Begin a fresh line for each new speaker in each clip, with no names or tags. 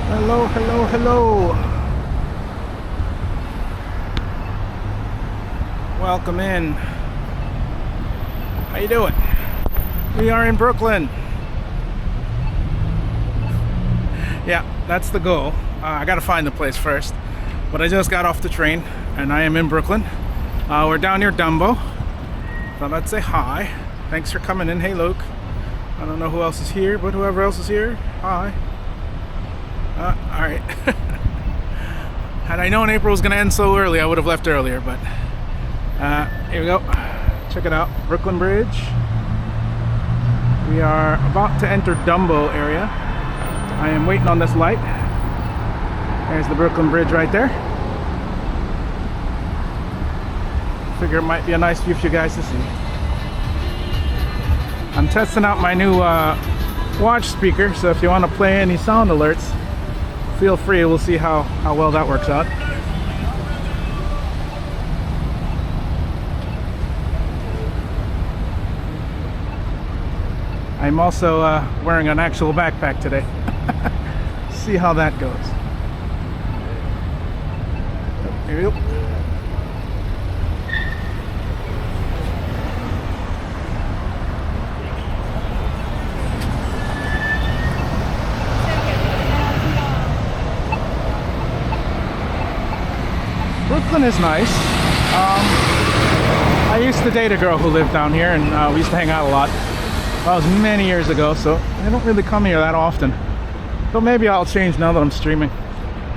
Hello, hello, hello. Welcome in. How you doing? We are in Brooklyn. Yeah, that's the goal. I gotta find the place first. But I just got off the train and I am in Brooklyn. We're down near Dumbo. Thought I'd say hi. Thanks for coming in. Hey, Luke. I don't know who else is here, but whoever else is here, hi. Alright. Had I known April was going to end so early, I would have left earlier, but here we go. Check it out. Brooklyn Bridge. We are about to enter Dumbo area. I am waiting on this light. There's the Brooklyn Bridge right there. Figure it might be a nice view for you guys to see. I'm testing out my new watch speaker, so if you want to play any sound alerts, feel free. We'll see how well that works out. I'm also wearing an actual backpack today. See how that goes. Here we go. Brooklyn is nice. I used to date a girl who lived down here, and we used to hang out a lot. That was many years ago, so I don't really come here that often. But maybe I'll change now that I'm streaming.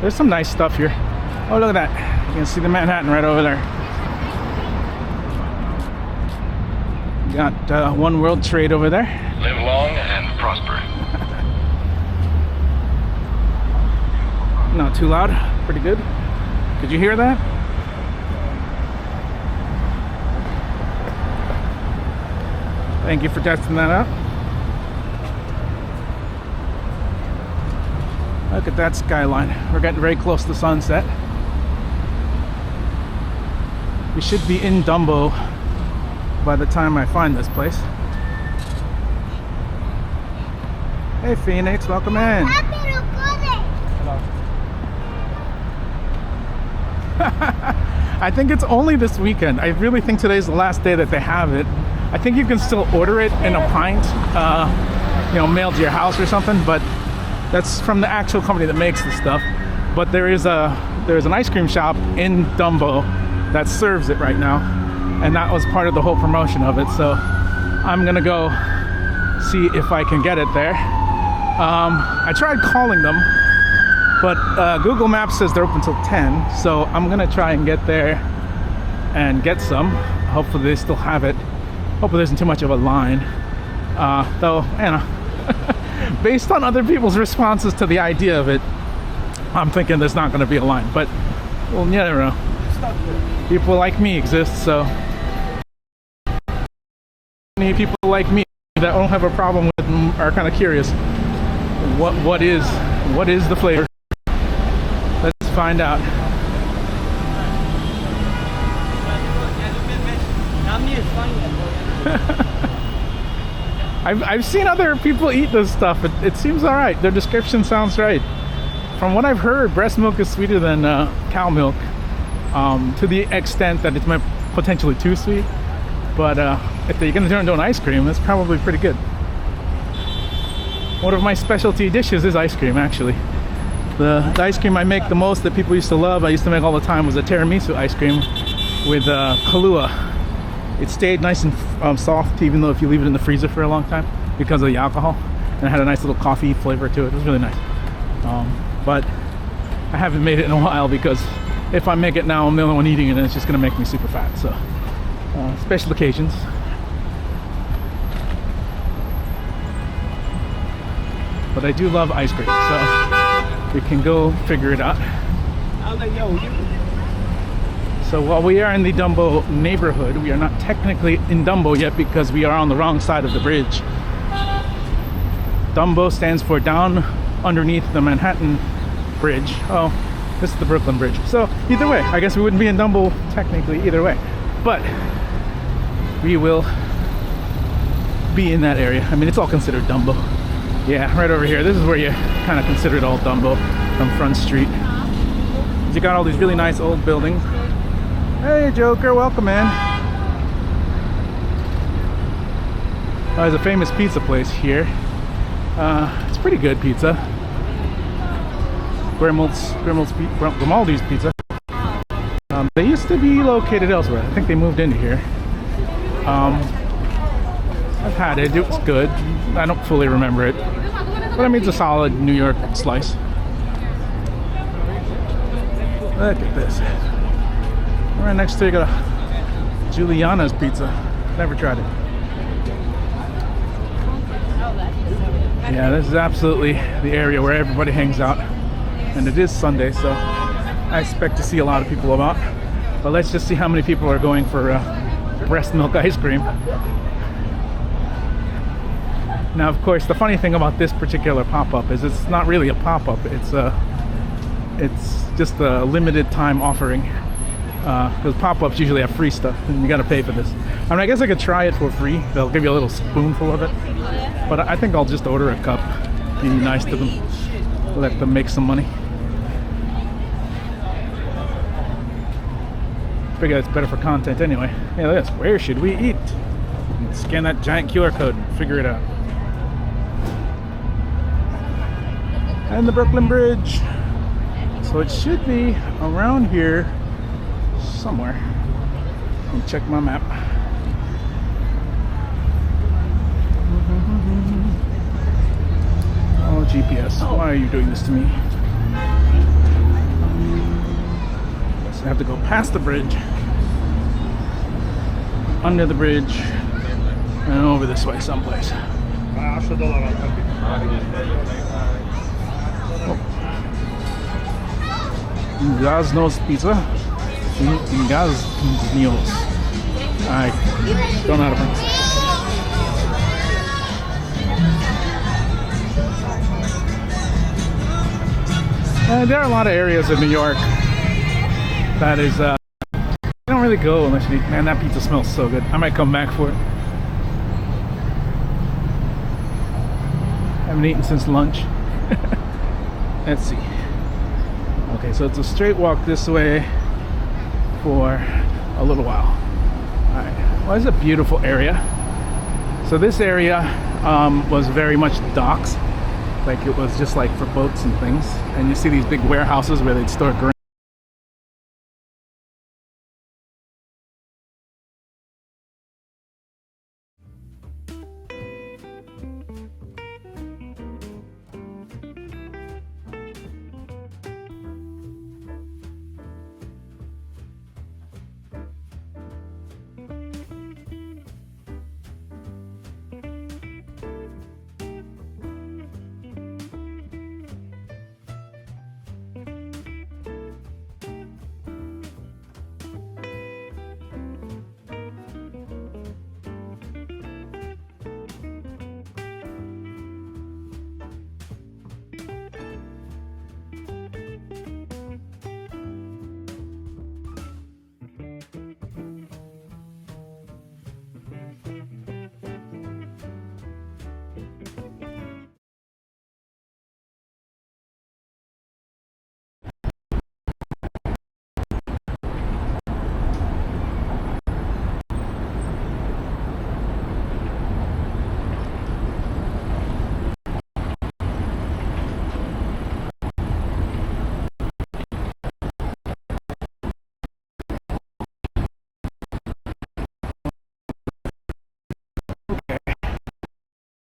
There's some nice stuff here. Oh, look at that. You can see the Manhattan right over there. Got One World Trade over there.
Live long and prosper.
Not too loud. Pretty good. Could you hear that? Thank you for testing that out. Look at that skyline. We're getting very close to sunset. We should be in Dumbo by the time I find this place. Hey Phoenix, welcome in. I think it's only this weekend. I really think today's the last day that they have it. I think you can still order it in a pint, mailed to your house or something, but that's from the actual company that makes the stuff. But there's an ice cream shop in Dumbo that serves it right now, and that was part of the whole promotion of it. So I'm gonna go see if I can get it there. I tried calling them, but Google Maps says they're open till 10, so I'm gonna try and get there and get some. Hopefully they still have it. Hopefully there isn't too much of a line. Though, based on other people's responses to the idea of it, I'm thinking there's not gonna be a line, but well, you never know. People like me exist, so many people like me that don't have a problem with them are kind of curious. What is the flavor? Let's find out. I've seen other people eat this stuff. It seems all right. Their description sounds right. From what I've heard, breast milk is sweeter than cow milk, to the extent that it's potentially too sweet. But if they're gonna turn into an ice cream, it's probably pretty good. One of my specialty dishes is ice cream, actually. The ice cream I make the most that people used to love, I used to make all the time, was a tiramisu ice cream with Kahlua. It stayed nice and soft, even though if you leave it in the freezer for a long time, because of the alcohol. And it had a nice little coffee flavor to it. It was really nice. But I haven't made it in a while, because if I make it now, I'm the only one eating it, and it's just gonna make me super fat. So, special occasions. But I do love ice cream, so we can go figure it out. So while we are in the Dumbo neighborhood, we are not technically in Dumbo yet because we are on the wrong side of the bridge. Dumbo stands for down underneath the Manhattan Bridge. Oh, this is the Brooklyn Bridge. So either way, I guess we wouldn't be in Dumbo technically either way. But we will be in that area. I mean, it's all considered Dumbo. Yeah, right over here. This is where you kind of consider it all Dumbo from Front Street. You got all these really nice old buildings. Hey, Joker, welcome in. There's a famous pizza place here. It's pretty good pizza. Grimaldi's Pizza. They used to be located elsewhere. I think they moved into here. I've had it. It was good. I don't fully remember it, but I mean, it's a solid New York slice. Look at this. Right next to you got a Juliana's Pizza. Never tried it. Yeah, this is absolutely the area where everybody hangs out, and it is Sunday, so I expect to see a lot of people about. But let's just see how many people are going for breast milk ice cream. Now, of course, the funny thing about this particular pop-up is it's not really a pop-up. It's just a limited time offering, because pop-ups usually have free stuff, and you got to pay for this. I mean, I guess I could try it for free. They'll give you a little spoonful of it, but I think I'll just order a cup. Be nice to them, let them make some money. Figure it's better for content anyway. Hey, look at this. Where should we eat? Scan that giant QR code and figure it out. And the Brooklyn Bridge. So it should be around here somewhere. Let me check my map. Oh, GPS, why are you doing this to me? So I have to go past the bridge, under the bridge, and over this way someplace. Gazno's Pizza. Gazno's. I don't know how to pronounce it. There are a lot of areas in New York that is, you don't really go unless you eat. Man, that pizza smells so good. I might come back for it. Haven't eaten since lunch. Let's see. Okay, so it's a straight walk this way for a little while. Alright, well, it's a beautiful area. So this area was very much docks. Like it was just like for boats and things. And you see these big warehouses where they'd store grain.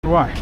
Why?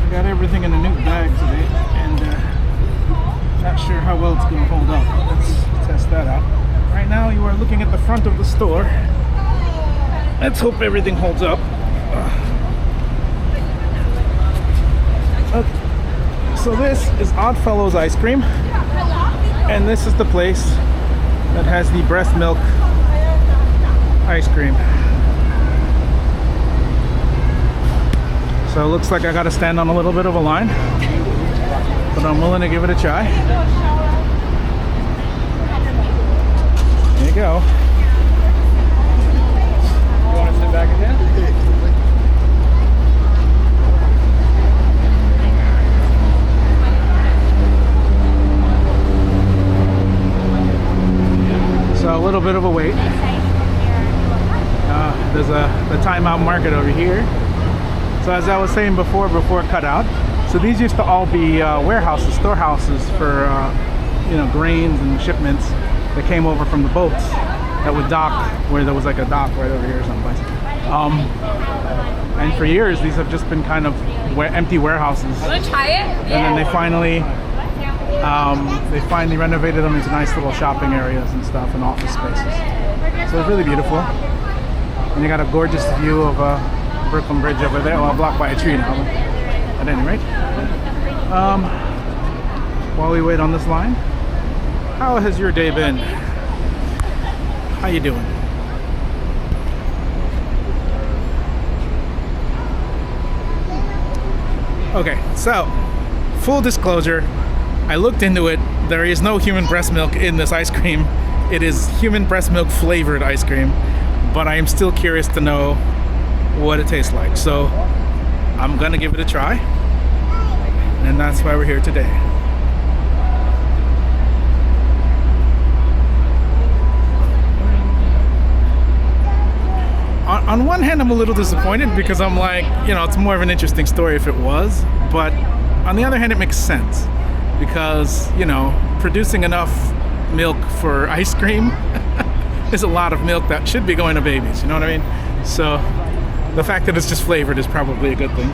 I got everything in a new bag today, and not sure how well it's going to hold up. Let's test that out. Right now, you are looking at the front of the store. Let's hope everything holds up. Okay. So this is Oddfellows ice cream, and this is the place that has the breast milk ice cream. So it looks like I gotta stand on a little bit of a line, but I'm willing to give it a try. There you go.
You want to sit back again?
So a little bit of a wait. There's the timeout market over here. So as I was saying before cut out, so these used to all be warehouses, storehouses for grains and shipments that came over from the boats that would dock, where there was like a dock right over here someplace. And for years, these have just been kind of empty warehouses.
Want to try it?
And then they finally renovated them into nice little shopping areas and stuff and office spaces. So it's really beautiful. And you got a gorgeous view of Brooklyn Bridge over there. Well, blocked by a tree now, but at any rate. While we wait on this line, how has your day been? How you doing? Okay, so full disclosure, I looked into it. There is no human breast milk in this ice cream. It is human breast milk flavored ice cream, but I am still curious to know what it tastes like. So I'm gonna give it a try, and that's why we're here today. On one hand, I'm a little disappointed because I'm like, it's more of an interesting story if it was, but on the other hand, it makes sense because, producing enough milk for ice cream is a lot of milk that should be going to babies, you know what I mean? So the fact that it's just flavored is probably a good thing.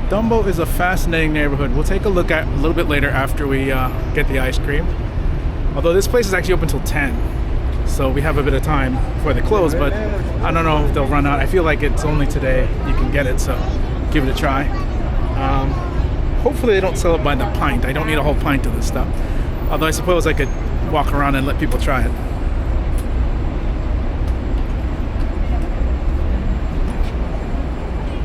Dumbo is a fascinating neighborhood. We'll take a look at a little bit later after we get the ice cream. Although this place is actually open till 10, so we have a bit of time before they close, but I don't know if they'll run out. I feel like it's only today you can get it, so give it a try. Hopefully they don't sell it by the pint. I don't need a whole pint of this stuff. Although I suppose I could walk around and let people try it.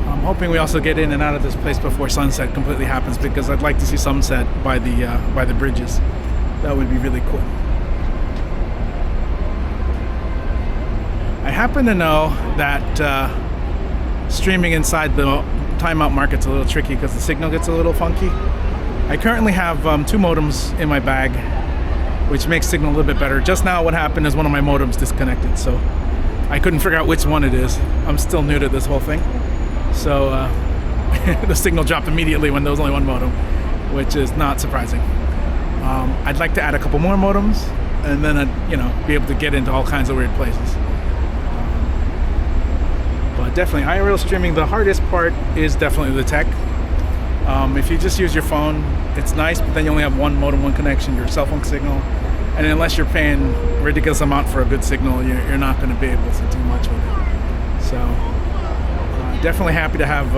I'm hoping we also get in and out of this place before sunset completely happens, because I'd like to see sunset by the bridges. That would be really cool. I happen to know that streaming inside the timeout market's a little tricky because the signal gets a little funky. I currently have 2 modems in my bag, which makes signal a little bit better. Just now what happened is one of my modems disconnected, so I couldn't figure out which one it is. I'm still new to this whole thing. So the signal dropped immediately when there was only one modem, which is not surprising. I'd like to add a couple more modems, and then I'd, be able to get into all kinds of weird places. But definitely, IRL streaming, the hardest part is definitely the tech. If you just use your phone, it's nice, but then you only have one modem, one connection, your cell phone signal. And unless you're paying a ridiculous amount for a good signal, you're not going to be able to do much with it. So, definitely happy to have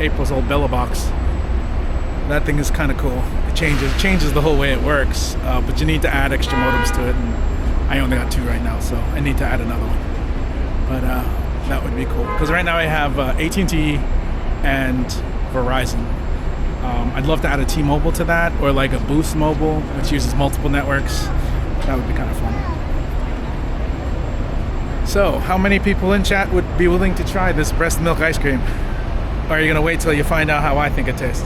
April's old Bella box. That thing is kind of cool. It changes the whole way it works, but you need to add extra modems to it, and I only got 2 right now, so I need to add another one. But that would be cool, because right now I have AT&T and Verizon. I'd love to add a T-Mobile to that, or like a Boost Mobile, which uses multiple networks. That would be kind of fun. So, how many people in chat would be willing to try this breast milk ice cream? Or are you going to wait till you find out how I think it tastes?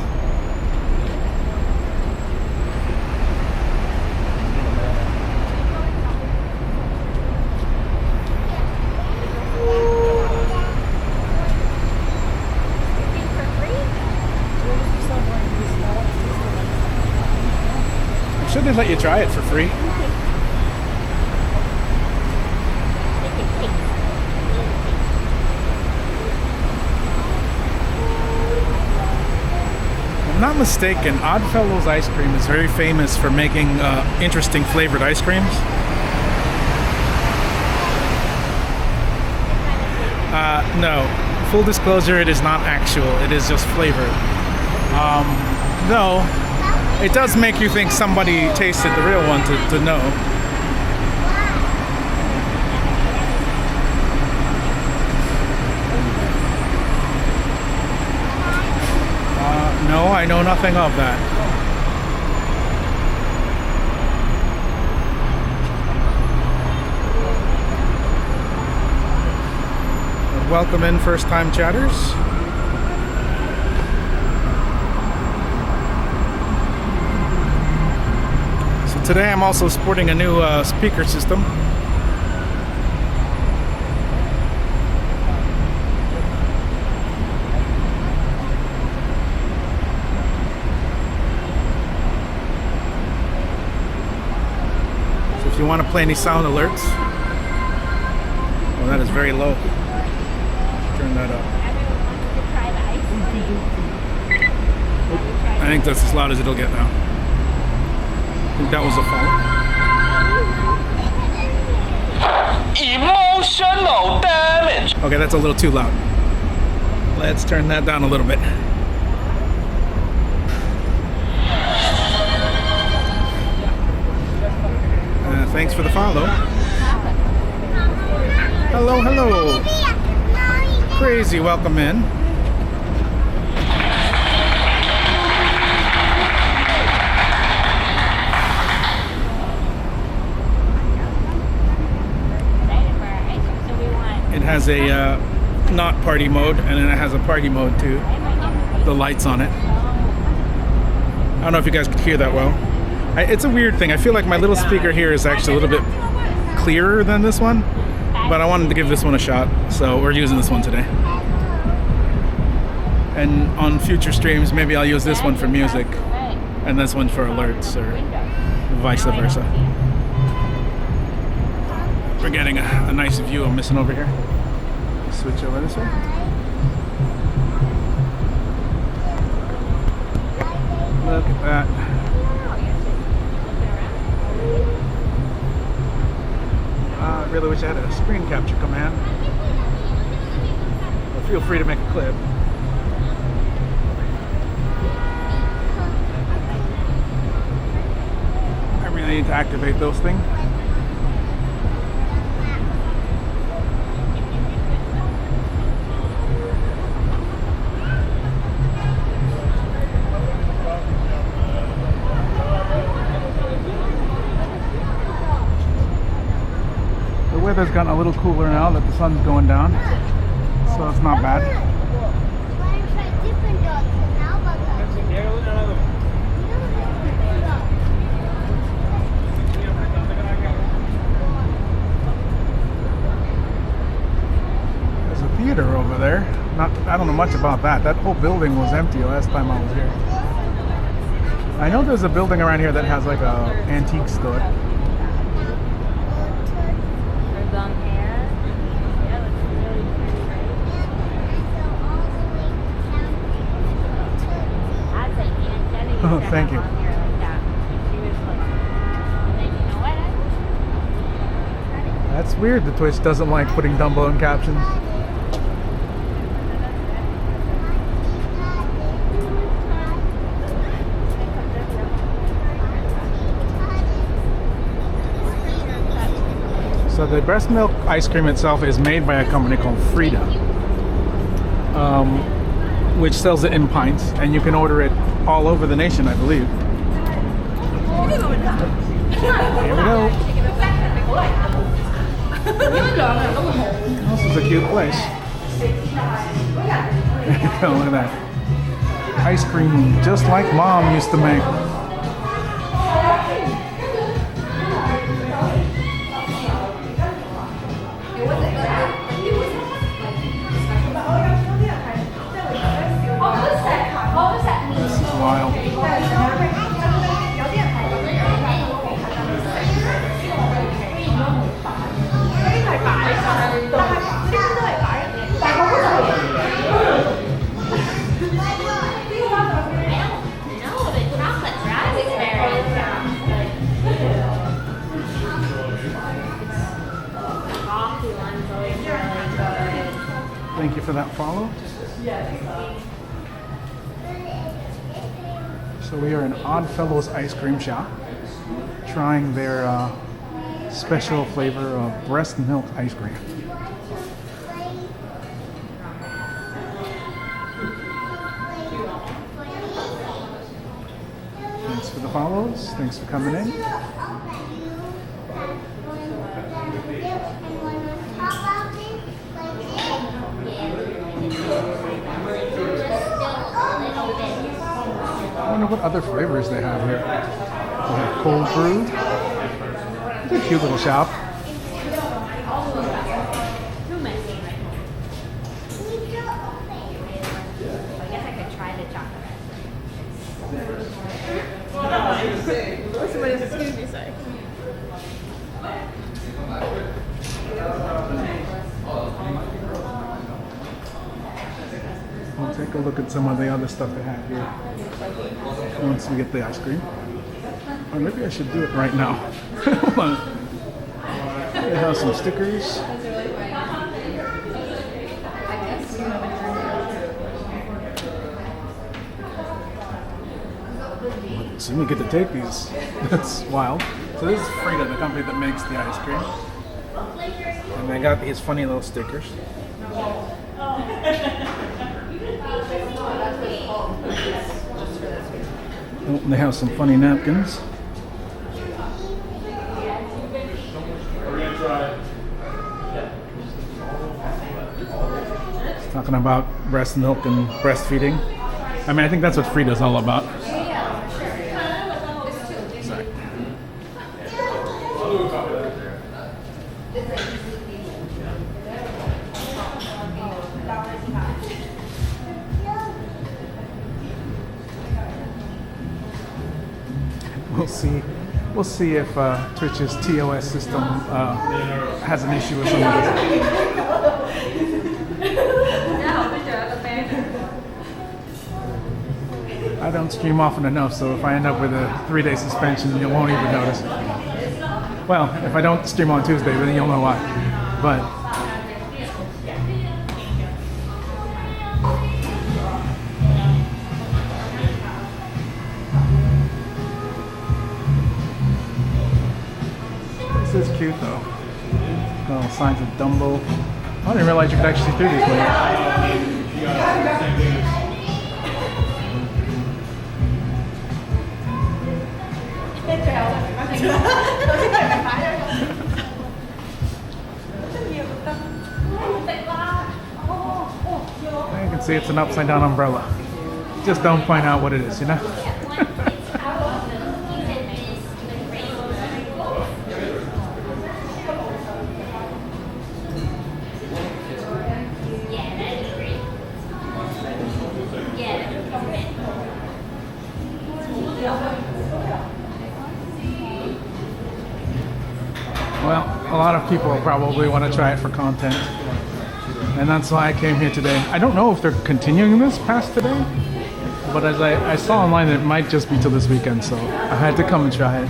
Should they let you try it for free? mistaken, Oddfellows Ice Cream is very famous for making interesting flavored ice creams. No, full disclosure, it is not actual. It is just flavored. Though, it does make you think somebody tasted the real one to know. No, I know nothing of that. Welcome in first-time chatters. So today I'm also sporting a new speaker system. So if you want to play any sound alerts, well, that is very low. Turn that up. I think that's as loud as it'll get now. I think that was a fall.
Emotional damage.
Okay, that's a little too loud. Let's turn that down a little bit. Thanks for the follow. Hello, hello. Crazy, welcome in. It has a not party mode, and then it has a party mode too. The lights on it. I don't know if you guys could hear that well. It's a weird thing. I feel like my little speaker here is actually a little bit clearer than this one. But I wanted to give this one a shot, so we're using this one today. And on future streams, maybe I'll use this one for music and this one for alerts, or vice versa. We're getting a nice view I'm missing over here. Switch over this way. Look at that. I really wish I had a screen capture command. Well, feel free to make a clip. I really need to activate those things. The weather's gotten a little cooler now that the sun's going down, so it's not bad. There's a theater over there. I don't know much about that. That whole building was empty last time I was here. I know there's a building around here that has like a antique store. Oh, thank you. That's weird. The Twitch doesn't like putting Dumbo in captions. So the breast milk ice cream itself is made by a company called Frida, which sells it in pints, and you can order it all over the nation, I believe. Here we go. This is a cute place. Oh, look at that. Ice cream just like Mom used to make. This is wild. Thank you for that follow. So we are in Oddfellows Ice Cream Shop, trying their special flavor of breast milk ice cream. Thanks for the follows. Thanks for coming in. I wonder what other flavors they have here. They have cold brew. It's a cute little shop.
What does excuse me say?
We'll take a look at some of the other stuff they have here once we get the ice cream. Or maybe I should do it right now. Hold on. They have some stickers. So we get to take these. That's wild. So this is Frida, the company that makes the ice cream. And they got these funny little stickers. Oh, they have some funny napkins. It's talking about breast milk and breastfeeding. I mean, I think that's what Frida's all about. Sorry. We'll see if Twitch's TOS system has an issue with some of this. I don't stream often enough, so if I end up with a 3-day suspension, you won't even notice. Well, if I don't stream on Tuesday, then you'll know why. But this is cute though. Got all signs of Dumbo. I didn't realize you could actually see through these things. You can see it's an upside down umbrella. Just don't point out what it is, you know? Well, a lot of people probably want to try it for content, and that's why I came here today. I don't know if they're continuing this past today, but as I saw online, it might just be till this weekend, so I had to come and try it.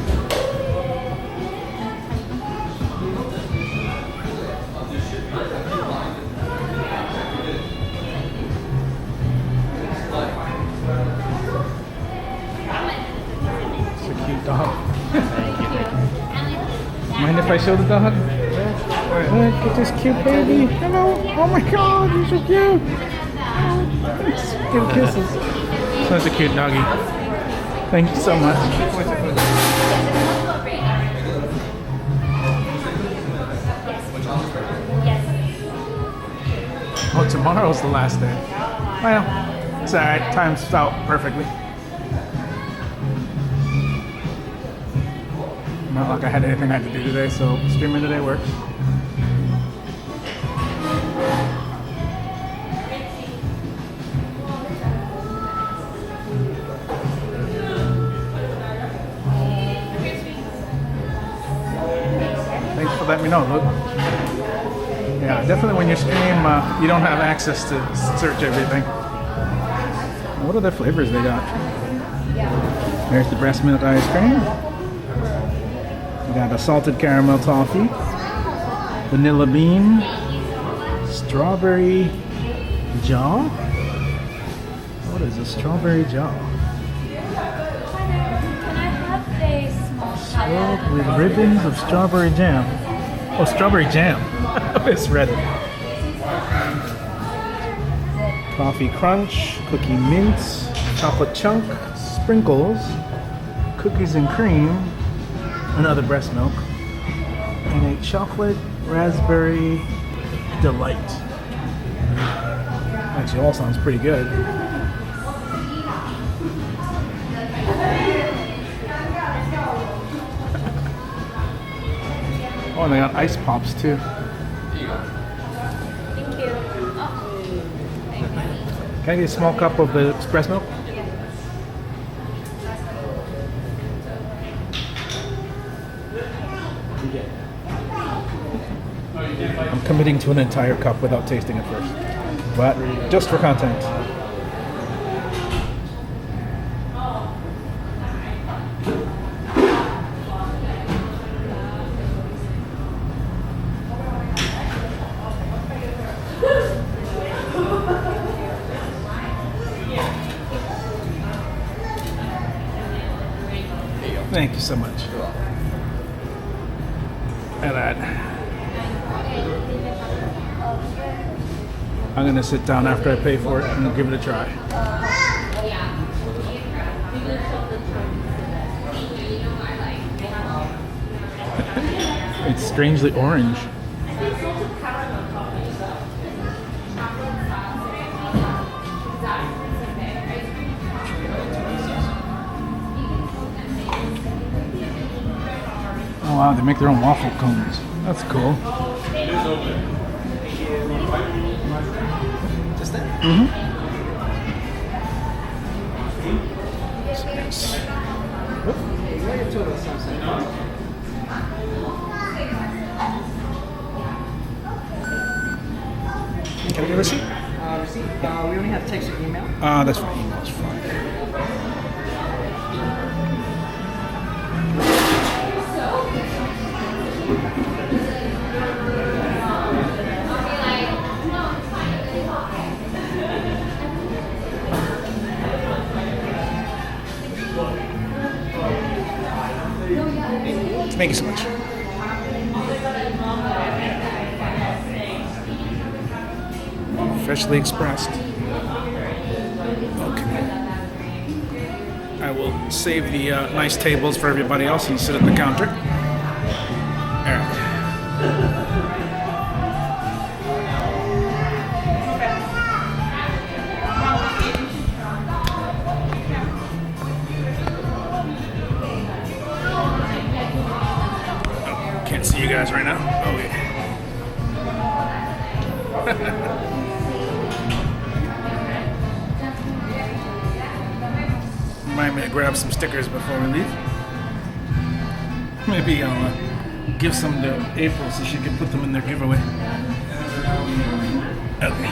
It's a cute dog. Mind if I show the dog? Look at this cute baby. Hello. Oh my god, you're so cute. Thanks. Give kisses. That's a cute doggy. Thank you so much. Oh, tomorrow's the last day. Well, it's alright. Time's out perfectly. Not like I had anything I had to do today, so streaming today works. Thanks for letting me know, Luke. Yeah, definitely when you stream, you don't have access to search everything. What other flavors they got? There's the breast milk ice cream. We got a salted caramel toffee, vanilla bean, strawberry, Jaw? What is a strawberry jaw?
Can I have a small
Filled with ribbons of strawberry jam. Oh, strawberry jam. I misread it. Coffee crunch, cookie mints, chocolate chunk, sprinkles, cookies and cream, another breast milk, and a chocolate raspberry delight. Actually, all sounds pretty good. Oh, and they got ice pops too.
Thank you.
Can I get a small cup of the breast milk? I'm committing to an entire cup without tasting it first, but just for content. Thank you so much. And that. I'm gonna sit down after I pay for it and give it a try. It's strangely orange. Oh wow, they make their own waffle cones. That's cool.
Just that?
Can I get a receipt?
Receipt. We only have text or email.
That's fine. Email's fine. Thank you so much. Freshly expressed. Okay. I will save the nice tables for everybody else and sit at the counter. All right. Can't see you guys right now. Oh, yeah. Remind me to grab some stickers before we leave. Maybe I'll give some to April so she can put them in their giveaway. Okay.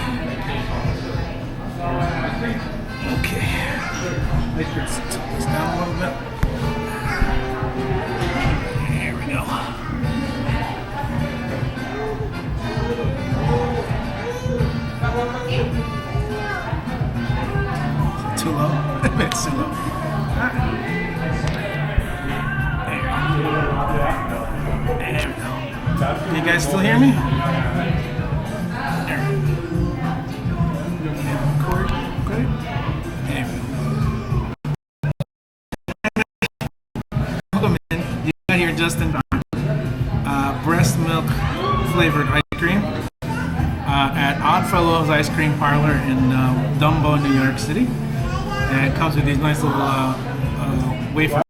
Let's tilt this down a little bit. There we go. Too low? It's too low. There we go. You guys still hear me? There. Record. Great. There we go. Welcome in. You got here just in time. Breast milk flavored ice cream at Oddfellows Ice Cream Parlor in Dumbo, New York City. And it comes with these nice little wafer.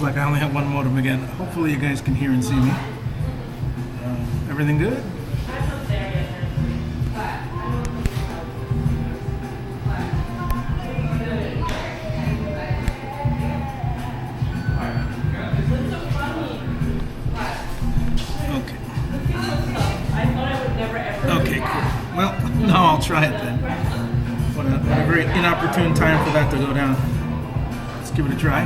like I only have one modem again. Hopefully you guys can hear and see me. Everything good? Okay, cool. Well, no, I'll try it then. What a very inopportune time for that to go down. Let's give it a try.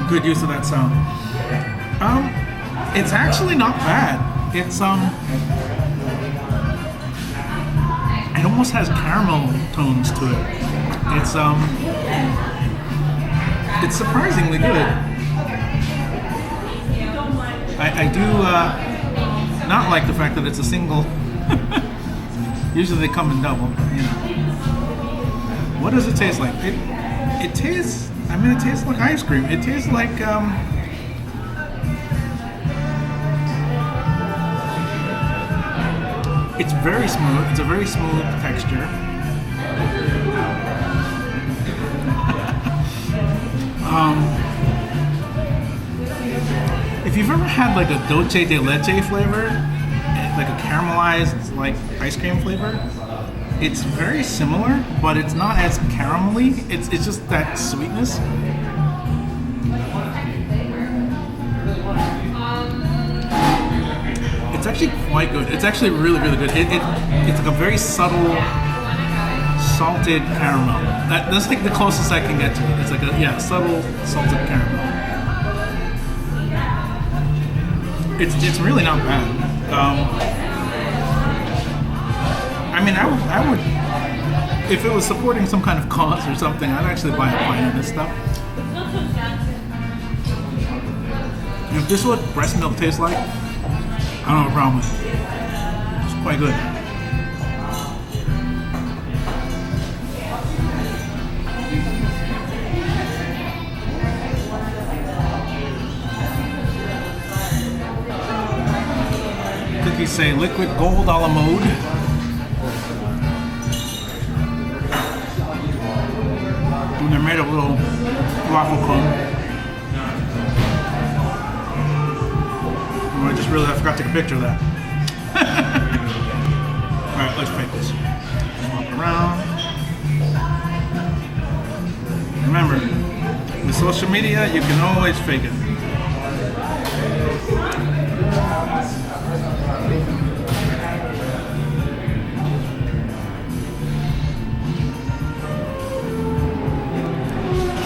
Good use of that sound. It's actually not bad. It almost has caramel tones to it. It's surprisingly good. I do not like the fact that it's a single. Usually they come in double, you know. What does it taste like? It tastes. I mean, it tastes like ice cream. It tastes like it's very smooth. It's a very smooth texture. If you've ever had like a dulce de leche flavor, like a caramelized like ice cream flavor, it's very similar, but it's not as caramelly. It's just that sweetness. It's actually quite good. It's actually really, really good. It's like a very subtle, salted caramel. That's like the closest I can get to it. It's like a subtle salted caramel. It's really not bad. I mean, I would, if it was supporting some kind of cause or something, I'd actually buy a pint of this stuff. If this is what breast milk tastes like, I don't have a problem with it. It's quite good. Cookies say liquid gold a la mode. And they're made of little waffle cone. I just realized I forgot to take a picture of that. Alright, let's fake this. Swap around. Remember, with social media, you can always fake it.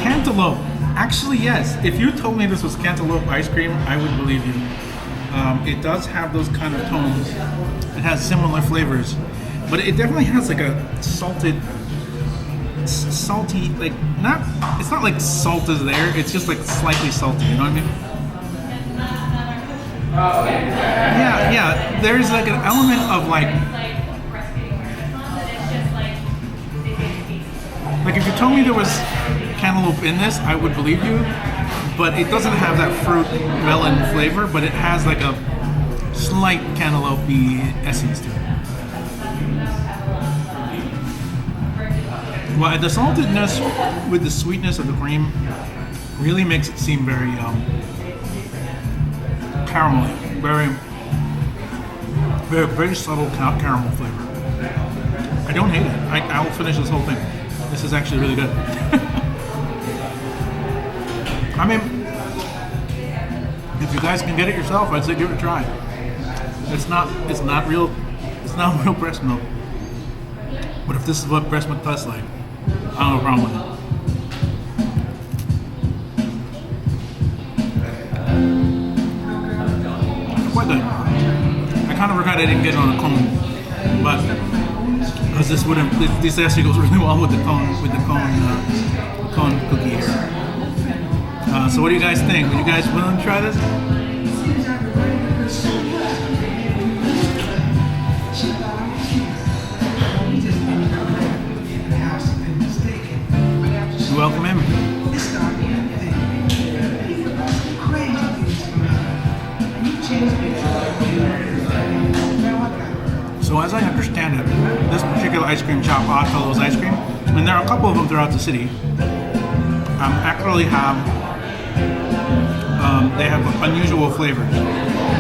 Cantaloupe. Actually, yes. If you told me this was cantaloupe ice cream, I would believe you. It does have those kind of tones. It has similar flavors, but it definitely has like a salty, like not. It's not like salt is there. It's just like slightly salty. You know what I mean? Yeah. There's like an element of like if you told me there was cantaloupe in this, I would believe you. But it doesn't have that fruit melon flavor, but it has like a slight cantaloupe-y essence to it. Well, the saltedness with the sweetness of the cream really makes it seem very caramelly, very subtle caramel flavor. I don't hate it. I will finish this whole thing. This is actually really good. I mean, if you guys can get it yourself, I'd say give it a try. It's not real breast milk. But if this is what breast milk tastes like, I don't have a problem with it. Quite good. I kind of regret I didn't get it on a cone, but because this actually goes really well with the cone cookie here. So what do you guys think? Are you guys willing to try this? You're welcome in. regular ice cream shop, Oddfellows Ice Cream, and there are a couple of them throughout the city. Actually have they have unusual flavors.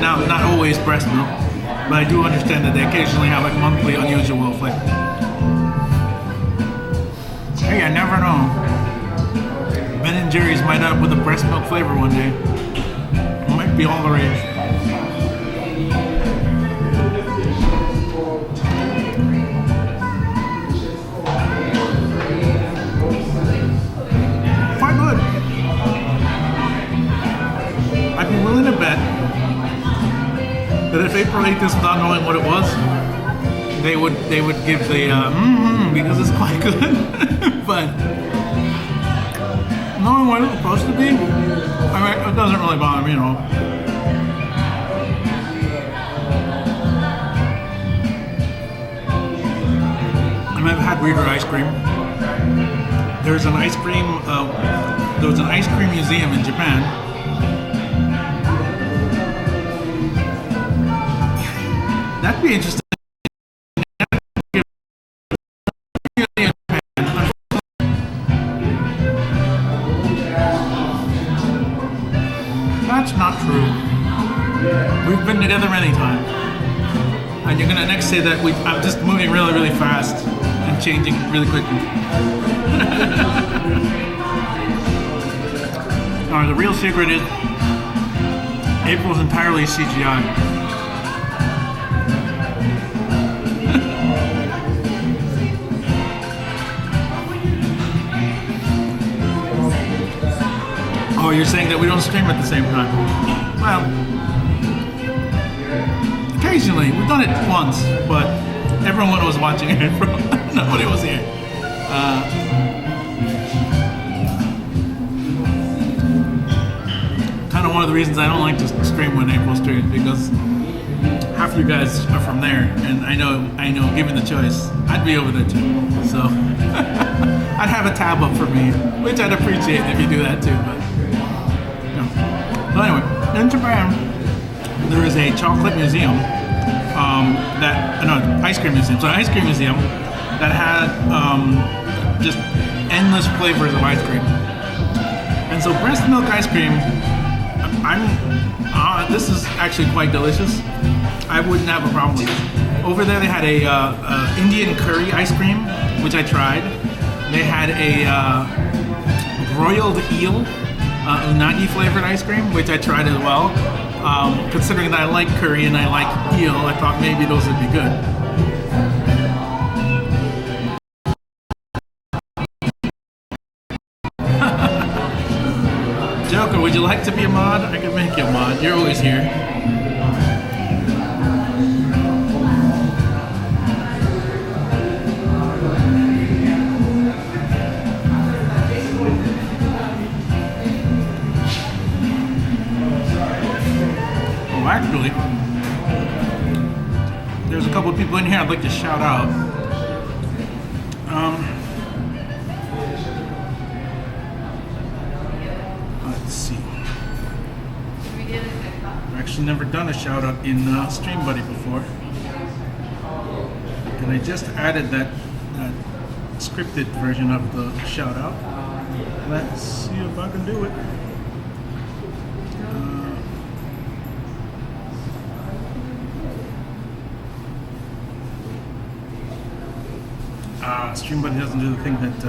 Now, not always breast milk, but I do understand that they occasionally have like monthly unusual flavors. Hey, I never know. Ben and Jerry's might end up with a breast milk flavor one day. It might be all the rage. Quite good. I'd be willing to bet that if April ate this without knowing what it was, they would give the because it's quite good. But knowing what it's supposed to be, I mean, it doesn't really bother me at all. I've had weirder ice cream. There's an ice cream. There was an ice cream museum in Japan. That'd be interesting. That's not true. We've been together many times. And you're gonna next say that I'm just moving really, really fast and changing really quickly. The real secret is April's entirely CGI. Oh, you're saying that we don't stream at the same time? Well, occasionally. We've done it once, but everyone was watching it from... Nobody was here. Kind of one of the reasons I don't like to stream when April streams, because half you guys are from there, and I know, given the choice, I'd be over there too. So I'd have a tab up for me, which I'd appreciate if you do that too. But so anyway, in Japan, there is a chocolate museum. Ice cream museum. So an ice cream museum that had just endless flavors of ice cream. And so breast milk ice cream, this is actually quite delicious. I wouldn't have a problem with it. Over there they had a Indian curry ice cream, which I tried. They had a broiled eel, unagi flavored ice cream, which I tried as well. Considering that I like curry and I like eel, I thought maybe those would be good. Joker, would you like to be a mod? I can make you a mod. You're always here. Actually, there's a couple of people in here I'd like to shout out. Let's see. I've actually never done a shout out in Stream Buddy before, and I just added that scripted version of the shout out. Let's see if I can do it. Stream Buddy doesn't do the thing that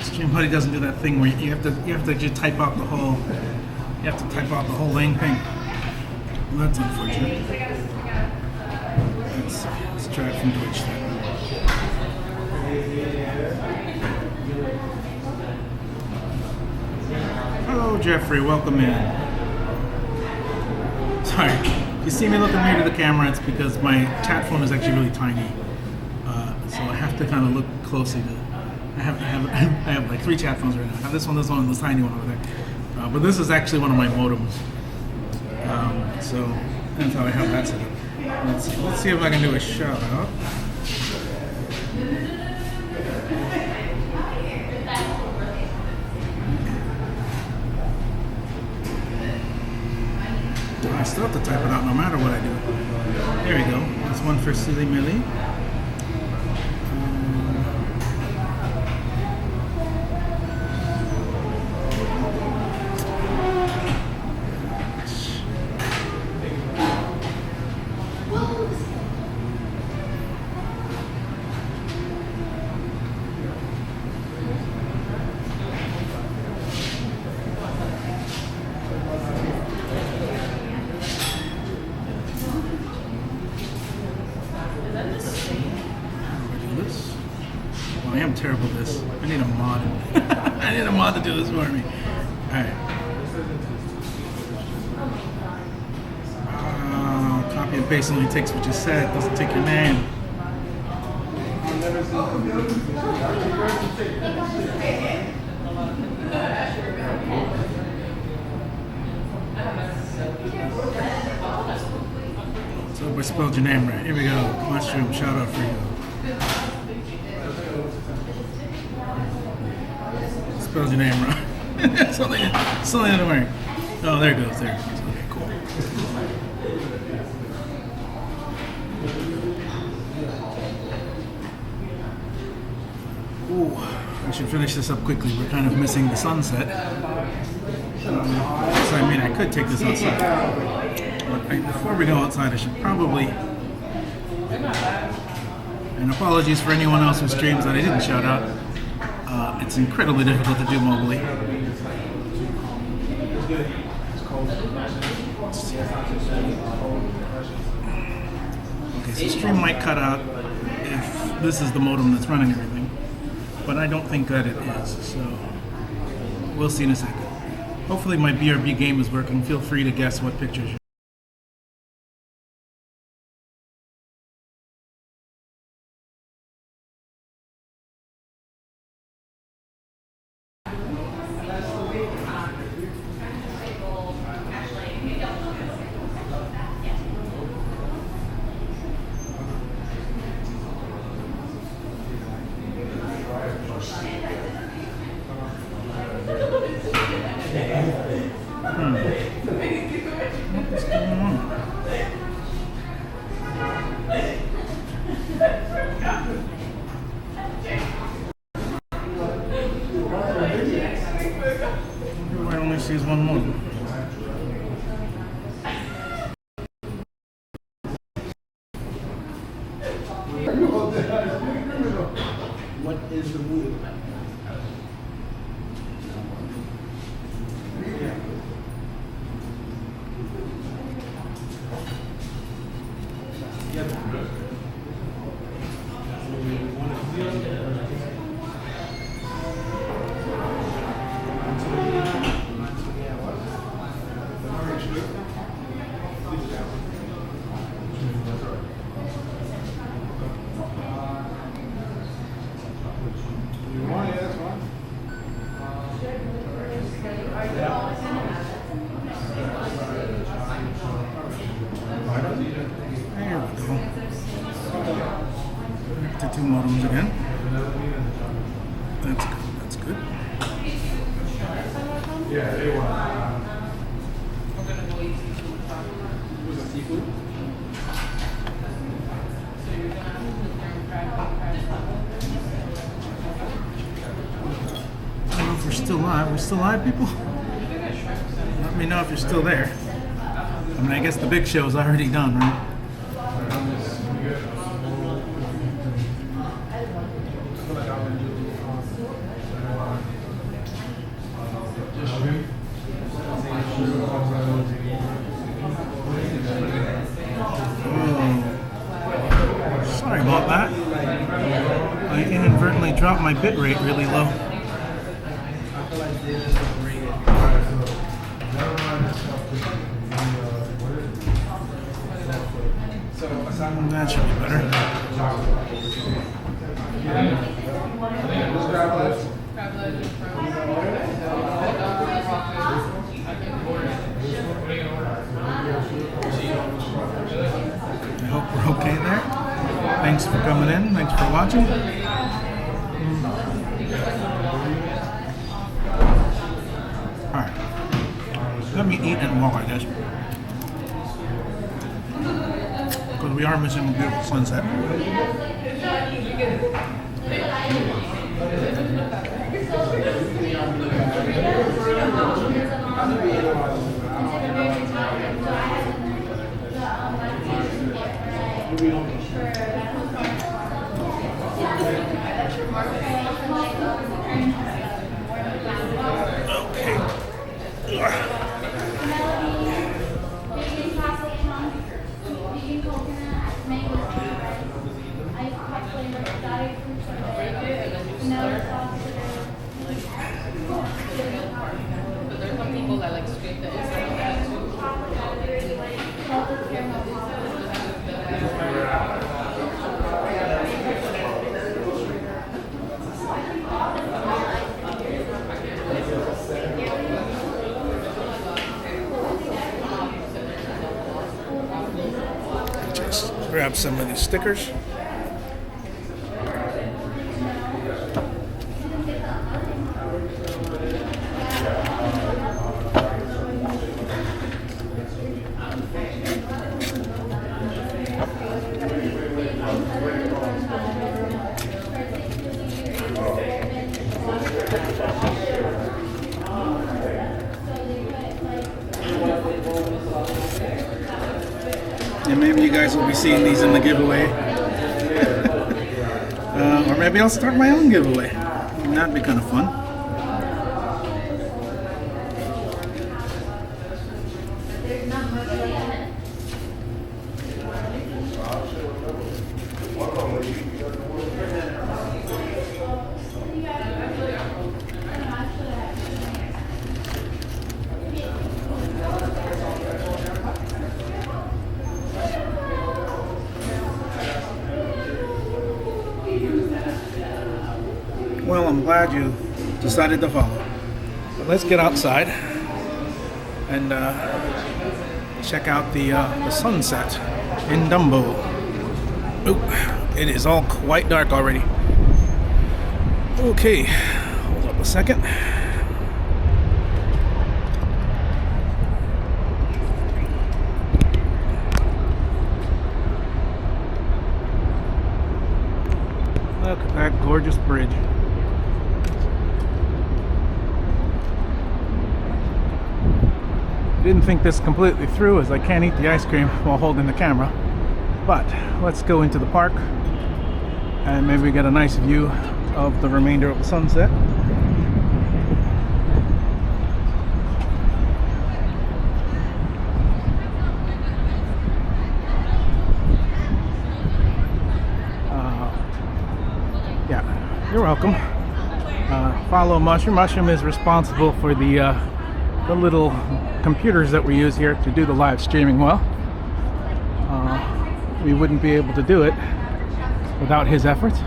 Stream Buddy doesn't do that thing where you have to just type out the whole lane thing. Well, that's unfortunate. Let's try it from Twitch then. Hello Jeffrey, welcome in. Sorry. You see me looking weird at the camera, it's because my chat phone is actually really tiny. So I have to kind of look closely to... I have like 3 chat phones right now. I have this one, and this tiny one over there. But this is actually one of my modems. So that's how I have that set up. Let's see if I can do a shout out. still have to type it out no matter what I do. There we go. That's one for Silly Millie. I am terrible at this. I need a mod. I need a mod to do this for me. Alright. Copy and paste only takes what you said. It doesn't take your name. So I spelled your name right. Here we go. Mushroom, shout out for you. Spelled your name wrong. something in the way. Oh, there it goes. There it goes. Okay, cool. Ooh, I should finish this up quickly. We're kind of missing the sunset. So I mean, I could take this outside. But before we go outside, I should probably... And apologies for anyone else who streams that I didn't shout out. It's incredibly difficult to do mobily. Okay, so stream might cut out if this is the modem that's running everything, but I don't think that it is, so we'll see in a second. Hopefully my BRB game is working. Feel free to guess what pictures you sees one more.
What is the movie?
To two modems again. That's good. That's good.
Yeah, they were. Was it seafood?
I don't know if we're still live. We're still live, people? Let me know if you're still there. I mean, I guess the big show's already done, right? Sorry about that. I inadvertently dropped my bit rate really low. That should be better. I hope we're okay there. Thanks for coming in. Thanks for watching. Alright. Let me eat and walk, I guess. we are missing a beautiful sunset. Just grab some of these stickers. And maybe you guys will be seeing these in the giveaway. Or maybe I'll start my own giveaway. That'd be kind of fun. Well, I'm glad you decided to follow. But let's get outside and check out the sunset in Dumbo. Oh, it is all quite dark already. Okay, hold up a second. Look at that gorgeous bridge. Didn't think this completely through as I can't eat the ice cream while holding the camera, but let's go into the park and maybe get a nice view of the remainder of the sunset. Yeah, you're welcome. Follow Mushroom. Mushroom is responsible for the little computers that we use here to do the live streaming. Well, we wouldn't be able to do it without his efforts.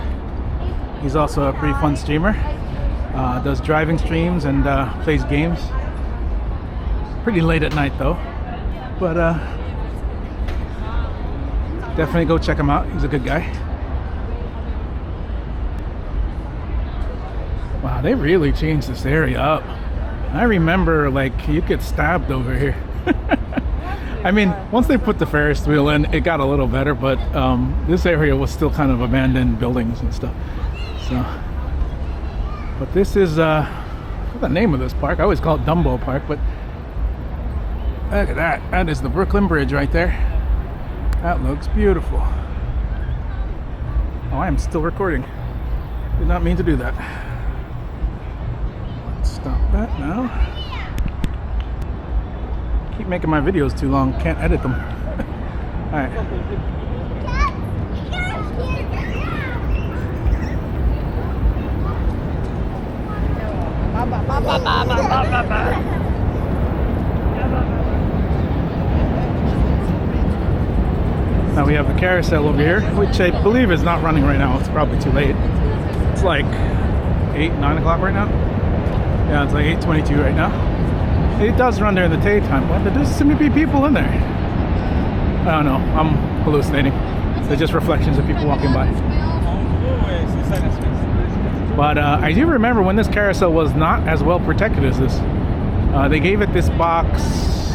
He's also a pretty fun streamer, does driving streams and plays games. Pretty late at night though, but definitely go check him out. He's a good guy. Wow, they really changed this area up. I remember, like, you get stabbed over here. I mean, once they put the Ferris wheel in, it got a little better, but this area was still kind of abandoned buildings and stuff. So, but this is what's the name of this park? I always call it Dumbo Park, but look at that. That is the Brooklyn Bridge right there. That looks beautiful. Oh, I am still recording. Did not mean to do that. Stop that now. Keep making my videos too long, can't edit them. Alright. Now we have the carousel over here, which I believe is not running right now. It's probably too late. It's like 8, 9 o'clock right now. Yeah, it's like 8:22 right now. It does run during the daytime, but there does seem to be people in there. I don't know, I'm hallucinating. They're just reflections of people walking by. But I do remember when this carousel was not as well protected as this. They gave it this box,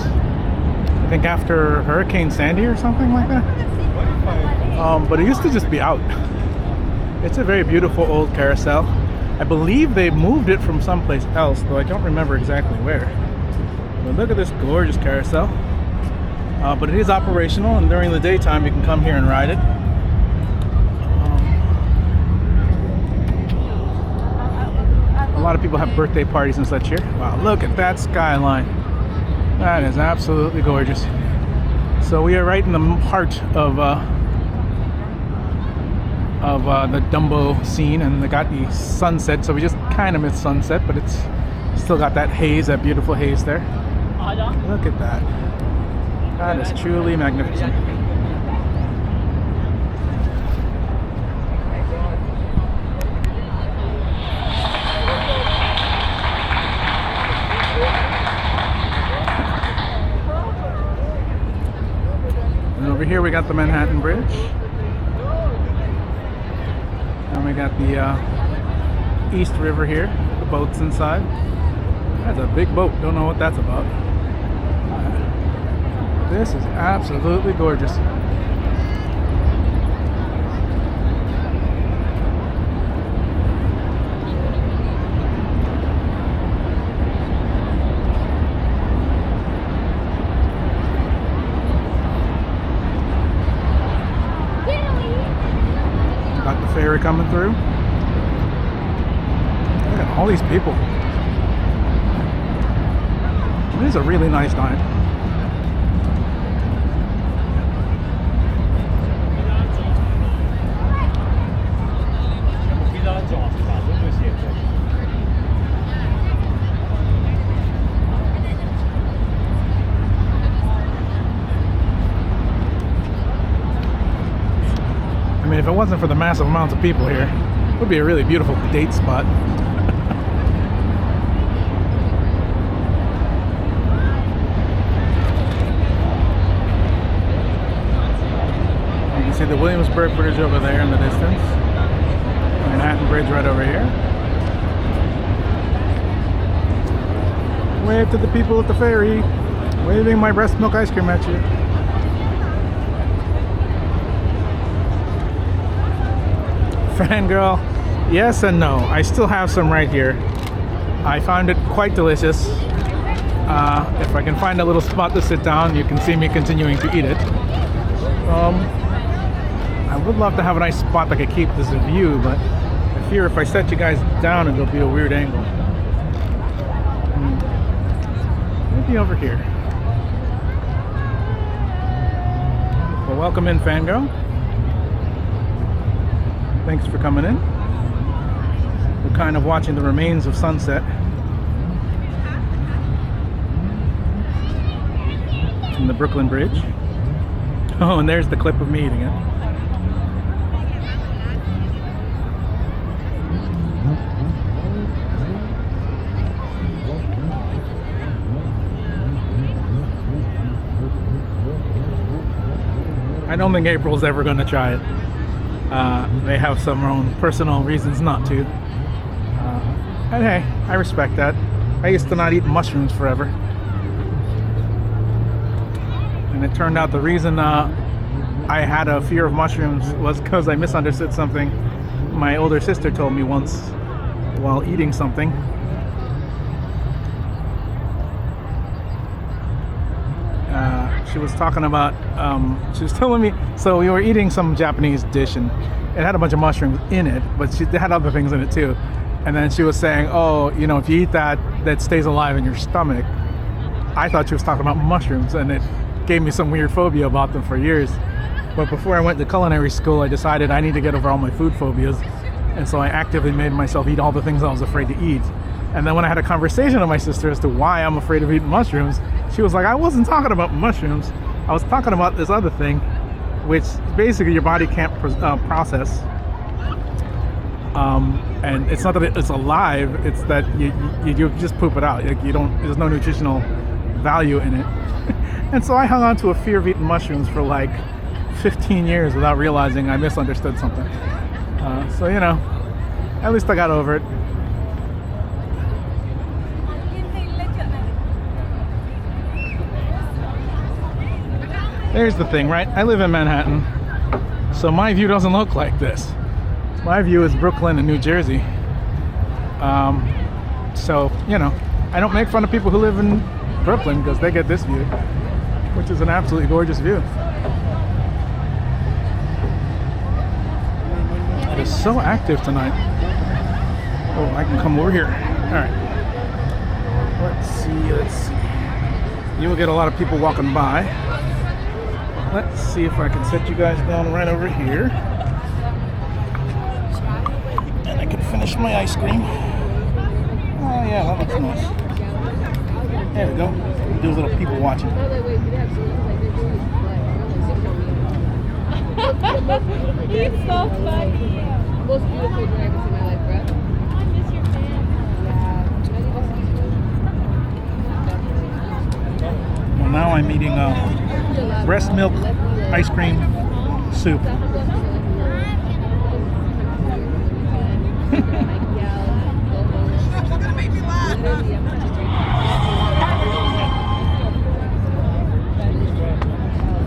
I think after Hurricane Sandy or something like that. But it used to just be out. It's a very beautiful old carousel. I believe they moved it from someplace else, though I don't remember exactly where. But look at this gorgeous carousel. But it is operational, and during the daytime you can come here and ride it. A lot of people have birthday parties and such here. Wow, look at that skyline. That is absolutely gorgeous. So we are right in the heart of the Dumbo scene, and they got the sunset, so we just kind of missed sunset, but it's still got that haze, that beautiful haze there. Look at that. That is truly magnificent. And over here we got the Manhattan Bridge. And we got the East River here, the boats inside. That's a big boat, don't know what that's about. This is absolutely gorgeous. Got the ferry coming through. Look at all these people. It is a really nice night. I mean, if it wasn't for the massive amounts of people here, it would be a really beautiful date spot. You can see the Williamsburg Bridge over there in the distance. Manhattan Bridge right over here. Wave to the people at the ferry. Waving my breast milk ice cream at you. Fangirl, yes and no. I still have some right here. I found it quite delicious. If I can find a little spot to sit down, you can see me continuing to eat it. I would love to have a nice spot that could keep this view, but I fear if I set you guys down, it'll be a weird angle. Maybe over here. Well, welcome in, Fangirl. Thanks for coming in. We're kind of watching the remains of sunset. From the Brooklyn Bridge. Oh, and there's the clip of me eating it. I don't think April's ever going to try it. They have some own personal reasons not to. And hey, I respect that. I used to not eat mushrooms forever. And it turned out the reason I had a fear of mushrooms was because I misunderstood something my older sister told me once while eating something. She was talking about, she was telling me, so we were eating some Japanese dish and it had a bunch of mushrooms in it, but she had other things in it too. And then she was saying, oh, you know, if you eat that, that stays alive in your stomach. I thought she was talking about mushrooms, and it gave me some weird phobia about them for years. But before I went to culinary school, I decided I need to get over all my food phobias. And so I actively made myself eat all the things I was afraid to eat. And then when I had a conversation with my sister as to why I'm afraid of eating mushrooms, she was like, I wasn't talking about mushrooms. I was talking about this other thing, which basically your body can't process. And it's not that it's alive, it's that you just poop it out. Like there's no nutritional value in it. And so I hung on to a fear of eating mushrooms for like 15 years without realizing I misunderstood something. So, you know, at least I got over it. There's the thing, right? I live in Manhattan. So my view doesn't look like this. My view is Brooklyn and New Jersey. So, you know, I don't make fun of people who live in Brooklyn because they get this view, which is an absolutely gorgeous view. It is so active tonight. Oh, I can come over here. All right. Let's see. You will get a lot of people walking by. Let's see if I can set you guys down right over here. And I can finish my ice cream. Oh yeah, that looks nice. There we go. Do a little people watching.
He's so funny. Most beautiful drag I've ever seen in my life, bro. I miss your fan.
Well, now I'm eating breast milk ice cream soup.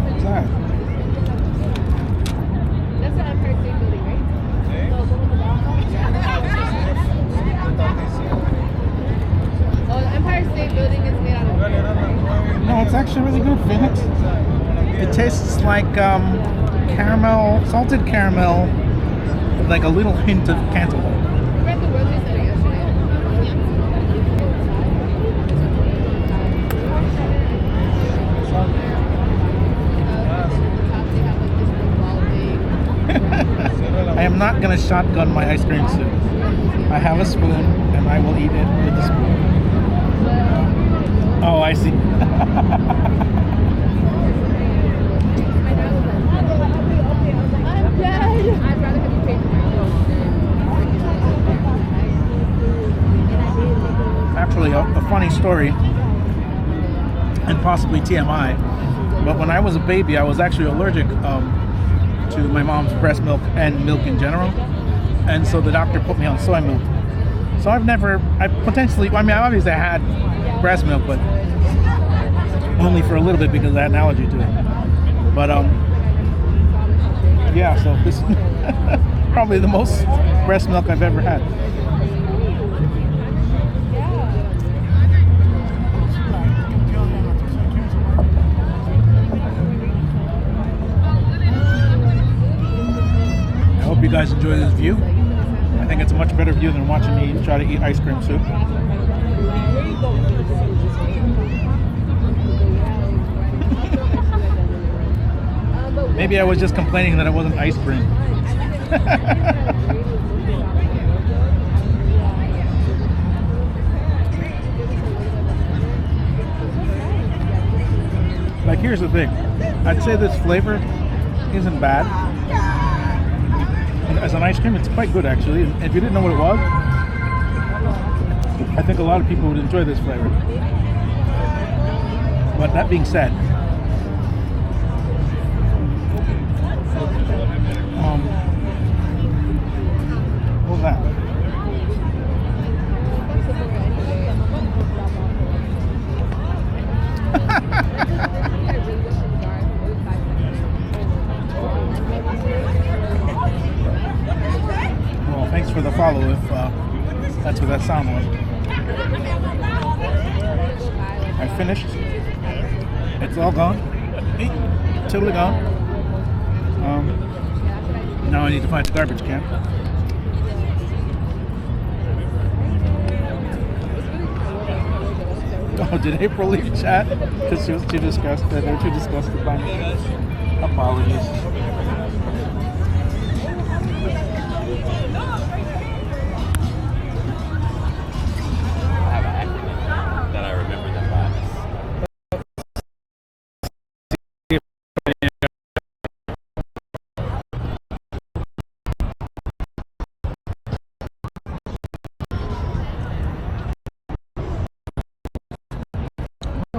What's that?
That's the Empire State Building, right? Oh, the Empire State Building is made out of wood, right?
No, it's actually really good, Phoenix. It tastes like caramel, salted caramel, with like a little hint of cantaloupe.
We read the grocery store yesterday.
I am not going to shotgun my ice cream soup. I have a spoon and I will eat it with the spoon. Oh, I see.
I'd rather have you pay for my own.
Actually, a funny story, and possibly TMI, but when I was a baby, I was actually allergic to my mom's breast milk and milk in general, and so the doctor put me on soy milk. So I obviously had breast milk, but only for a little bit because I had an allergy to it. But yeah, so this is probably the most breast milk I've ever had. I hope you guys enjoy this view. I think it's a much better view than watching me try to eat ice cream soup. Maybe I was just complaining that it wasn't ice cream. Like, here's the thing. I'd say this flavor isn't bad. And as an ice cream, it's quite good, actually. And if you didn't know what it was, I think a lot of people would enjoy this flavor. But that being said, what was that? Well, thanks for the follow if that's what that sound was. I finished. It's all gone. Totally gone. Now I need to find the garbage can. Oh, did April leave chat? Because she was too disgusted. They were too disgusted by me. Apologies.
I have an acronym that I remember them by.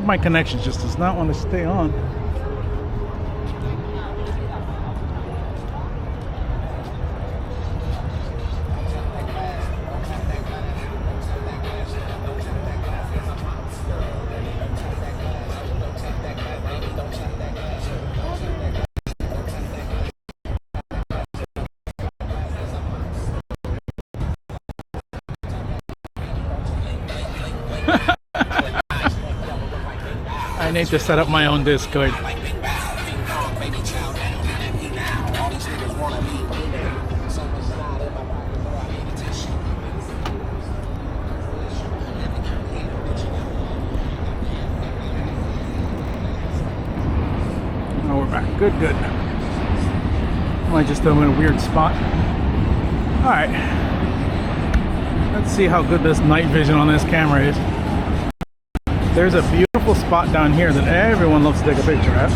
My connection just does not want to stay on. I need to set up my own Discord. Oh, we're back. Good, good. I just threw in a weird spot. All right. Let's see how good this night vision on this camera is. There's a beautiful spot down here that everyone loves to take a picture at.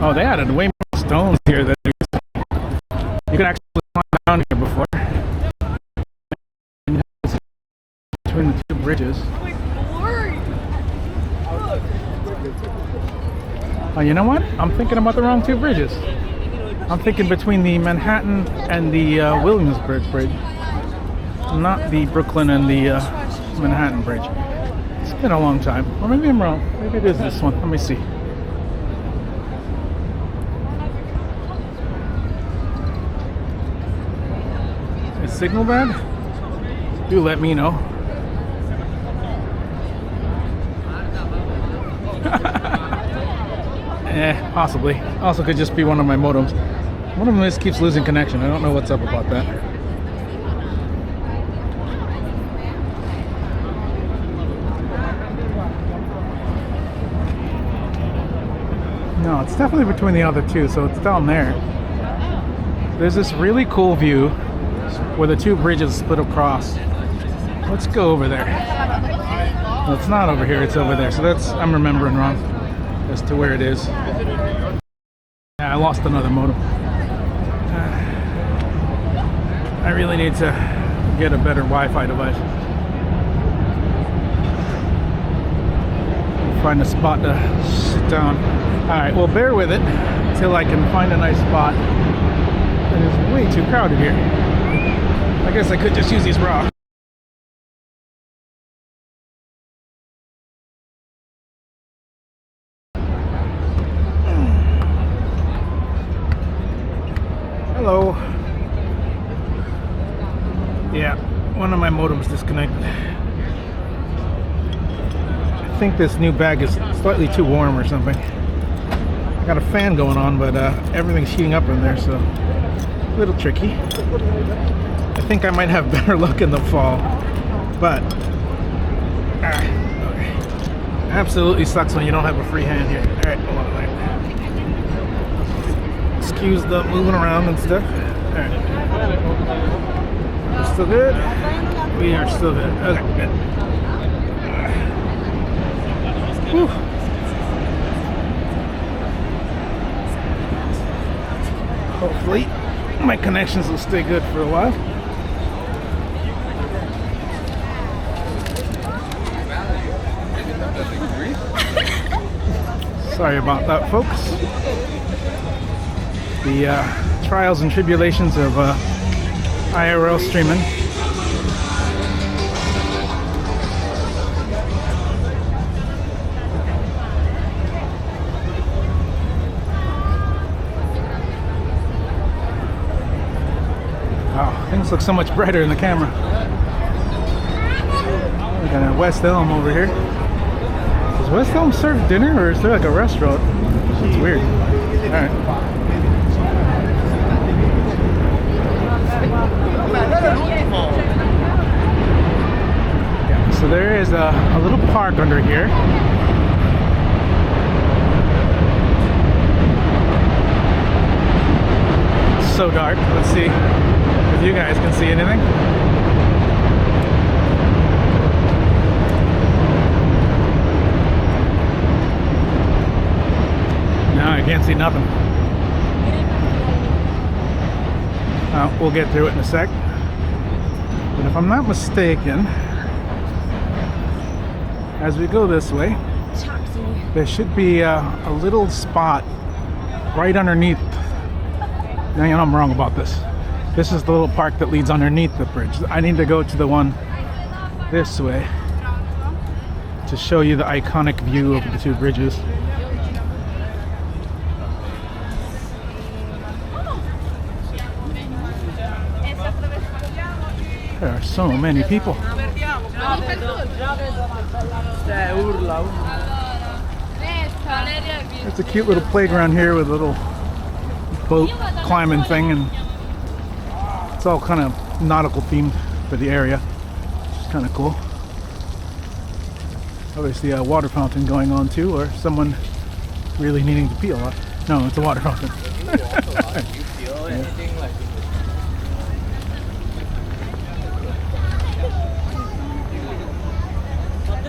Oh, they added way more stones here than you could actually climb down here before. Between the two bridges. Oh, you know what? I'm thinking about the wrong two bridges. I'm thinking between the Manhattan and the Williamsburg Bridge, not the Brooklyn and the Manhattan Bridge. It's been a long time. Or maybe I'm wrong. Maybe it is this one. Let me see. Is signal bad? Do let me know. Possibly. Also could just be one of my modems. One of them just keeps losing connection. I don't know what's up about that. No, it's definitely between the other two, so it's down there. There's this really cool view where the two bridges split across. Let's go over there. Well, it's not over here, it's over there. So that's, I'm remembering wrong as to where it is. Yeah, I lost another modem. I really need to get a better Wi-Fi device. Find a spot to sit down. Alright, well, bear with it until I can find a nice spot. It is way too crowded here. I guess I could just use these rocks. Hello. Yeah, one of my modems disconnected. I think this new bag is slightly too warm or something. I got a fan going on, but everything's heating up in there, so a little tricky. I think I might have better luck in the fall, but okay. Absolutely sucks when you don't have a free hand here. All right, hold on a minute. Excuse the moving around and stuff. All right, we're still good. We are still good. Okay, good. Whew. Hopefully, my connections will stay good for a while. Sorry about that, folks. The trials and tribulations of IRL streaming. Wow, things look so much brighter in the camera. We got a West Elm over here. Does West Elm serve dinner, or is there like a restaurant? It's weird. Alright. Yeah, so there is a little park under here. It's so dark. Let's see if you guys can see anything. No, I can't see nothing. We'll get through it in a sec. But if I'm not mistaken, as we go this way, there should be a little spot right underneath Dang it, I'm wrong about this. This is the little park that leads underneath the bridge. I need to go to the one this way to show you the iconic view of the two bridges. There are so many people. It's a cute little playground here with a little boat climbing thing, and it's all kind of nautical themed for the area, which is kind of cool. Obviously a water fountain going on too, or someone really needing to pee a lot. No, it's a water fountain.
Do you feel anything like?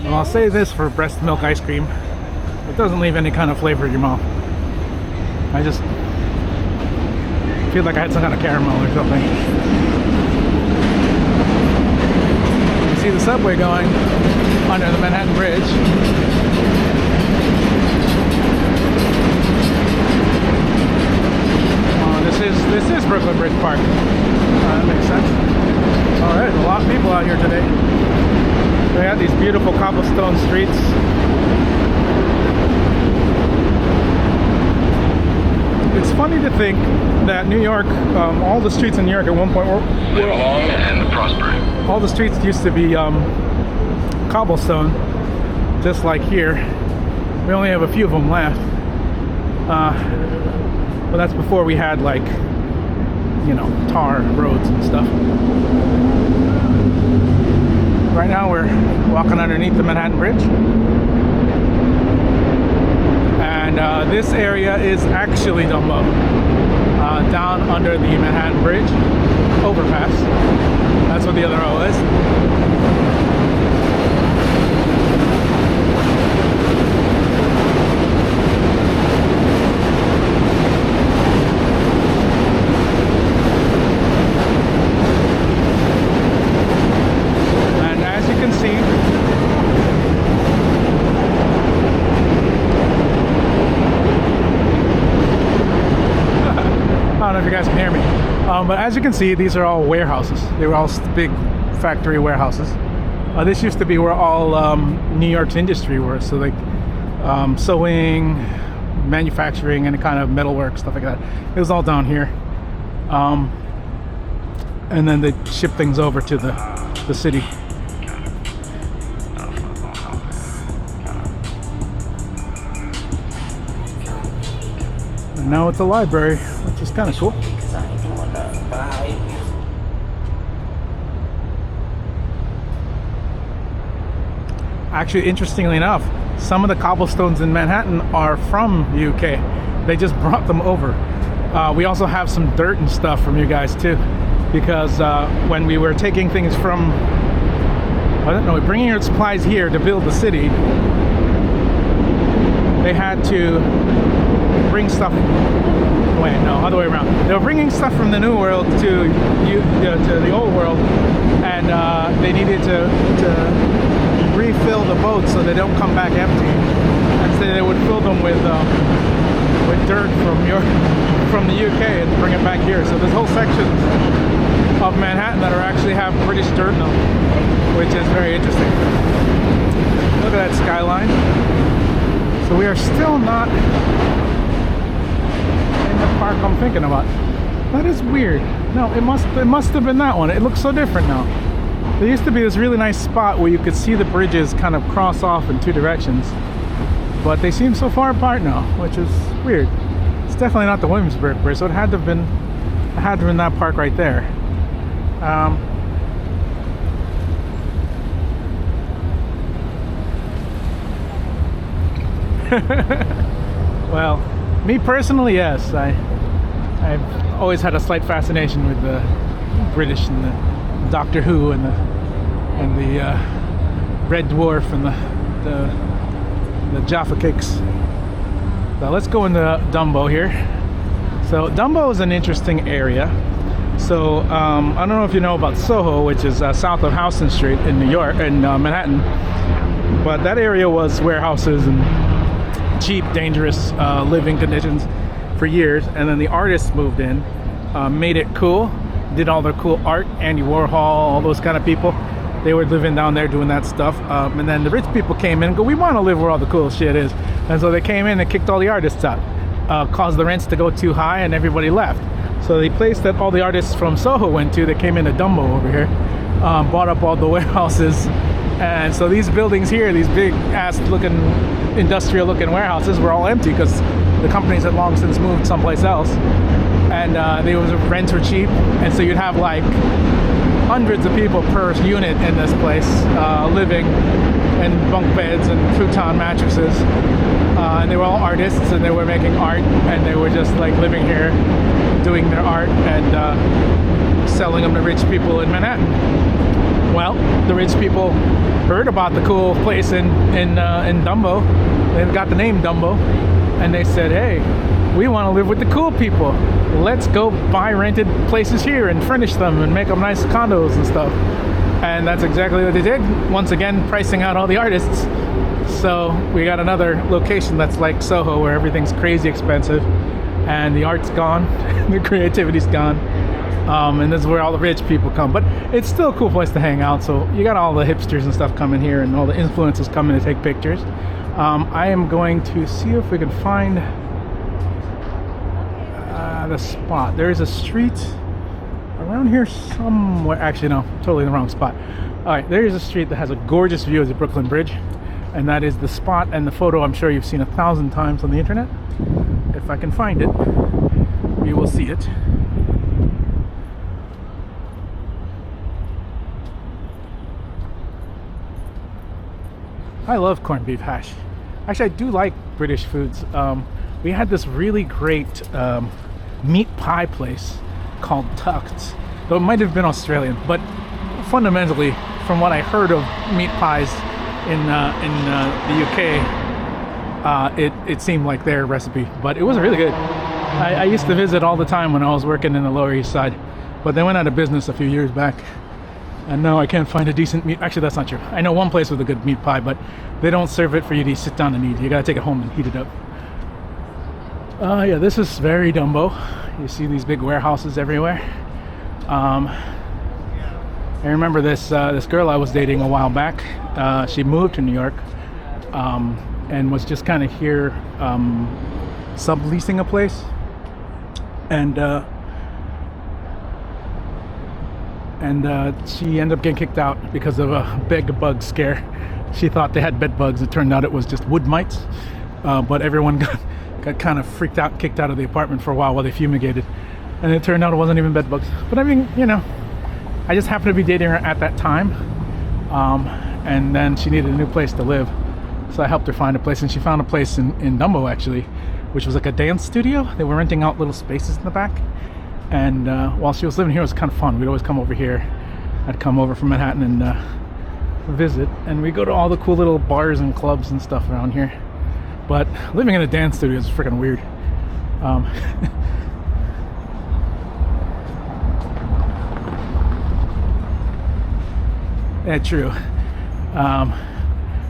Well, I'll say this for breast milk ice cream. It doesn't leave any kind of flavor in your mouth. I just feel like I had some kind of caramel or something. You see the subway going under the Manhattan Bridge. This is Brooklyn Bridge Park. That makes sense. All right, a lot of people out here today. They got these beautiful cobblestone streets. It's funny to think that New York, all the streets in New York at one point
Live long and prosper.
all the streets used to be cobblestone, just like here. We only have a few of them left. But that's before we had, like, you know, tar roads and stuff. Right now we're walking underneath the Manhattan Bridge. And this area is actually Dumbo. Down under the Manhattan Bridge overpass. That's what the other O is. I don't know if you guys can hear me, but as you can see, these are all warehouses. They were all big factory warehouses. This used to be where all New York's industry was, so like sewing, manufacturing, and kind of metalwork, stuff like that. It was all down here, and then they ship things over to the city. And now it's a library, which is kind of cool. Actually, interestingly enough, some of the cobblestones in Manhattan are from the UK. They just brought them over. We also have some dirt and stuff from you guys too, because when we were taking things from, I don't know, bringing your supplies here to build the city, they had to bring stuff. Wait, no, other way around. They were bringing stuff from the New World to the Old World, and they needed to refill the boats so they don't come back empty. And so they would fill them with dirt from the UK and bring it back here. So there's whole sections of Manhattan that actually have British dirt in them, which is very interesting. Look at that skyline. So we are still not in the park I'm thinking about. That is weird. No, it must have been that one. It looks so different now. There used to be this really nice spot where you could see the bridges kind of cross off in two directions, but they seem so far apart now, which is weird. It's definitely not the Williamsburg Bridge, so it had to have been that park right there. Well, me personally, yes. I've always had a slight fascination with the British and the Doctor Who and the Red Dwarf and the Jaffa Cakes. So let's go into Dumbo here. So Dumbo is an interesting area. So I don't know if you know about Soho, which is south of Houston Street in New York, in Manhattan. But that area was warehouses and cheap, dangerous living conditions for years. And then the artists moved in, made it cool, did all their cool art, Andy Warhol, all those kind of people. They were living down there doing that stuff. And then the rich people came in and go, we want to live where all the cool shit is. And so they came in and kicked all the artists out, caused the rents to go too high, and everybody left. So the place that all the artists from Soho went to, they came into Dumbo over here, bought up all the warehouses. And so these buildings here, these big ass looking, industrial looking warehouses were all empty because the companies had long since moved someplace else. And rents were cheap. And so you'd have like hundreds of people per unit in this place, living in bunk beds and futon mattresses. And they were all artists, and they were making art, and they were just like living here, doing their art and selling them to rich people in Manhattan. Well, the rich people heard about the cool place in Dumbo. They got the name Dumbo, and they said, hey, we want to live with the cool people. Let's go buy rented places here and furnish them and make them nice condos and stuff. And that's exactly what they did. Once again, pricing out all the artists. So we got another location that's like Soho, where everything's crazy expensive and the art's gone, the creativity's gone. And this is where all the rich people come. But it's still a cool place to hang out. So you got all the hipsters and stuff coming here, and all the influencers coming to take pictures. I am going to see if we can find the spot. There is a street around here somewhere. Actually, no, totally in the wrong spot. All right, there is a street that has a gorgeous view of the Brooklyn Bridge, and that is the spot and the photo I'm sure you've seen 1,000 times on the internet. If I can find it, you will see it. I love corned beef hash. Actually, I do like British foods. We had this really great meat pie place called Tucked, though it might have been Australian, but fundamentally, from what I heard of meat pies in the UK, it seemed like their recipe, but it was really good. I used to visit all the time when I was working in the Lower East Side, but they went out of business a few years back. And no, I can't find a decent meat. Actually, that's not true. I know one place with a good meat pie, but they don't serve it for you to sit down and eat. You gotta take it home and heat it up. Yeah, this is very Dumbo. You see these big warehouses everywhere. I remember this girl I was dating a while back. She moved to New York and was just kind of here subleasing a place. And she ended up getting kicked out because of a bed bug scare. She thought they had bed bugs. It turned out it was just wood mites. But everyone got kind of freaked out and kicked out of the apartment for a while they fumigated. And it turned out it wasn't even bed bugs. But I mean, you know, I just happened to be dating her at that time. And then she needed a new place to live. So I helped her find a place, and she found a place in Dumbo, actually, which was like a dance studio. They were renting out little spaces in the back. And while she was living here, it was kind of fun. We'd always come over here. I'd come over from Manhattan and visit. And we go to all the cool little bars and clubs and stuff around here. But living in a dance studio is freaking weird. Yeah, true.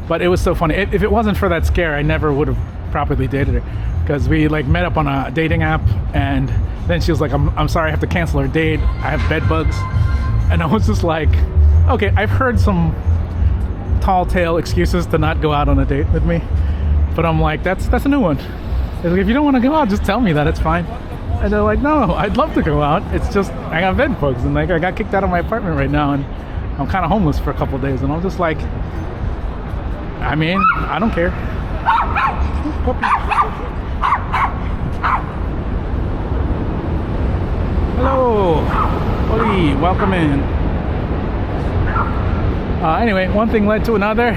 But it was so funny. If it wasn't for that scare, I never would have properly dated her. Because we like met up on a dating app, and then she was like, I'm sorry, I have to cancel our date. I have bed bugs. And I was just like, okay, I've heard some tall tale excuses to not go out on a date with me. But I'm like, that's a new one. It's like, if you don't want to go out, just tell me that, it's fine. And they're like, no, I'd love to go out. It's just, I got bed bugs, and like I got kicked out of my apartment right now, and I'm kind of homeless for a couple of days. And I'm just like, I mean, I don't care. Hello, Oli, welcome in. Anyway, one thing led to another.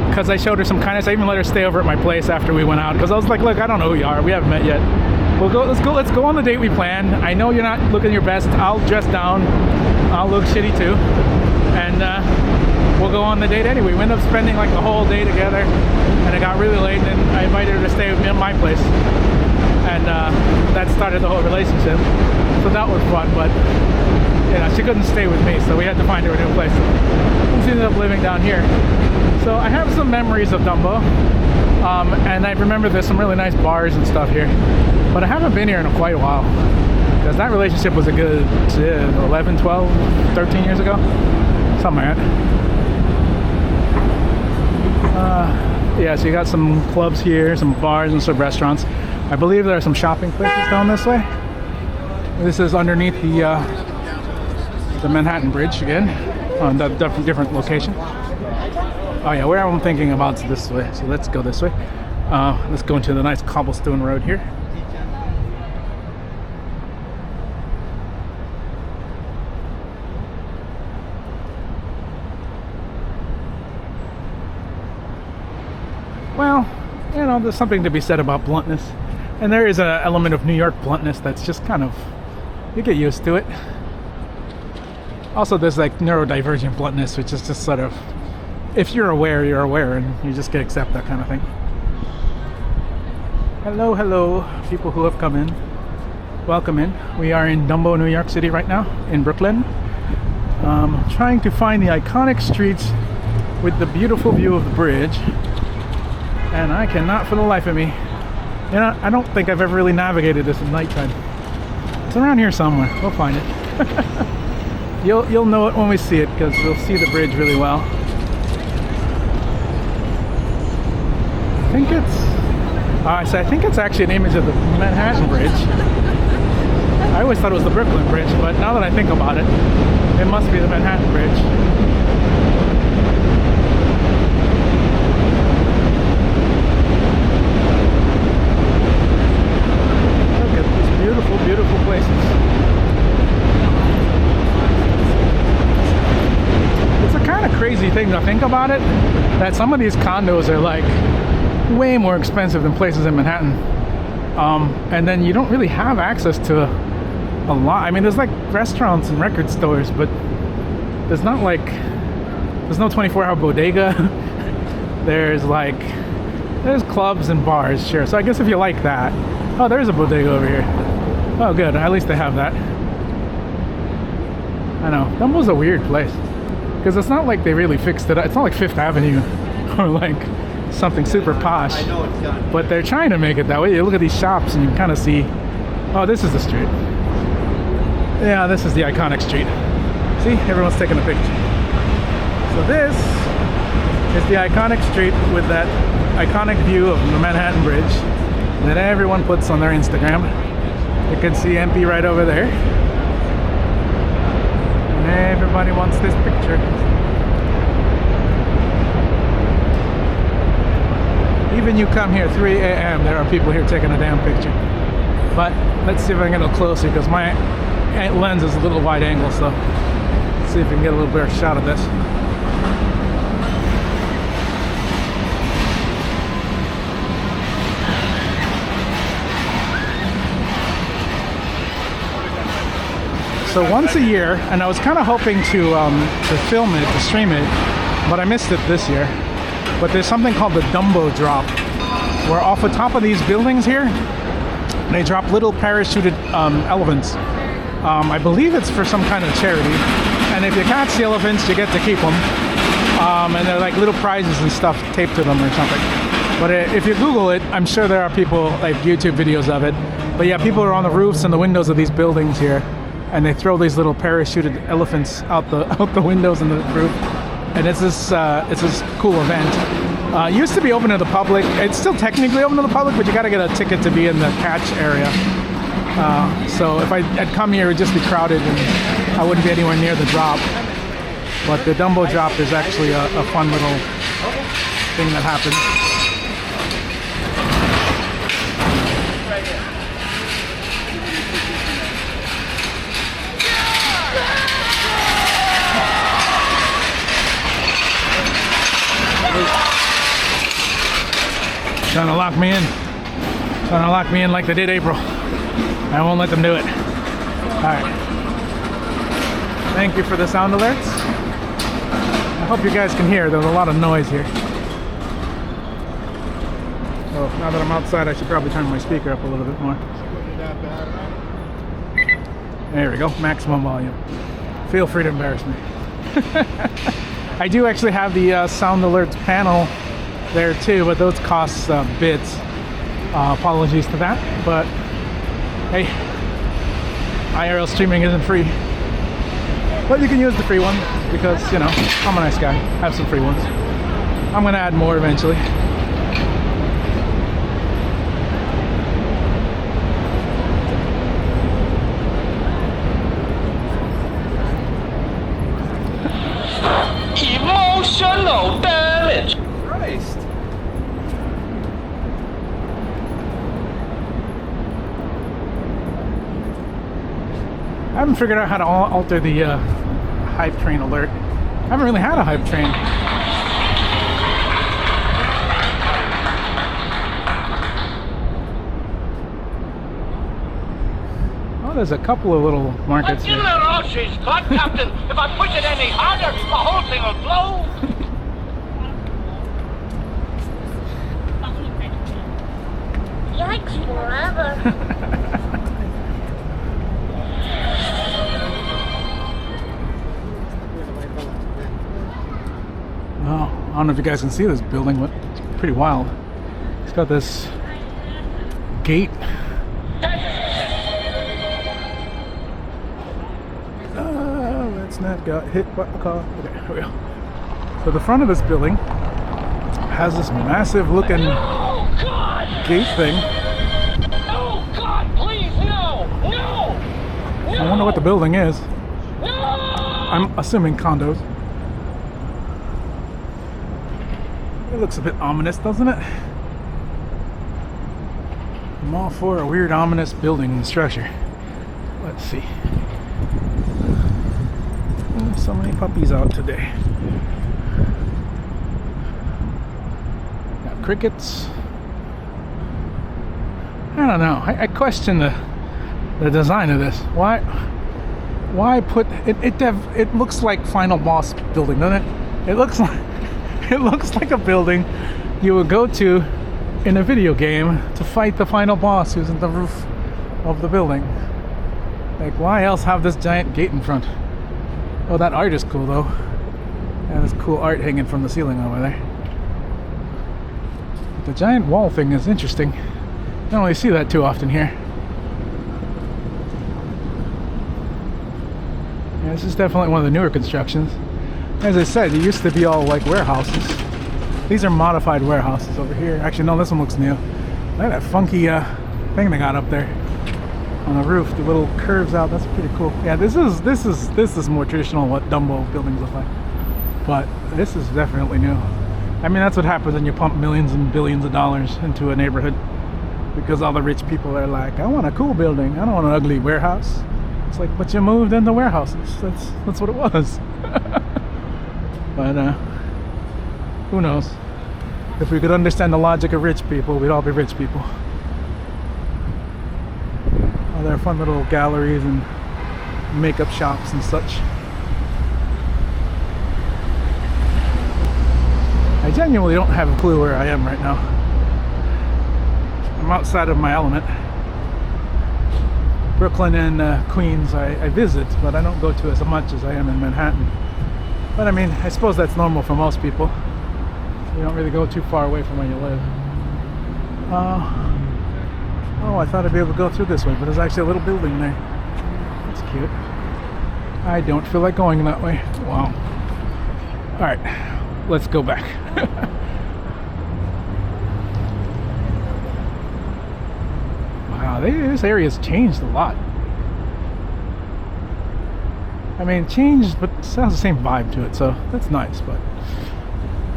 Because I showed her some kindness, I even let her stay over at my place after we went out. Because I was like, look, I don't know who you are. We haven't met yet. Let's go on the date we planned. I know you're not looking your best. I'll dress down. I'll look shitty too. And we'll go on the date anyway. We ended up spending like the whole day together. And it got really late, and I invited her to stay with me at my place. And that started the whole relationship. So that was fun, but you know, she couldn't stay with me, so we had to find her a new place. And she ended up living down here. So I have some memories of Dumbo. And I remember there's some really nice bars and stuff here, but I haven't been here in quite a while because that relationship was a good 11, 12, 13 years ago, something like that. Yeah, so you got some clubs here, some bars and some restaurants. I believe there are some shopping places down this way. This is underneath the Manhattan Bridge again, on a different location. Oh yeah, where I'm thinking about is this way, so let's go this way. Let's go into the nice cobblestone road here. Well, you know, there's something to be said about bluntness. And there is an element of New York bluntness that's just kind of, you get used to it. Also, there's like neurodivergent bluntness, which is just sort of, if you're aware, and you just can accept that kind of thing. Hello, hello, people who have come in. Welcome in. We are in Dumbo, New York City right now, in Brooklyn. Trying to find the iconic streets with the beautiful view of the bridge. And I cannot for the life of me. You know, I don't think I've ever really navigated this at nighttime. It's around here somewhere. We'll find it. You'll know it when we see it, because we'll see the bridge really well. I think it's actually an image of the Manhattan Bridge. I always thought it was the Brooklyn Bridge, but now that I think about it, it must be the Manhattan Bridge. Beautiful, beautiful places. It's a kind of crazy thing to think about it, that some of these condos are like way more expensive than places in Manhattan. And then you don't really have access to a lot. I mean, there's like restaurants and record stores, but there's not like, there's no 24-hour bodega. There's clubs and bars, sure. So I guess if you like that. Oh, there's a bodega over here. Oh, good. At least they have that. I know. Dumbo's a weird place. Because it's not like they really fixed it. It's not like Fifth Avenue or like something super posh.
I know it's done.
But they're trying to make it that way. You look at these shops and you kind of see, oh, this is the street. Yeah, this is the iconic street. See? Everyone's taking a picture. So this is the iconic street with that iconic view of the Manhattan Bridge that everyone puts on their Instagram. You can see MP right over there. And everybody wants this picture. Even you come here 3 a.m., there are people here taking a damn picture. But let's see if I can get a little closer, because my lens is a little wide angle, so let's see if we can get a little better shot of this. So once a year, and I was kind of hoping to film it, to stream it, but I missed it this year. But there's something called the Dumbo drop, where off the top of these buildings here, they drop little parachuted elephants. I believe it's for some kind of charity. And if you catch the elephants, you get to keep them. And they're like little prizes and stuff taped to them or something. But if you Google it, I'm sure there are people, like YouTube videos of it. But yeah, people are on the roofs and the windows of these buildings here, and they throw these little parachuted elephants out the windows and the roof. And it's this cool event. It used to be open to the public. It's still technically open to the public, but you got to get a ticket to be in the catch area. So if I'd come here, it would just be crowded, and I wouldn't be anywhere near the drop. But the Dumbo drop is actually a fun little thing that happens. Trying to lock me in. Trying to lock me in like they did April. I won't let them do it. Alright. Thank you for the sound alerts. I hope you guys can hear. There's a lot of noise here. So now that I'm outside, I should probably turn my speaker up a little bit more. There we go. Maximum volume. Feel free to embarrass me. I do actually have the sound alerts panel there too, but those cost bits. Apologies to that, but hey, IRL streaming isn't free. But you can use the free one because, you know, I'm a nice guy. I have some free ones. I'm gonna add more eventually.
Emotional damage.
Christ. I haven't figured out how to alter the hype train alert. I haven't really had a hype train. Oh, there's a couple of little markets here.
She's got, Captain. If I push it any harder, the whole thing will blow.
Yikes forever.
Oh, I don't know if you guys can see this building, but it's pretty wild. It's got this gate. Let's not get hit by a car. Okay, here we go. So the front of this building has this massive looking gate thing.
Oh, God, please, no! No!
I wonder what the building is. I'm assuming condos. It looks a bit ominous, doesn't it? I'm all for a weird, ominous building and structure. Let's see. Oh, so many puppies out today. Got crickets. I don't know. I question the design of this. Why put it? It looks like Final Boss building, doesn't it? It looks like a building you would go to in a video game to fight the final boss who's in the roof of the building. Like, why else have this giant gate in front? Oh, that art is cool though. Yeah, there's cool art hanging from the ceiling over there. The giant wall thing is interesting. I don't really see that too often here. Yeah, this is definitely one of the newer constructions. As I said, it used to be all like warehouses. These are modified warehouses over here. Actually, no, this one looks new. Look at that funky thing they got up there on the roof. The little curves out. That's pretty cool. Yeah, this is more traditional what Dumbo buildings look like. But this is definitely new. I mean, that's what happens when you pump millions and billions of dollars into a neighborhood, because all the rich people are like, I want a cool building. I don't want an ugly warehouse. It's like, but you moved into warehouses. That's what it was. But who knows? If we could understand the logic of rich people, we'd all be rich people. Oh, there are fun little galleries and makeup shops and such. I genuinely don't have a clue where I am right now. I'm outside of my element. Brooklyn and Queens I visit, but I don't go to as much as I am in Manhattan. But I mean, I suppose that's normal for most people. You don't really go too far away from where you live. Oh, I thought I'd be able to go through this way, but there's actually a little building there. That's cute. I don't feel like going that way. Wow. Alright, let's go back. Wow, this area's changed a lot. I mean, changed, but it still has the same vibe to it, so that's nice, but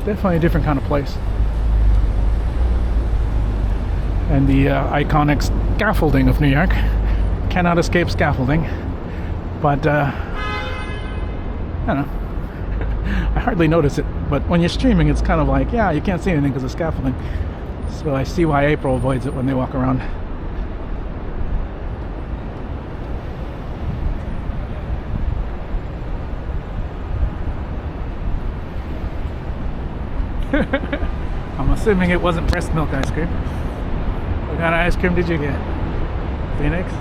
definitely a different kind of place. And the iconic scaffolding of New York. Cannot escape scaffolding. But, I don't know. I hardly notice it, but when you're streaming, it's kind of like, yeah, you can't see anything because of scaffolding. So I see why April avoids it when they walk around. I'm assuming it wasn't breast milk ice cream. What kind of ice cream did you get? Phoenix?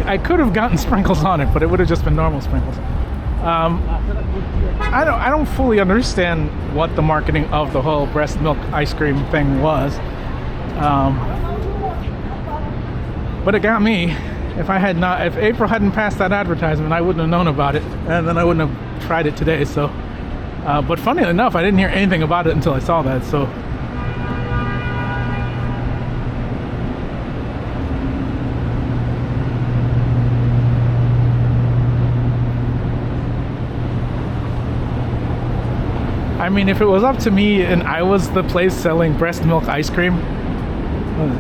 I could have gotten sprinkles on it, but it would have just been normal sprinkles. I don't fully understand what the marketing of the whole breast milk ice cream thing was. But it got me. If April hadn't passed that advertisement, I wouldn't have known about it, and then I wouldn't have tried it today. So, but funny enough, I didn't hear anything about it until I saw that. So, I mean, if it was up to me and I was the place selling breast milk ice cream,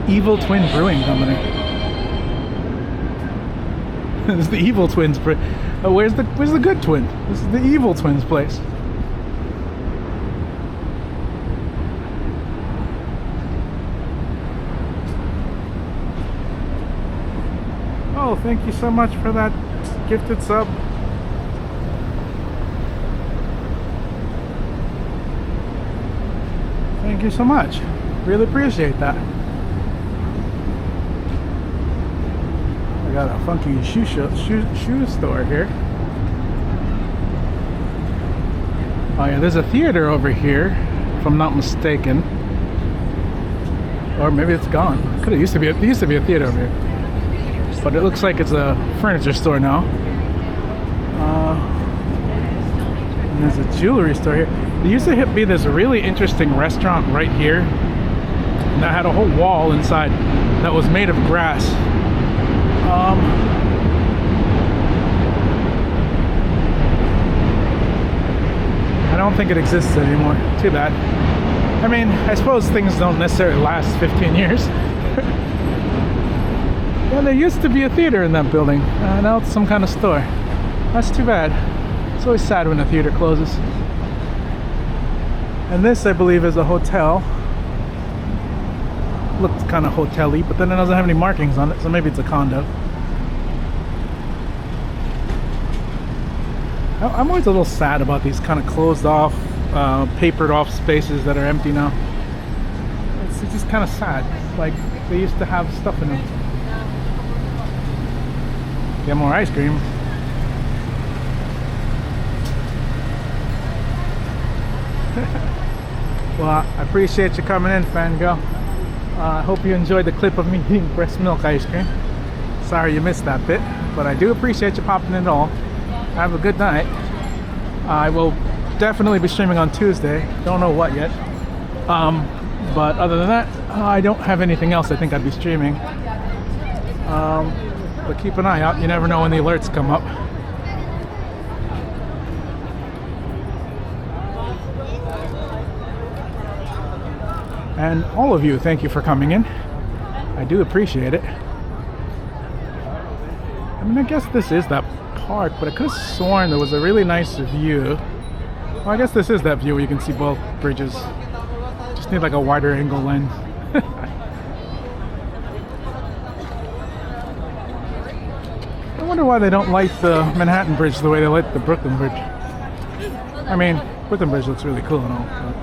Evil Twin Brewing Company. It's the Evil Twins. Where's the good twin? This is the Evil Twins place. Oh, thank you so much for that gifted sub. Thank you so much. Really appreciate that. I got a funky shoe store here. Oh yeah, there's a theater over here, if I'm not mistaken. Or maybe it's gone. It used to be a theater over here. But it looks like it's a furniture store now. And there's a jewelry store here. There used to be this really interesting restaurant right here that had a whole wall inside that was made of grass. I don't think it exists anymore. Too bad. I mean, I suppose things don't necessarily last 15 years. Yeah, there used to be a theater in that building. Now it's some kind of store. That's too bad. It's always sad when a theater closes. And this, I believe, is a hotel. Looks kind of hotel-y, but then it doesn't have any markings on it, so maybe it's a condo. I'm always a little sad about these kind of closed off, papered off spaces that are empty now. It's just kind of sad. Like, they used to have stuff in them. Get more ice cream. Well, I appreciate you coming in, fangirl. I hope you enjoyed the clip of me eating breast milk ice cream. Sorry you missed that bit, but I do appreciate you popping in all. Have a good night. I will definitely be streaming on Tuesday. Don't know what yet. But other than that, I don't have anything else I think I'd be streaming. But keep an eye out. You never know when the alerts come up. And all of you, thank you for coming in. I do appreciate it. I mean, I guess this is that park, but I could have sworn there was a really nice view. Well, I guess this is that view where you can see both bridges. Just need like a wider angle lens. I wonder why they don't light the Manhattan Bridge the way they light the Brooklyn Bridge. I mean, Brooklyn Bridge looks really cool and all, but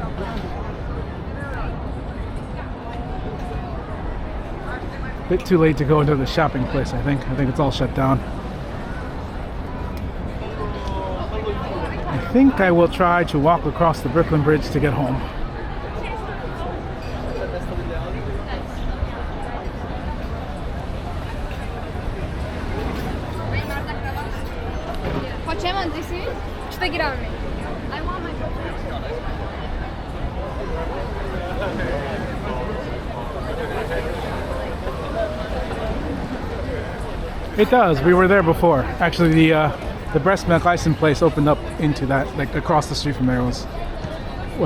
bit too late to go into the shopping place, I think. I think it's all shut down. I think I will try to walk across the Brooklyn Bridge to get home.
Facciamo this? Instagram. I want my
It does. We were there before. Actually, the breast milk ice cream place opened up into that, like across the street from there was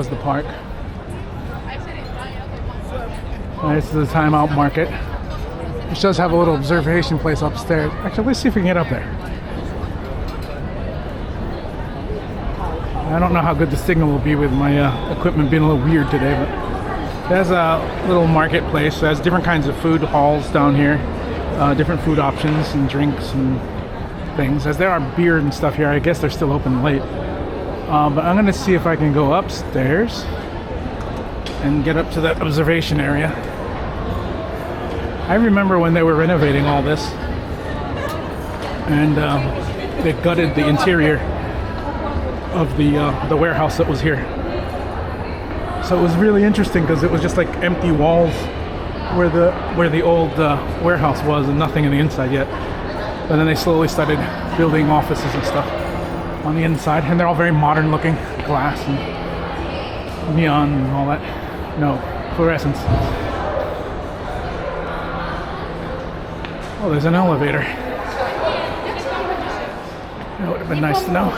the park. This is the timeout market, which does have a little observation place upstairs. Actually, let's see if we can get up there. I don't know how good the signal will be with my equipment being a little weird today, but there's a little marketplace. There's different kinds of food halls down here. Different food options and drinks and things. As there are beer and stuff here, I guess they're still open late. But I'm gonna see if I can go upstairs and get up to that observation area. I remember when they were renovating all this. and they gutted the interior of the warehouse that was here. So it was really interesting because it was just like empty walls where the old warehouse was, and nothing in the inside yet. But then they slowly started building offices and stuff on the inside, and they're all very modern looking, glass and neon and all that. No, fluorescence. Oh, there's an elevator. That would have been nice to know.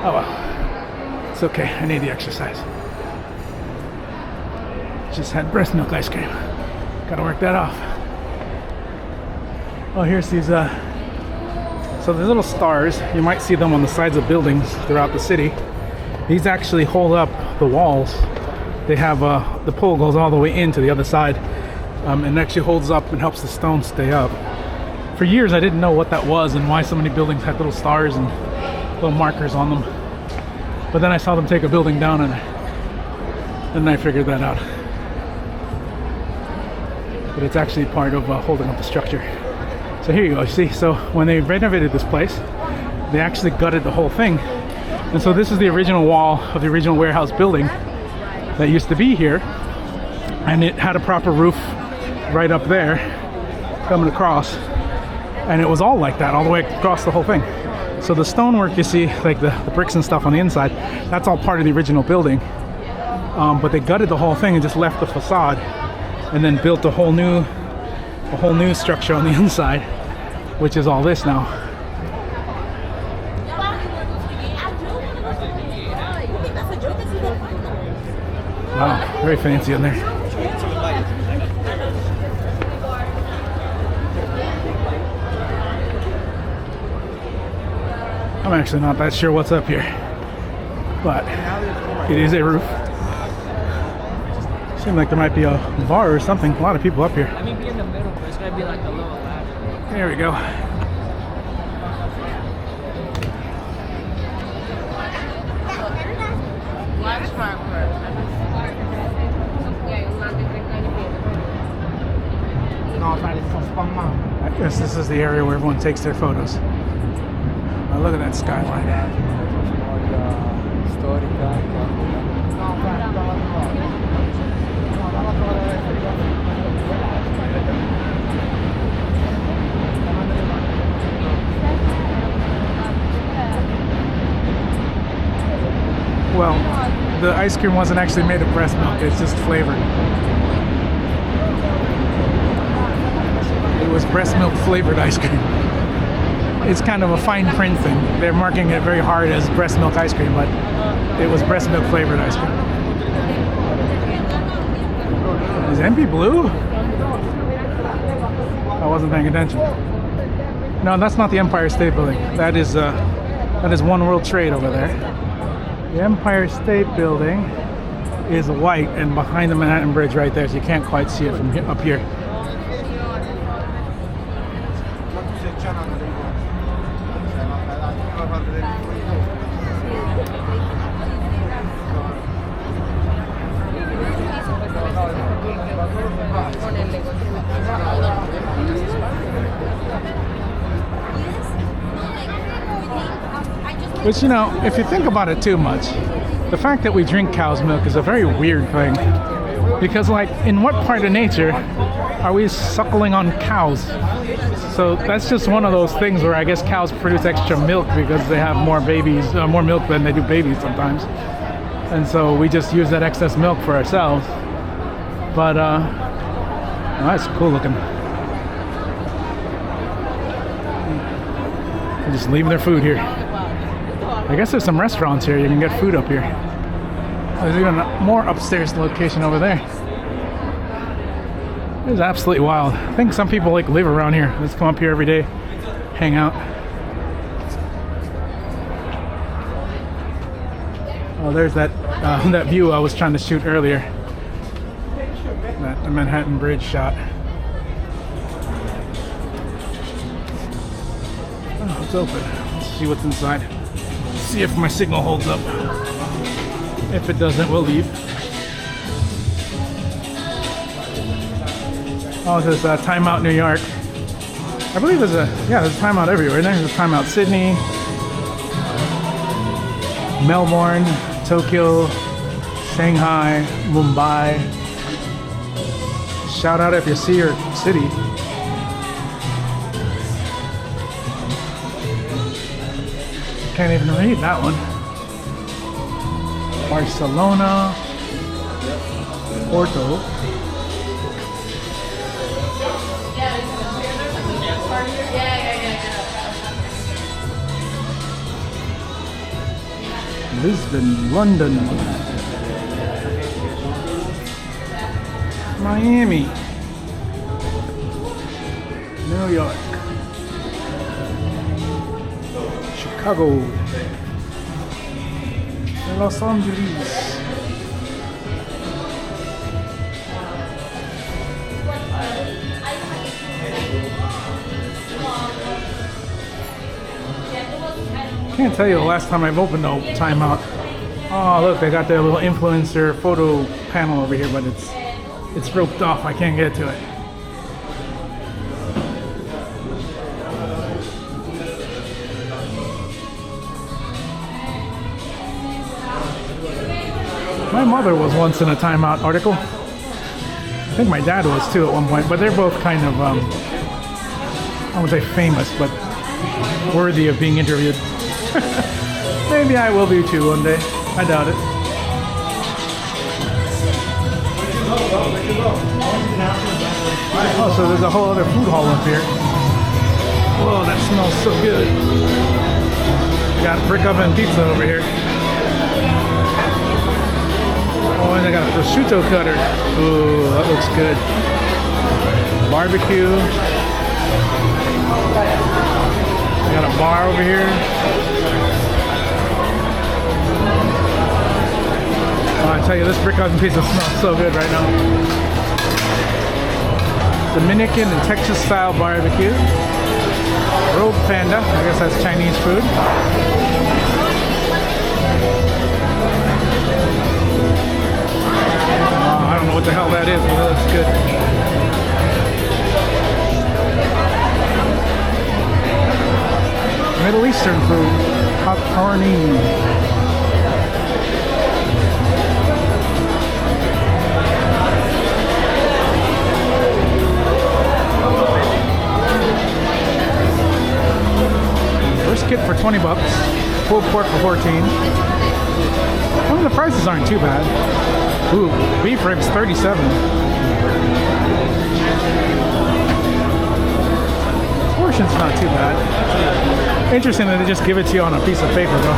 Oh well, it's okay. I need the exercise. Just had breast milk ice cream. Gotta work that off. Oh, here's these, so the little stars, you might see them on the sides of buildings throughout the city. These actually hold up the walls. They have, the pole goes all the way into the other side, and actually holds up and helps the stone stay up. For years I didn't know what that was and why so many buildings had little stars and little markers on them. But then I saw them take a building down, and then I figured that out. But it's actually part of holding up the structure. So here you go, you see, so when they renovated this place, they actually gutted the whole thing. And so this is the original wall of the original warehouse building that used to be here. And it had a proper roof right up there, coming across. And it was all like that, all the way across the whole thing. So the stonework you see, like the bricks and stuff on the inside, that's all part of the original building. But they gutted the whole thing and just left the facade, and then built a whole new structure on the inside, which is all this now. Wow, very fancy in there. I'm actually not that sure what's up here, but it is a roof. Seems like there might be a bar or something. A lot of people up here.
Let me be in the middle, but it's gonna be like a little ladder.
There we go. I guess this is the area where everyone takes their photos. Oh, look at that skyline. Well, the ice cream wasn't actually made of breast milk, it's just flavored. It was breast milk flavored ice cream. It's kind of a fine print thing. They're marking it very hard as breast milk ice cream, but it was breast milk flavored ice cream. Is MP blue? I wasn't paying attention. No, that's not the Empire State Building. That is One World Trade over there. The Empire State Building is white and behind the Manhattan Bridge right there, so you can't quite see it from up here. Which, you know, if you think about it too much, the fact that we drink cow's milk is a very weird thing. Because, like, in what part of nature are we suckling on cows? So that's just one of those things where I guess cows produce extra milk because they have more babies, more milk than they do babies sometimes. And so we just use that excess milk for ourselves. But, well, that's cool looking. They're just leaving their food here. I guess there's some restaurants here. You can get food up here. There's even a more upstairs location over there. It's absolutely wild. I think some people like live around here. Let's come up here every day, hang out. Oh, there's that that view I was trying to shoot earlier. That Manhattan Bridge shot. Oh, it's open. Let's see what's inside. See if my signal holds up. If it doesn't, we'll leave. Oh, it says Time Out New York. I believe there's a timeout everywhere. There's a timeout Sydney, Melbourne, Tokyo, Shanghai, Mumbai. Shout out if you see your city. Can't even read that one. Barcelona, Porto. Lisbon, London, Miami, New York, Chicago, Los Angeles. Can't tell you the last time I've opened a timeout. Oh look, they got their little influencer photo panel over here, but it's roped off. I can't get to it. My mother was once in a timeout article. I think my dad was too at one point, but they're both kind of I wouldn't say famous, but worthy of being interviewed. Maybe I will be too one day. I doubt it. Oh, so there's a whole other food hall up here. Whoa, that smells so good. Got brick oven pizza over here. Oh, and they got a prosciutto cutter. Ooh, that looks good. Barbecue. Got a bar over here. Oh, I tell you, this brick oven pizza smells so good right now. Dominican and Texas style barbecue. Rolled panda, I guess that's Chinese food. Oh, I don't know what the hell that is, but it looks good. Middle Eastern food, popcorning. Brisket for 20 bucks, pulled pork for 14. I mean, the prices aren't too bad. Ooh, beef ribs 37. Portion's not too bad. Interesting that they just give it to you on a piece of paper, though.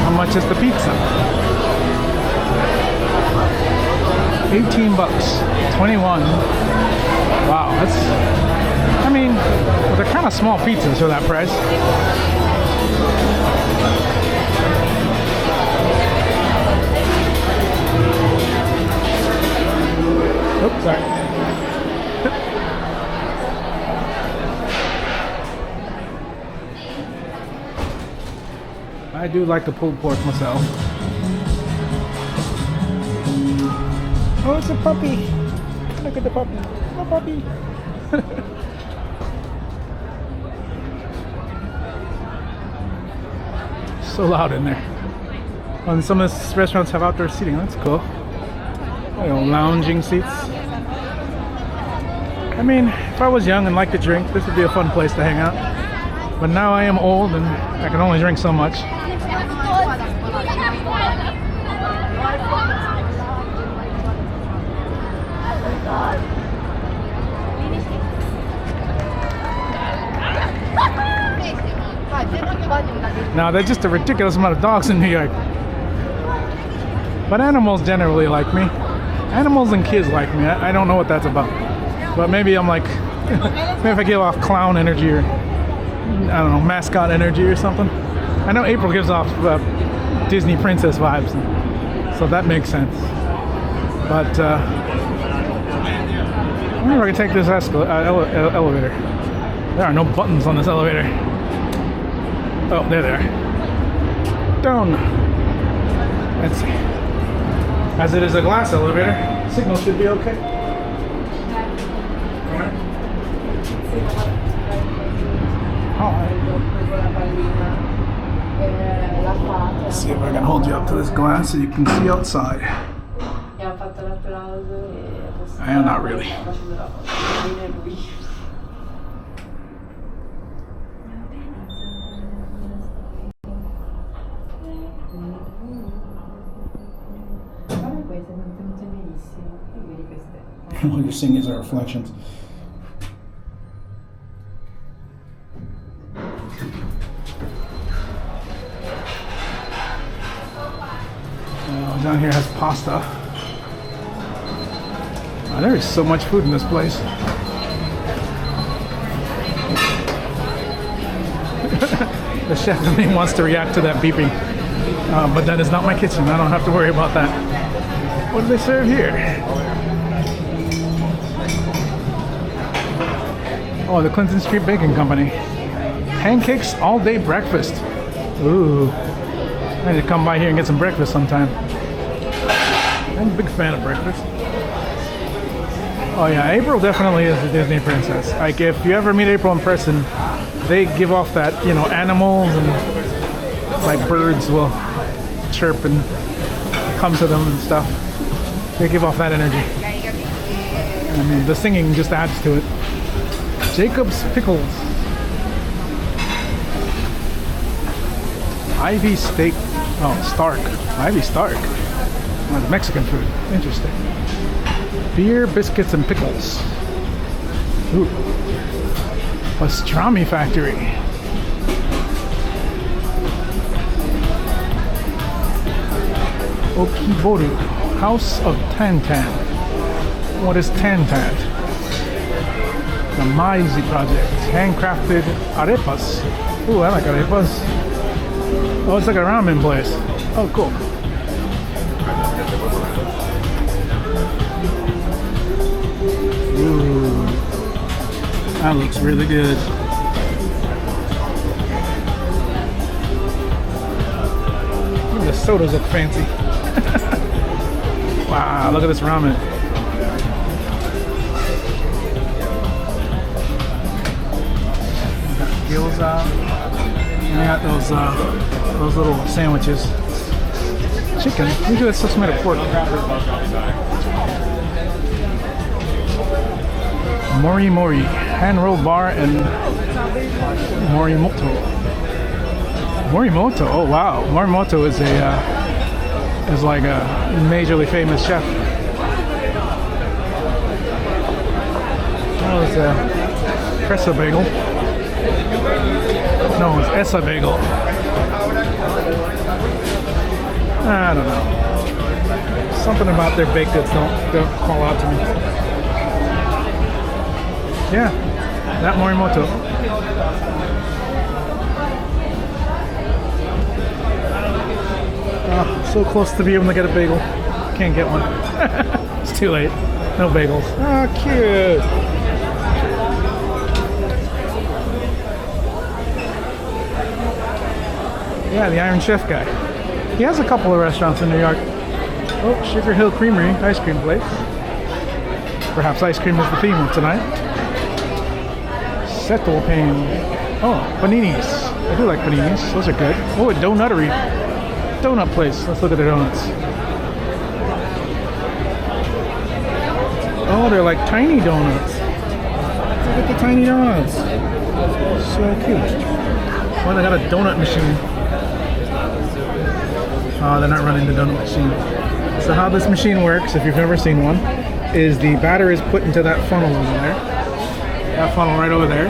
How much is the pizza? 18 bucks, 21. Wow, that's, I mean, well, they're kind of small pizzas for that price. Oops, sorry. I do like the pulled pork myself. Oh, it's a puppy. Look at the puppy. Oh, puppy. So loud in there. Oh, and some of these restaurants have outdoor seating. That's cool. You know, lounging seats. I mean, if I was young and liked to drink, this would be a fun place to hang out. But now I am old and I can only drink so much. Now, there's just a ridiculous amount of dogs in New York. But animals generally like me. Animals and kids like me. I don't know what that's about. But maybe I'm like, maybe if I give off clown energy or, I don't know, mascot energy or something. I know April gives off Disney princess vibes, so that makes sense. But I wonder if I can take this elevator. There are no buttons on this elevator. Oh, there they are. Down. Let's see. As it is a glass elevator, signal should be okay. Let's see if I can hold you up to this glass so you can see outside. And not really. All you're seeing is our reflections. Down here has pasta. Oh, there is so much food in this place. The chef in me wants to react to that beeping. But that is not my kitchen. I don't have to worry about that. What do they serve here? Oh, the Clinton Street Baking Company. Pancakes all day breakfast. Ooh. I need to come by here and get some breakfast sometime. I'm a big fan of breakfast. Oh yeah, April definitely is a Disney princess. Like if you ever meet April in person, they give off that, you know, animals and like birds will chirp and come to them and stuff. They give off that energy. And the singing just adds to it. Jacob's Pickles. Ivy Steak. Oh, Stark. Ivy Stark. Oh, the Mexican food. Interesting. Beer, biscuits, and pickles. Ooh. Pastrami Factory. Okiboru. House of Tantan. What is Tantan? The Maizi Project. Handcrafted arepas. Ooh, I like arepas. Oh, it's like a ramen place. Oh, cool. Ooh, that looks really good. Ooh, the sodas look fancy. Wow, look at this ramen. Gyoza. And I got those little sandwiches. Chicken. Usually that's just made of pork. Mori Mori, hand rolled bar and Morimoto. Morimoto. Oh wow, Morimoto is like a majorly famous chef. Oh, it's a Pressa bagel. No, it's Essa bagel. I don't know. Something about their baked goods don't call out to me. Yeah, that Morimoto. Oh, so close to be able to get a bagel. Can't get one. It's too late. No bagels. Oh, cute. Yeah, the Iron Chef guy. He has a couple of restaurants in New York. Oh, Sugar Hill Creamery, ice cream place. Perhaps ice cream is the theme of tonight. Settle Pain. Oh, paninis. I do like paninis. Those are good. Oh, a donuttery. Donut place. Let's look at the donuts. Oh, they're like tiny donuts. Look at the tiny donuts. So cute. Oh, they got a donut machine. Oh, they're not running the donut machine. So how this machine works, if you've never seen one, is the batter is put into that funnel over there. That funnel right over there.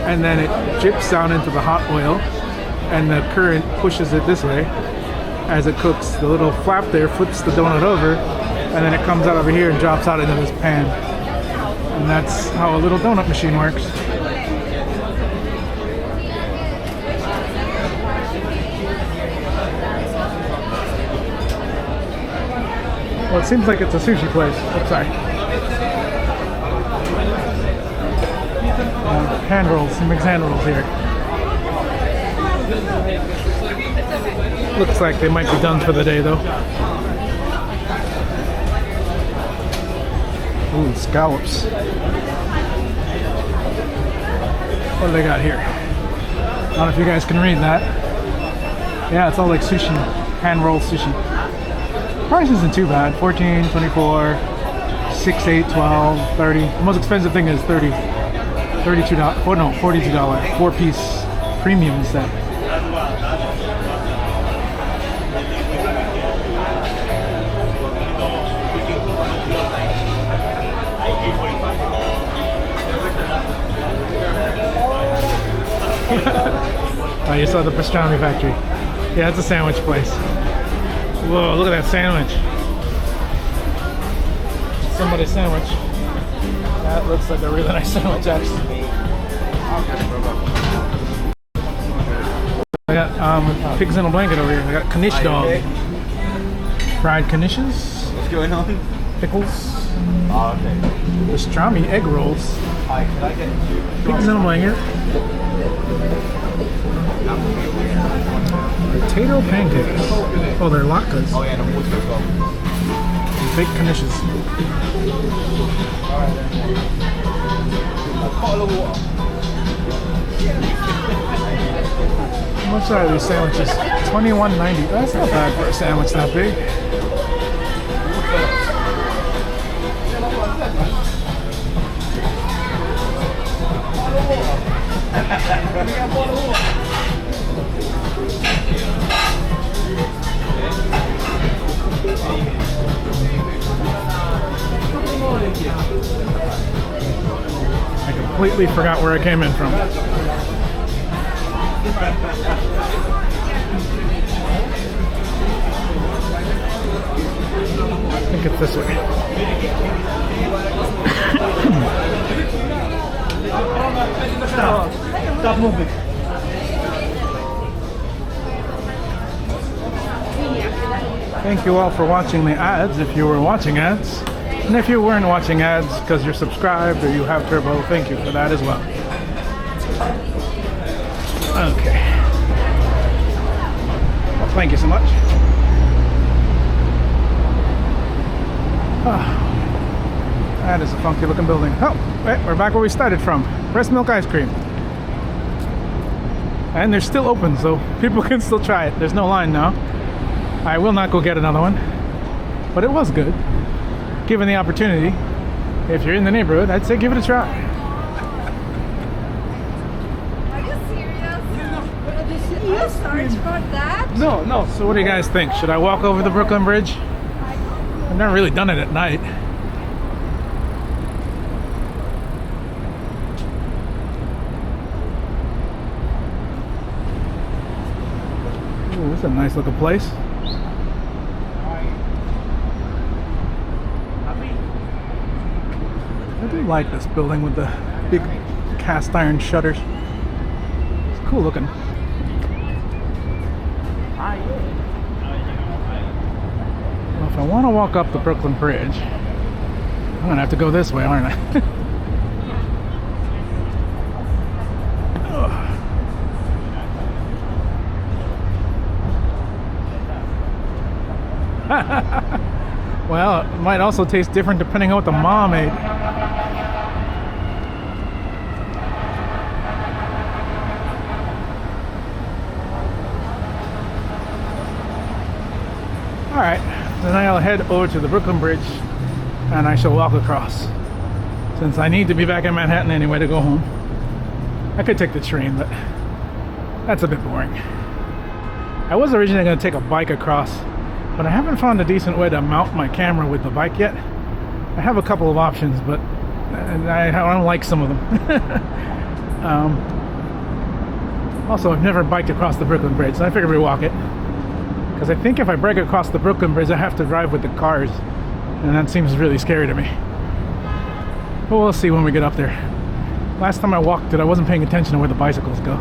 And then it drips down into the hot oil. And the current pushes it this way. As it cooks, the little flap there flips the donut over. And then it comes out over here and drops out into this pan. And that's how a little donut machine works. Well, it seems like it's a sushi place. Oops, sorry. Hand rolls, some mixed hand rolls here. Looks like they might be done for the day though. Ooh, scallops. What do they got here? I don't know if you guys can read that. Yeah, it's all like sushi, hand rolled sushi. Price isn't too bad. 14, 24, 6, 8, 12, 30. The most expensive thing is $32. Oh no, $42. 4-piece premium set. Oh, you saw the pastrami factory. Yeah, it's a sandwich place. Whoa, look at that sandwich. Somebody's sandwich. That looks like a really nice sandwich, actually. I got pigs in a blanket over here. I got knish dog. Fried knishes.
What's going on?
Pickles.
Oh, okay.
Pastrami egg rolls.
Hi, can I get you?
Pigs in a blanket. Potato pancakes. Oh, they're latkes.
Oh, yeah, no, what's going on?
Baked knishes. How much are these sandwiches? $21.90. That's not bad for a sandwich that big. I completely forgot where I came in from. I think it's this way. Stop moving. Thank you all for watching the ads, if you were watching ads. And if you weren't watching ads because you're subscribed or you have Turbo, thank you for that as well. Okay. Well, thank you so much. That is a funky looking building. Oh, wait, we're back where we started from. Breast milk ice cream. And they're still open, so people can still try it. There's no line now. I will not go get another one, but it was good. Given the opportunity, if you're in the neighborhood, I'd say give it a try.
Are you serious? You charge for that?
No, no. So what do you guys think? Should I walk over the Brooklyn Bridge? I've never really done it at night. Ooh, this is a nice looking place. I do like this building with the big cast iron shutters. It's cool looking. Well, if I want to walk up the Brooklyn Bridge, I'm gonna have to go this way, aren't I? Well, it might also taste different depending on what the mom ate. Alright, then I'll head over to the Brooklyn Bridge and I shall walk across. Since I need to be back in Manhattan anyway to go home. I could take the train, but that's a bit boring. I was originally going to take a bike across, but I haven't found a decent way to mount my camera with the bike yet. I have a couple of options, but I don't like some of them. Also, I've never biked across the Brooklyn Bridge, so I figured we'd walk it. Because I think if I break across the Brooklyn Bridge, I have to drive with the cars, and that seems really scary to me. But we'll see when we get up there. Last time I walked it, I wasn't paying attention to where the bicycles go.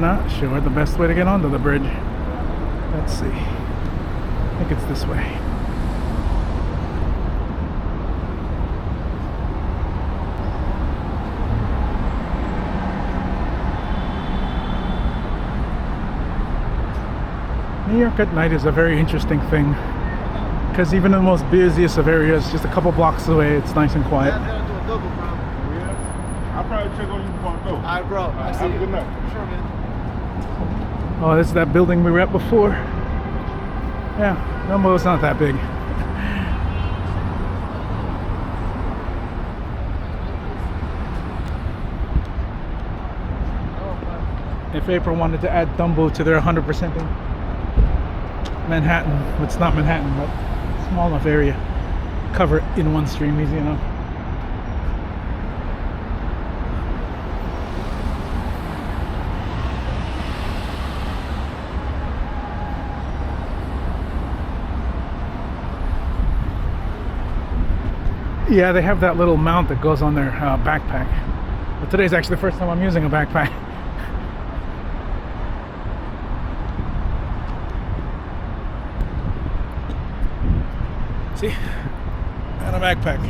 Not sure the best way to get onto the bridge. Let's see. I think it's this way. New York at night is a very interesting thing because even in the most busiest of areas, just a couple blocks away, it's nice and quiet.
I'll probably check on you before I go. All right, bro.
Have
a good night.
Sure, man.
Oh, this is that building we were at before. Yeah, Dumbo's not that big. If April wanted to add Dumbo to their 100% in Manhattan, well, it's not Manhattan, but small enough area, cover it in one stream easy enough. Yeah, they have that little mount that goes on their backpack. But today's actually the first time I'm using a backpack. See? And a backpack.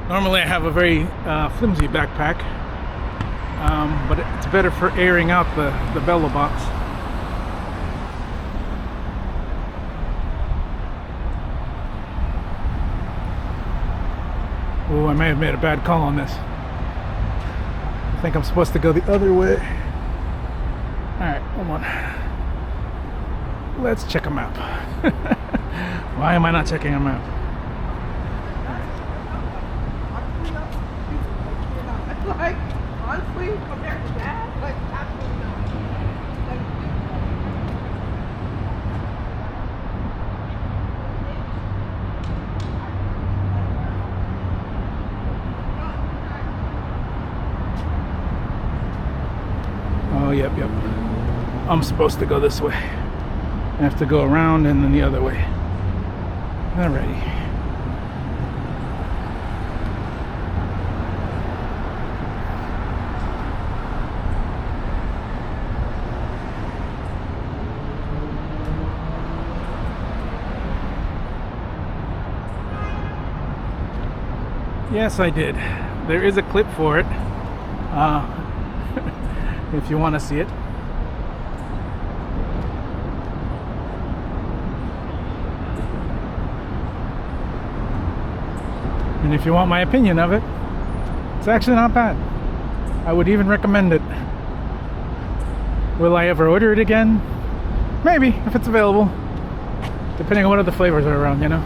Normally I have a very flimsy backpack, but it's better for airing out the bellow box. Oh, I may have made a bad call on this. I think I'm supposed to go the other way. Alright, hold on. Let's check a map. Why am I not checking a map?
Like, honestly, compared to that, like, absolutely not.
Oh, yep. I'm supposed to go this way. I have to go around and then the other way. Alrighty. Yes, I did. There is a clip for it. If you want to see it. And if you want my opinion of it, it's actually not bad. I would even recommend it. Will I ever order it again? Maybe, if it's available. Depending on what other flavors are around, you know?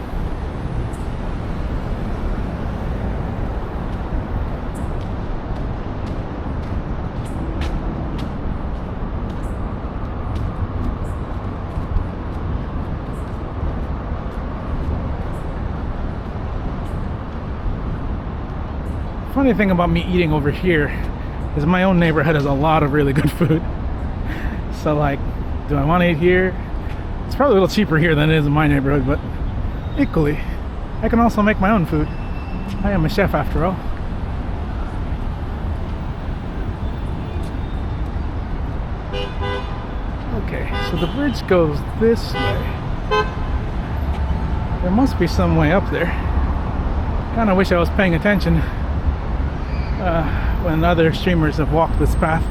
Funny thing about me eating over here is my own neighborhood has a lot of really good food. So like, do I want to eat here? It's probably a little cheaper here than it is in my neighborhood, but equally, I can also make my own food. I am a chef after all. Okay, so the bridge goes this way. There must be some way up there. Kind of wish I was paying attention when other streamers have walked this path,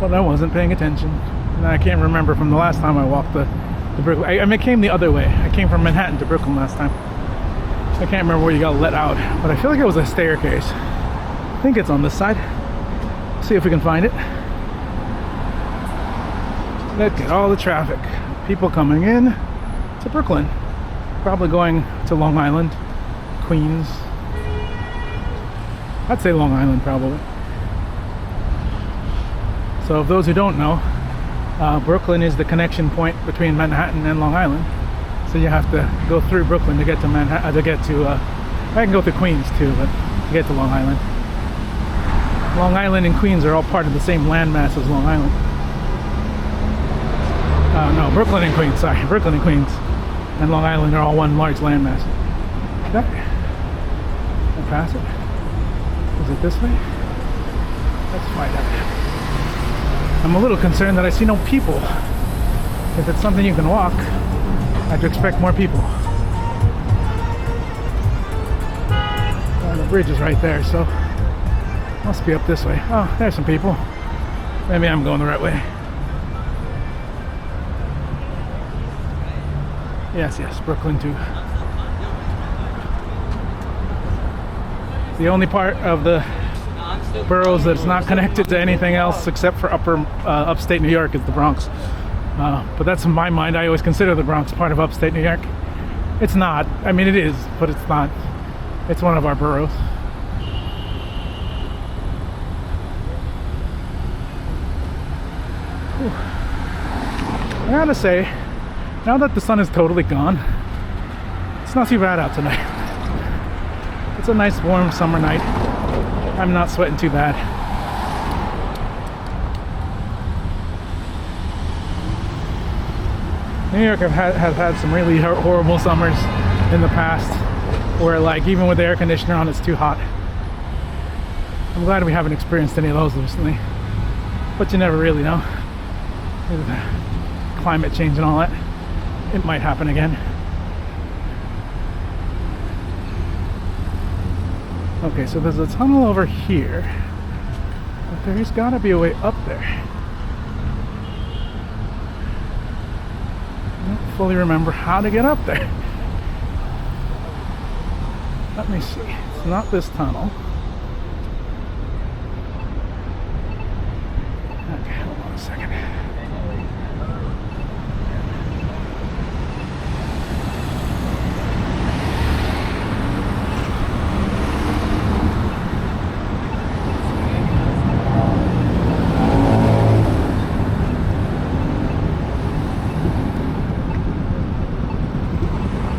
but I wasn't paying attention. And I can't remember from the last time I walked the Brooklyn. I came the other way. I came from Manhattan to Brooklyn last time. I can't remember where you got let out, but I feel like it was a staircase. I think it's on this side. See if we can find it. Look at all the traffic. People coming in to Brooklyn. Probably going to Long Island, Queens. I'd say Long Island probably. So if those who don't know, Brooklyn is the connection point between Manhattan and Long Island. So you have to go through Brooklyn to get to Manhattan. I can go through Queens too, but to get to Long Island. Long Island and Queens are all part of the same landmass as Long Island. No, Brooklyn and Queens. Sorry, Brooklyn and Queens and Long Island are all one large landmass. Can I pass it? Is it this way? Let's find out. I'm a little concerned that I see no people. If it's something you can walk, I'd expect more people. The bridge is right there, so must be up this way. Oh, there's some people. Maybe I'm going the right way. Yes, yes, Brooklyn too. The only part of the boroughs that's not connected to anything else except for upstate New York is the Bronx. But that's in my mind. I always consider the Bronx part of upstate New York. It's not. I mean, it is, but it's not. It's one of our boroughs. Whew. I gotta say, now that the sun is totally gone, it's not too bad out tonight. It's a nice warm summer night. I'm not sweating too bad. New York have had some really horrible summers in the past where, like, even with the air conditioner on, it's too hot. I'm glad we haven't experienced any of those recently, but you never really know. With climate change and all that, it might happen again. Okay, so there's a tunnel over here, but there's gotta be a way up there. I don't fully remember how to get up there. Let me see. It's not this tunnel. Okay, hold on a second.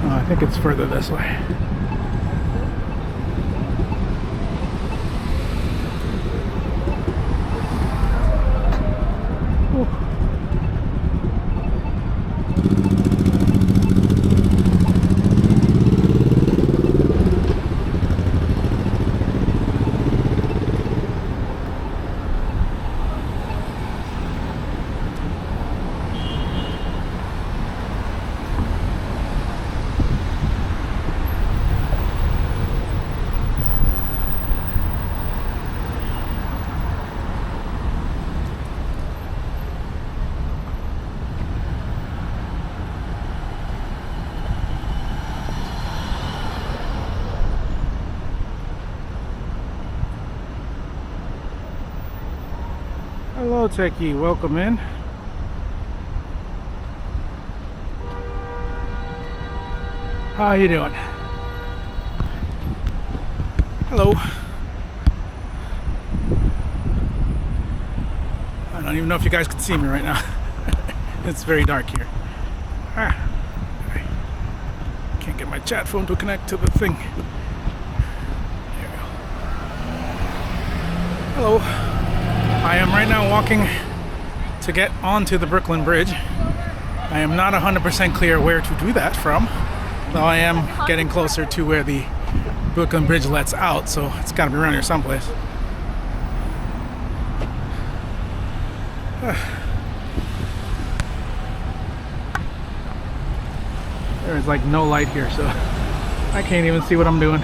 I think it's further this way. Hello, Techie. Welcome in. How you doing? Hello. I don't even know if you guys can see me right now. It's very dark here. I can't get my chat phone to connect to the thing. There we go. Hello. I am right now walking to get onto the Brooklyn Bridge. I am not 100% clear where to do that from, though I am getting closer to where the Brooklyn Bridge lets out, so it's got to be around here someplace. There is like no light here, so I can't even see what I'm doing.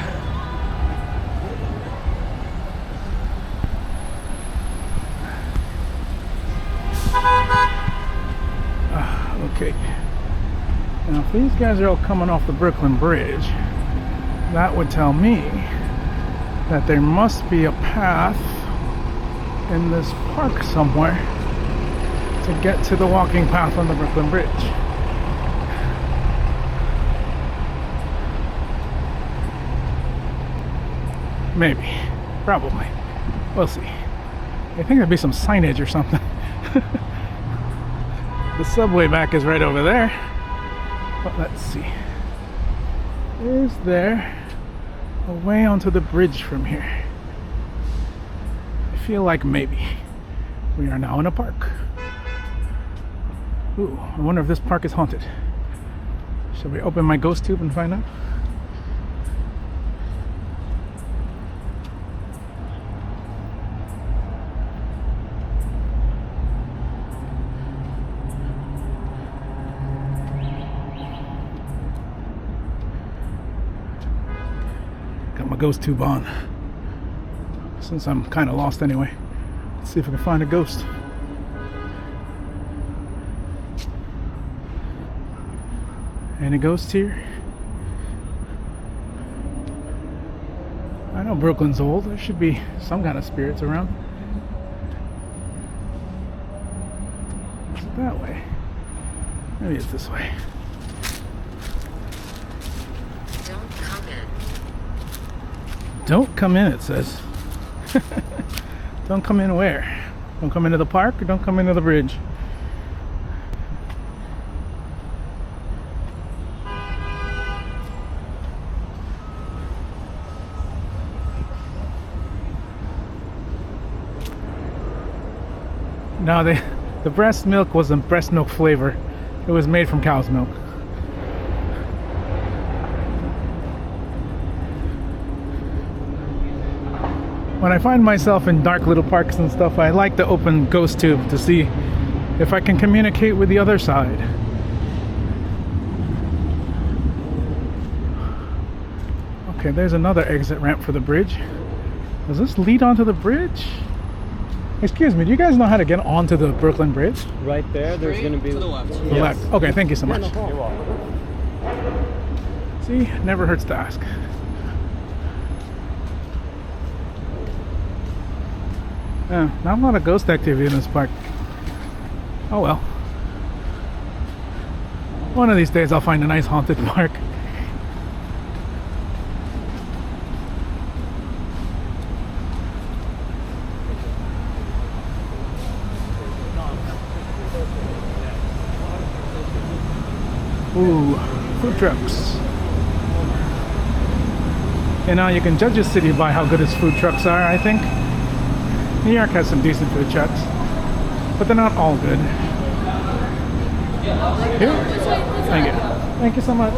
Okay. Now, if these guys are all coming off the Brooklyn Bridge, that would tell me that there must be a path in this park somewhere to get to the walking path on the Brooklyn Bridge. Maybe. Probably. We'll see. I think there'd be some signage or something. The subway back is right over there. But let's see. Is there a way onto the bridge from here? I feel like maybe. We are now in a park. Ooh, I wonder if this park is haunted. Shall we open my ghost tube and find out? Got my ghost tube on, since I'm kind of lost anyway. Let's see if I can find a ghost. Any ghosts here? I know Brooklyn's old. There should be some kind of spirits around. Is it that way? Maybe it's this way.
Don't come in.
Don't come in, it says. Don't come in where? Don't come into the park or don't come into the bridge? No, the breast milk wasn't breast milk flavor. It was made from cow's milk. When I find myself in dark little parks and stuff, I like to open Ghost Tube to see if I can communicate with the other side. Okay, there's another exit ramp for the bridge. Does this lead onto the bridge? Excuse me, do you guys know how to get onto the Brooklyn Bridge?
Right there, there's going to be...
To the left.
The left. Okay, thank you so much.
You're welcome.
See, never hurts to ask. Yeah, not a lot of ghost activity in this park. Oh well. One of these days I'll find a nice haunted park. Ooh, food trucks. And now you can judge a city by how good its food trucks are, I think. New York has some decent food trucks, but they're not all good. Here? Thank you. Thank you so much.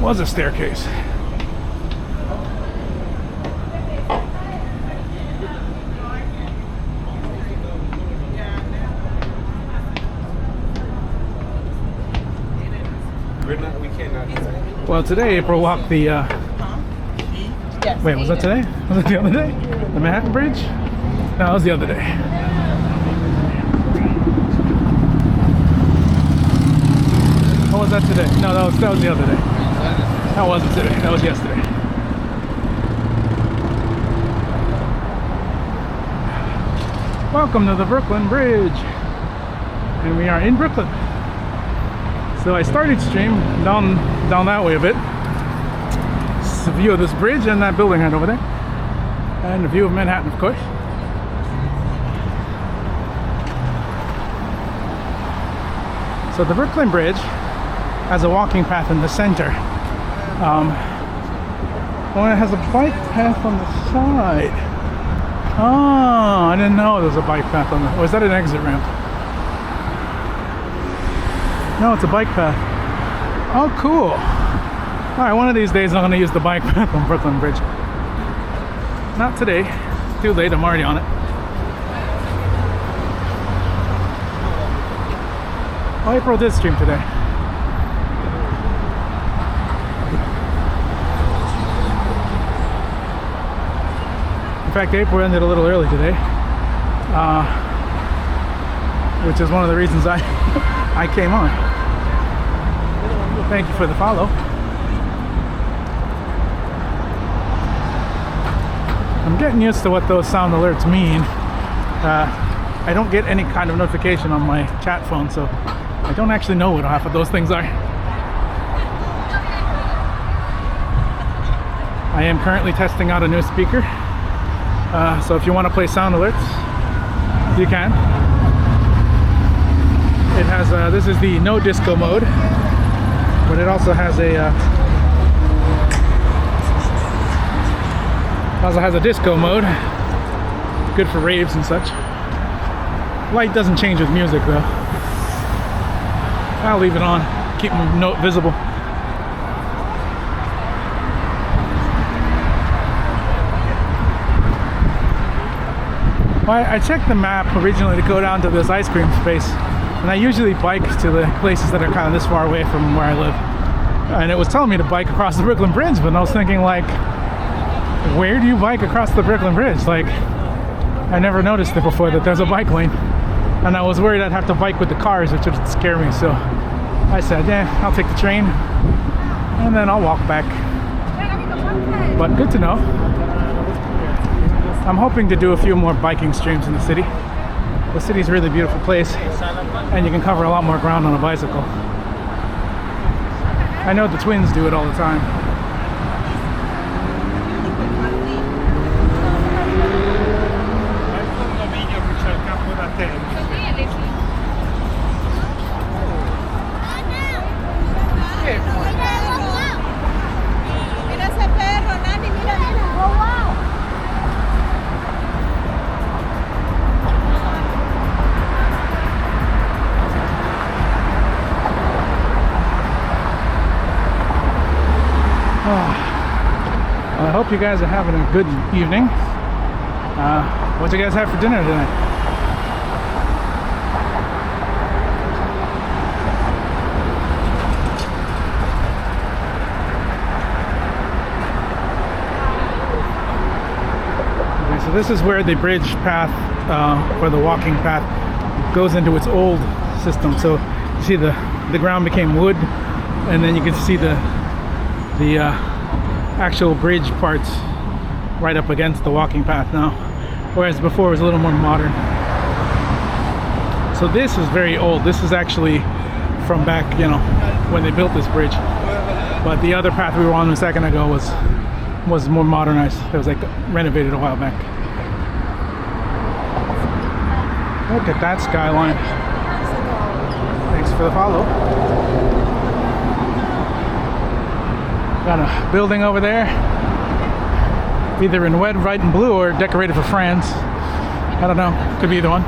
Was a staircase. Well, today April walked the wait, was that today? Was it the other day? The Manhattan Bridge? No, it was the other day. What was that today? No, that was the other day. That wasn't today. That was yesterday. Welcome to the Brooklyn Bridge. And we are in Brooklyn. So I started stream down that way a bit. It's a view of this bridge and that building right over there. And a view of Manhattan, of course. So the Brooklyn Bridge has a walking path in the center. Well, it has a bike path on the side. Oh, I didn't know there was a bike path on the... Was that an exit ramp? No, it's a bike path. Oh, cool. Alright, one of these days I'm going to use the bike path on Brooklyn Bridge. Not today. It's too late, I'm already on it. Oh, April did stream today. In fact, April ended a little early today. Which is one of the reasons I came on. Thank you for the follow. I'm getting used to what those sound alerts mean. I don't get any kind of notification on my chat phone, so I don't actually know what half of those things are. I am currently testing out a new speaker. So if you want to play sound alerts, you can. It has this is the no disco mode, but it also has a disco mode, good for raves and such. Light doesn't change with music though. I'll leave it on, keep my note visible. Well, I checked the map originally to go down to this ice cream space, and I usually bike to the places that are kind of this far away from where I live. And it was telling me to bike across the Brooklyn Bridge, but I was thinking, like, where do you bike across the Brooklyn Bridge? Like, I never noticed it before that there's a bike lane. And I was worried I'd have to bike with the cars, which would scare me, so I said, yeah, I'll take the train and then I'll walk back. But good to know. I'm hoping to do a few more biking streams in the city. The city's a really beautiful place and you can cover a lot more ground on a bicycle. I know the twins do it all the time. I hope you guys are having a good evening. What do you guys have for dinner tonight? Okay, so this is where the bridge path, or the walking path, goes into its old system. So you see the ground became wood, and then you can see the actual bridge parts right up against the walking path now, whereas before it was a little more modern. So this is very old. This is actually from back, you know, when they built this bridge. But the other path we were on a second ago was more modernized. It was like renovated a while back. Look at that skyline. Thanks for the follow. Got a building over there, either in red, white, and blue, or decorated for France. I don't know. Could be either one.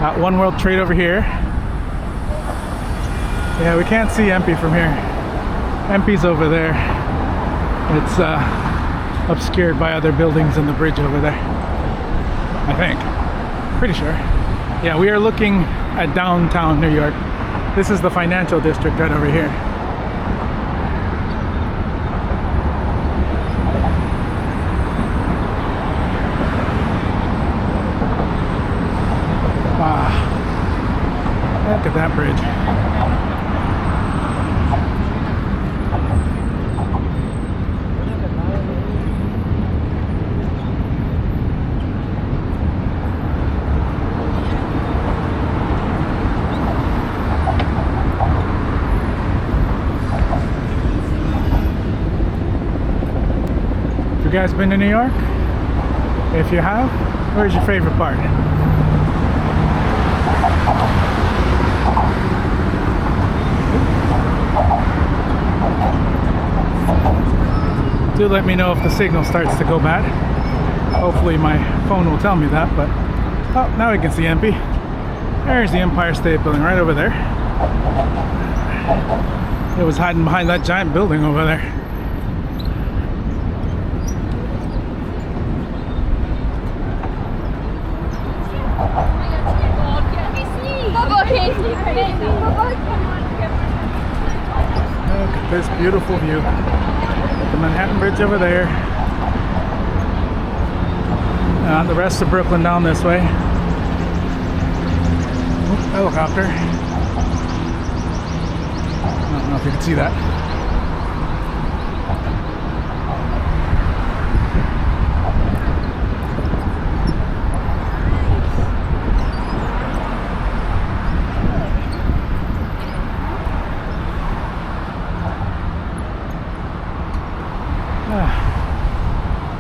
Got One World Trade over here. Yeah, we can't see MP from here. MP's over there. It's obscured by other buildings and the bridge over there, I think. Pretty sure. Yeah, we are looking at downtown New York. This is the financial district right over here. Wow. Look at that bridge. You guys been to New York? If you have, where's your favorite part? Do let me know if the signal starts to go bad. Hopefully my phone will tell me that, but oh, now we can see MP. There's the Empire State Building right over there. It was hiding behind that giant building over there. Look at this beautiful view. The Manhattan Bridge over there. The rest of Brooklyn down this way. Ooh, helicopter. I don't know if you can see that.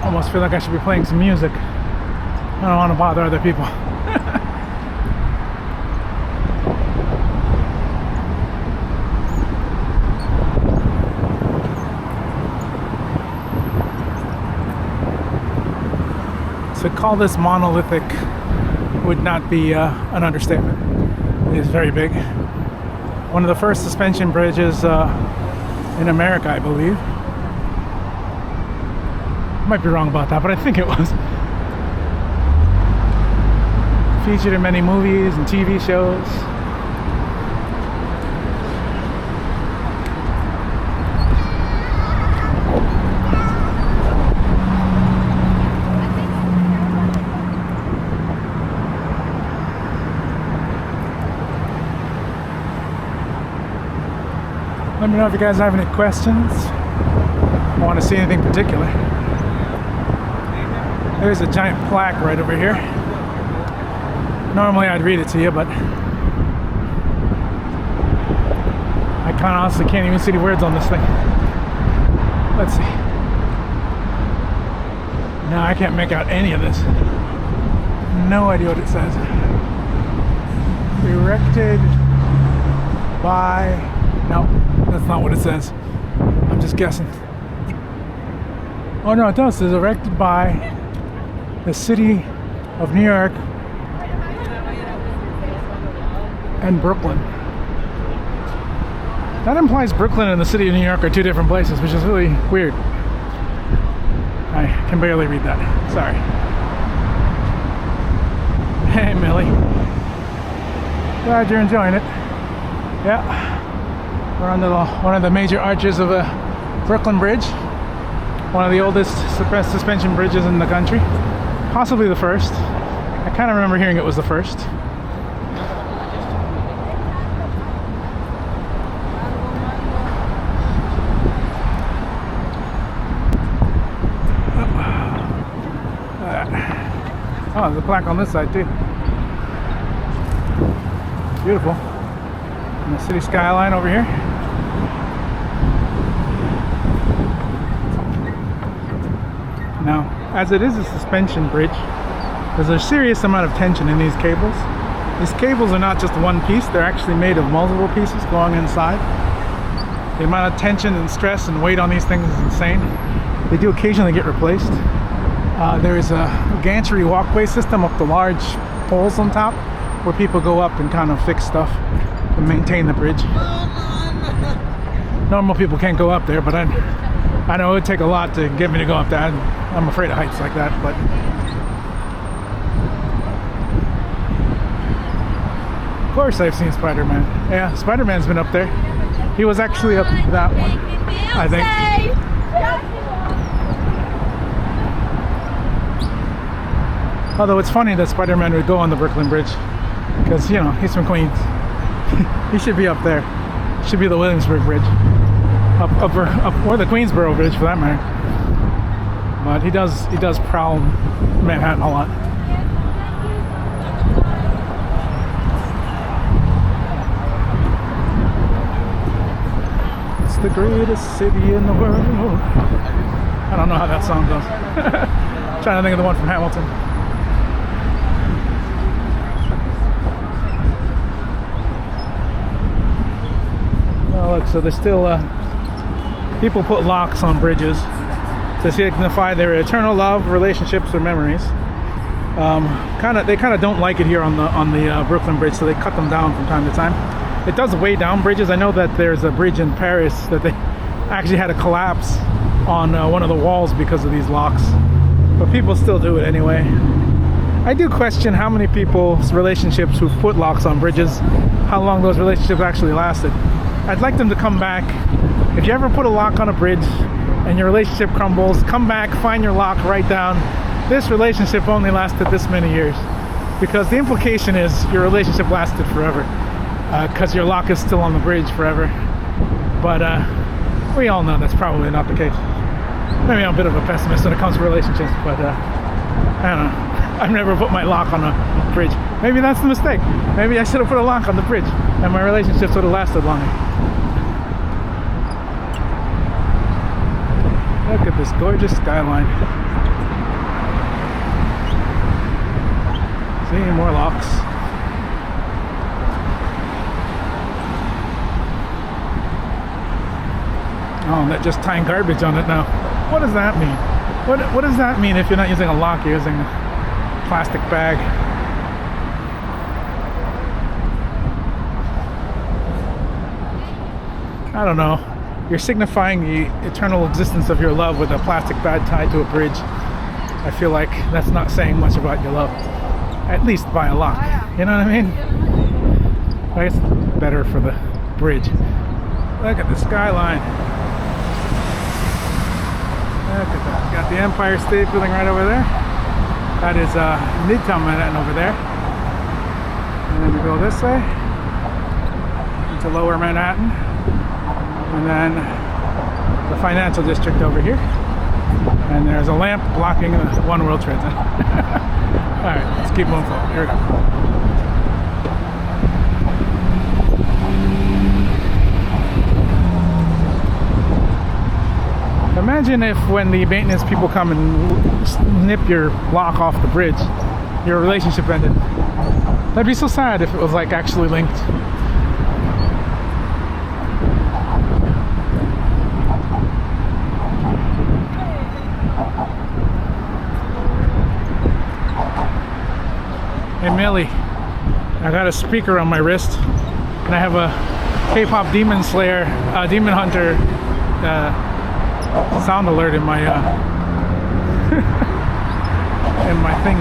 Almost feel like I should be playing some music. I don't want to bother other people. To call this monolithic would not be an understatement. It is very big. One of the first suspension bridges in America, I believe. Might be wrong about that, but I think it was. Featured in many movies and TV shows. Let me know if you guys have any questions. Want to see anything particular. There's a giant plaque right over here. Normally I'd read it to you, but I kind of honestly can't even see the words on this thing. Let's see. No, I can't make out any of this. No idea what it says. Erected by... No, that's not what it says. I'm just guessing. Oh no, it does. It's erected by the city of New York and Brooklyn. That implies Brooklyn and the city of New York are two different places, which is really weird. I can barely read that. Sorry. Hey, Millie. Glad you're enjoying it. Yeah. We're on one of the major arches of Brooklyn Bridge. One of the oldest suspension bridges in the country. Possibly the first. I kind of remember hearing it was the first. Oh, there's a plaque on this side too. Beautiful. And the city skyline over here. Now, as it is a suspension bridge, there's a serious amount of tension in these cables. These cables are not just one piece, they're actually made of multiple pieces going inside. The amount of tension and stress and weight on these things is insane. They do occasionally get replaced. There is a gantry walkway system up the large poles on top where people go up and kind of fix stuff and maintain the bridge. Normal people can't go up there, but I know it would take a lot to get me to go up there. I'm afraid of heights like that, but of course I've seen Spider-Man. Yeah, Spider-Man's been up there. He was actually up that one, I think. Although it's funny that Spider-Man would go on the Brooklyn Bridge because, you know, he's from Queens. He should be up there. Should be the Williamsburg Bridge. Or the Queensboro Bridge for that matter. But he does prowl Manhattan a lot. It's the greatest city in the world. I don't know how that song goes. Trying to think of the one from Hamilton. Oh, look, so there's still people put locks on bridges to signify their eternal love, relationships, or memories. They kind of don't like it here on the Brooklyn Bridge, so they cut them down from time to time. It does weigh down bridges. I know that there's a bridge in Paris that they actually had a collapse on one of the walls because of these locks, but people still do it anyway. I do question how many people's relationships who put locks on bridges, how long those relationships actually lasted. I'd like them to come back. If you ever put a lock on a bridge and your relationship crumbles, come back, find your lock, write down, this relationship only lasted this many years. Because the implication is your relationship lasted forever. Because your lock is still on the bridge forever. But we all know that's probably not the case. Maybe I'm a bit of a pessimist when it comes to relationships, but I don't know. I've never put my lock on a bridge. Maybe that's the mistake. Maybe I should have put a lock on the bridge and my relationships would have lasted longer. Look at this gorgeous skyline. See, more locks. Oh, they're just tying garbage on it now. What does that mean? What does that mean if you're not using a lock, you're using a plastic bag? I don't know. You're signifying the eternal existence of your love with a plastic bag tied to a bridge. I feel like that's not saying much about your love. At least by a lock. You know what I mean? I guess it's better for the bridge. Look at the skyline. Look at that. Got the Empire State Building right over there. That is Midtown Manhattan over there. And then we go this way into Lower Manhattan. And then the financial district over here. And there's a lamp blocking the One World Trade Center. Alright, let's keep moving forward. Here we go. Imagine if when the maintenance people come and snip your lock off the bridge, your relationship ended. That'd be so sad if it was like actually linked. Hey Millie, I got a speaker on my wrist and I have a K-pop Demon Slayer, Demon Hunter sound alert in my in my thing.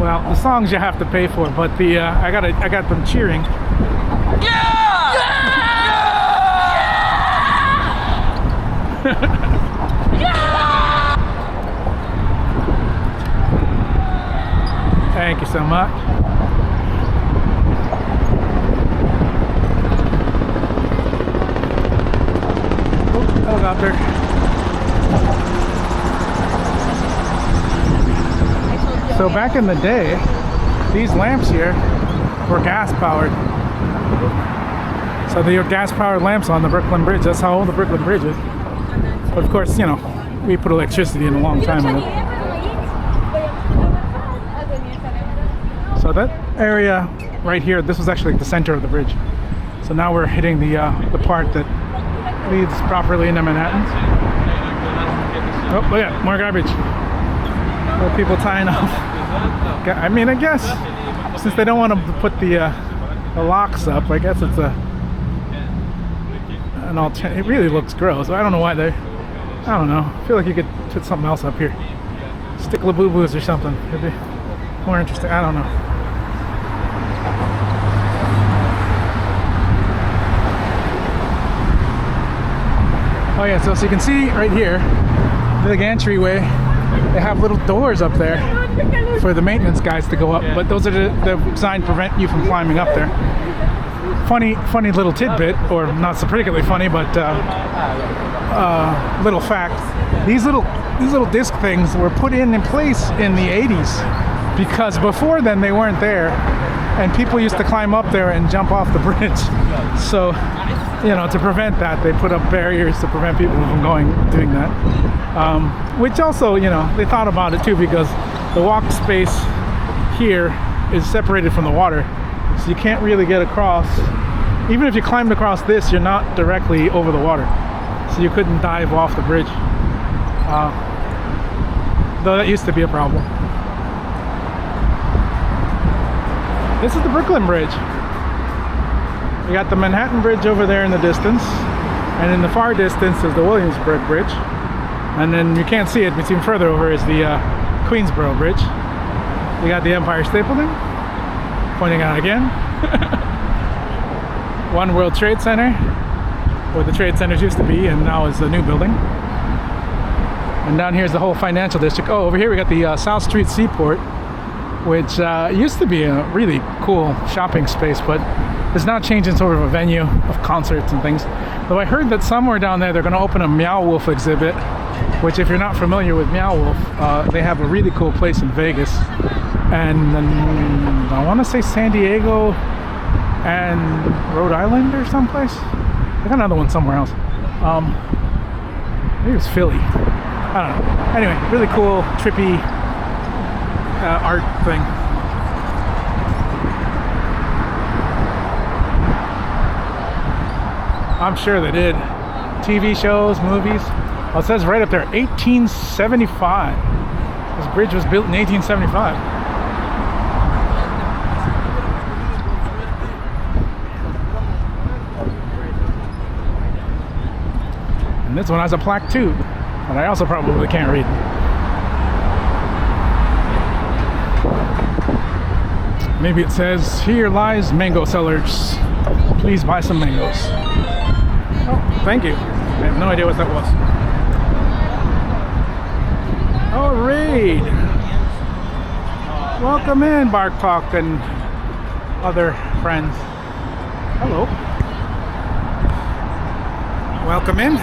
Well, the songs you have to pay for, but the I got them cheering. Thank you so much. Oh, helicopter. So back in the day, these lamps here were gas powered. So they were gas powered lamps on the Brooklyn Bridge. That's how old the Brooklyn Bridge is. But of course, you know, we put electricity in a long time ago. So that area right here, this was actually the center of the bridge. So now we're hitting the part that leads properly into Manhattan. Oh, look at that, more garbage. More people tying off. I mean, I guess since they don't want to put the locks up, I guess it's an alternative. It really looks gross. I don't know why they. I don't know. I feel like you could put something else up here. Stick Labubu's or something. It'd be more interesting. I don't know. Oh yeah, so you can see right here, the big entryway, they have little doors up there for the maintenance guys to go up, but those are designed to prevent you from climbing up there. Funny little tidbit, or not so particularly funny, but little fact. These little disc things were put in place in the 80s because before then they weren't there, and people used to climb up there and jump off the bridge. So, you know, to prevent that, they put up barriers to prevent people from doing that. Which also, you know, they thought about it too because the walk space here is separated from the water, so you can't really get across. Even if you climbed across this, you're not directly over the water, so you couldn't dive off the bridge. Though that used to be a problem. This is the Brooklyn Bridge. We got the Manhattan Bridge over there in the distance, and in the far distance is the Williamsburg Bridge, and then you can't see it, but even further over is the Queensboro Bridge. We got the Empire State Building, pointing out again. One World Trade Center, where the trade centers used to be, and now is a new building. And down here is the whole financial district. Oh, over here we got the South Street Seaport, which used to be a really cool shopping space, but is now changed into sort of a venue of concerts and things. Though I heard that somewhere down there they're going to open a Meow Wolf exhibit, which if you're not familiar with Meow Wolf, they have a really cool place in Vegas. And I want to say San Diego and Rhode Island or someplace. I got another one somewhere else. Maybe it was Philly. I don't know. Anyway, really cool, trippy art thing. I'm sure they did. TV shows, movies. Well, it says right up there, 1875. This bridge was built in 1875. And this one has a plaque too, but I also probably can't read. Maybe it says, "Here lies mango sellers. Please buy some mangoes." Oh. Thank you. I have no idea what that was. All right. Welcome in, Bark Talk and other friends. Hello. Welcome in.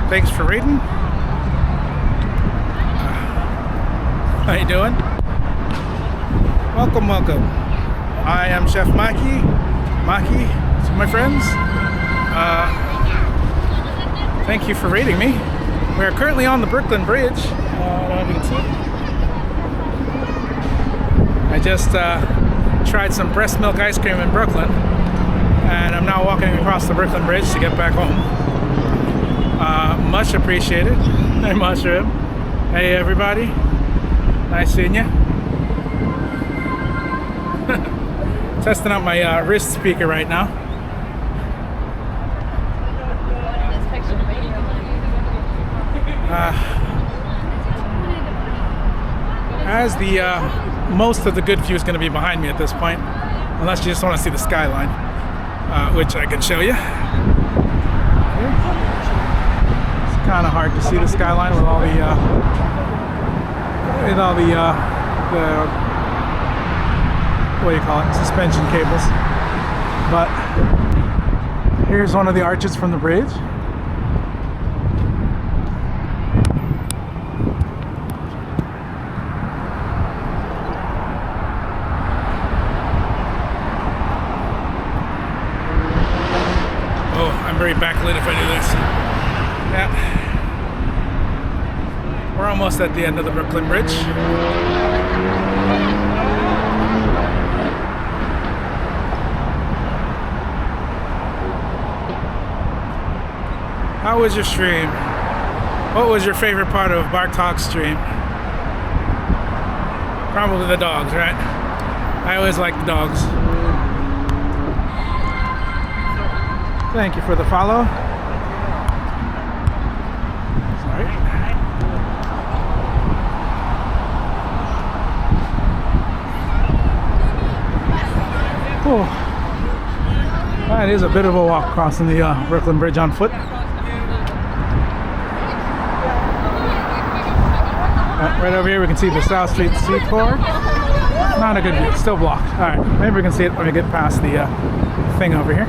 Thanks for reading. How you doing? Welcome, welcome. I am Chef Maki to my friends. Thank you for rating me. We are currently on the Brooklyn Bridge. I don't know if you can see. I just tried some breast milk ice cream in Brooklyn, and I'm now walking across the Brooklyn Bridge to get back home. Much appreciated. Hey, Mushroom. Hey, everybody. Nice seeing you. Testing out my wrist speaker right now. As the most of the good view is going to be behind me at this point, unless you just want to see the skyline, which I can show you. It's kind of hard to see the skyline with all the what do you call it, suspension cables. But here's one of the arches from the bridge. Very backlit if I do this. Yeah. We're almost at the end of the Brooklyn Bridge. How was your stream? What was your favorite part of Bark Talk's stream? Probably the dogs, right? I always like the dogs. Thank you for the follow. Sorry. Oh, that is a bit of a walk crossing the Brooklyn Bridge on foot. Right over here we can see the South Street Seaport. Not a good view, it's still blocked. Alright, maybe we can see it when we get past the thing over here.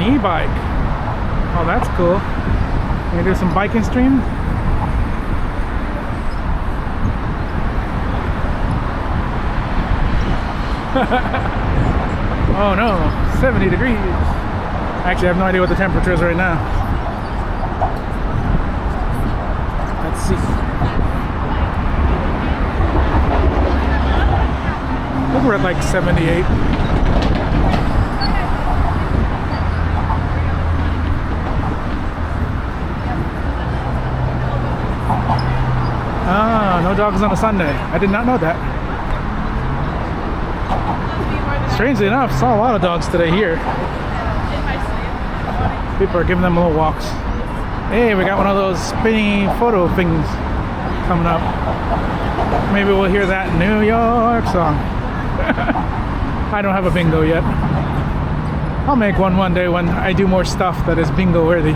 E-bike. Oh, that's cool. Can we do some biking stream? Oh no, 70 degrees. Actually, I have no idea what the temperature is right now. Let's see. I think we're at like 78. Ah, no dogs on a Sunday. I did not know that. Strangely enough, saw a lot of dogs today here. People are giving them little walks. Hey, we got one of those spinny photo things coming up. Maybe we'll hear that New York song. I don't have a bingo yet. I'll make one day when I do more stuff that is bingo worthy.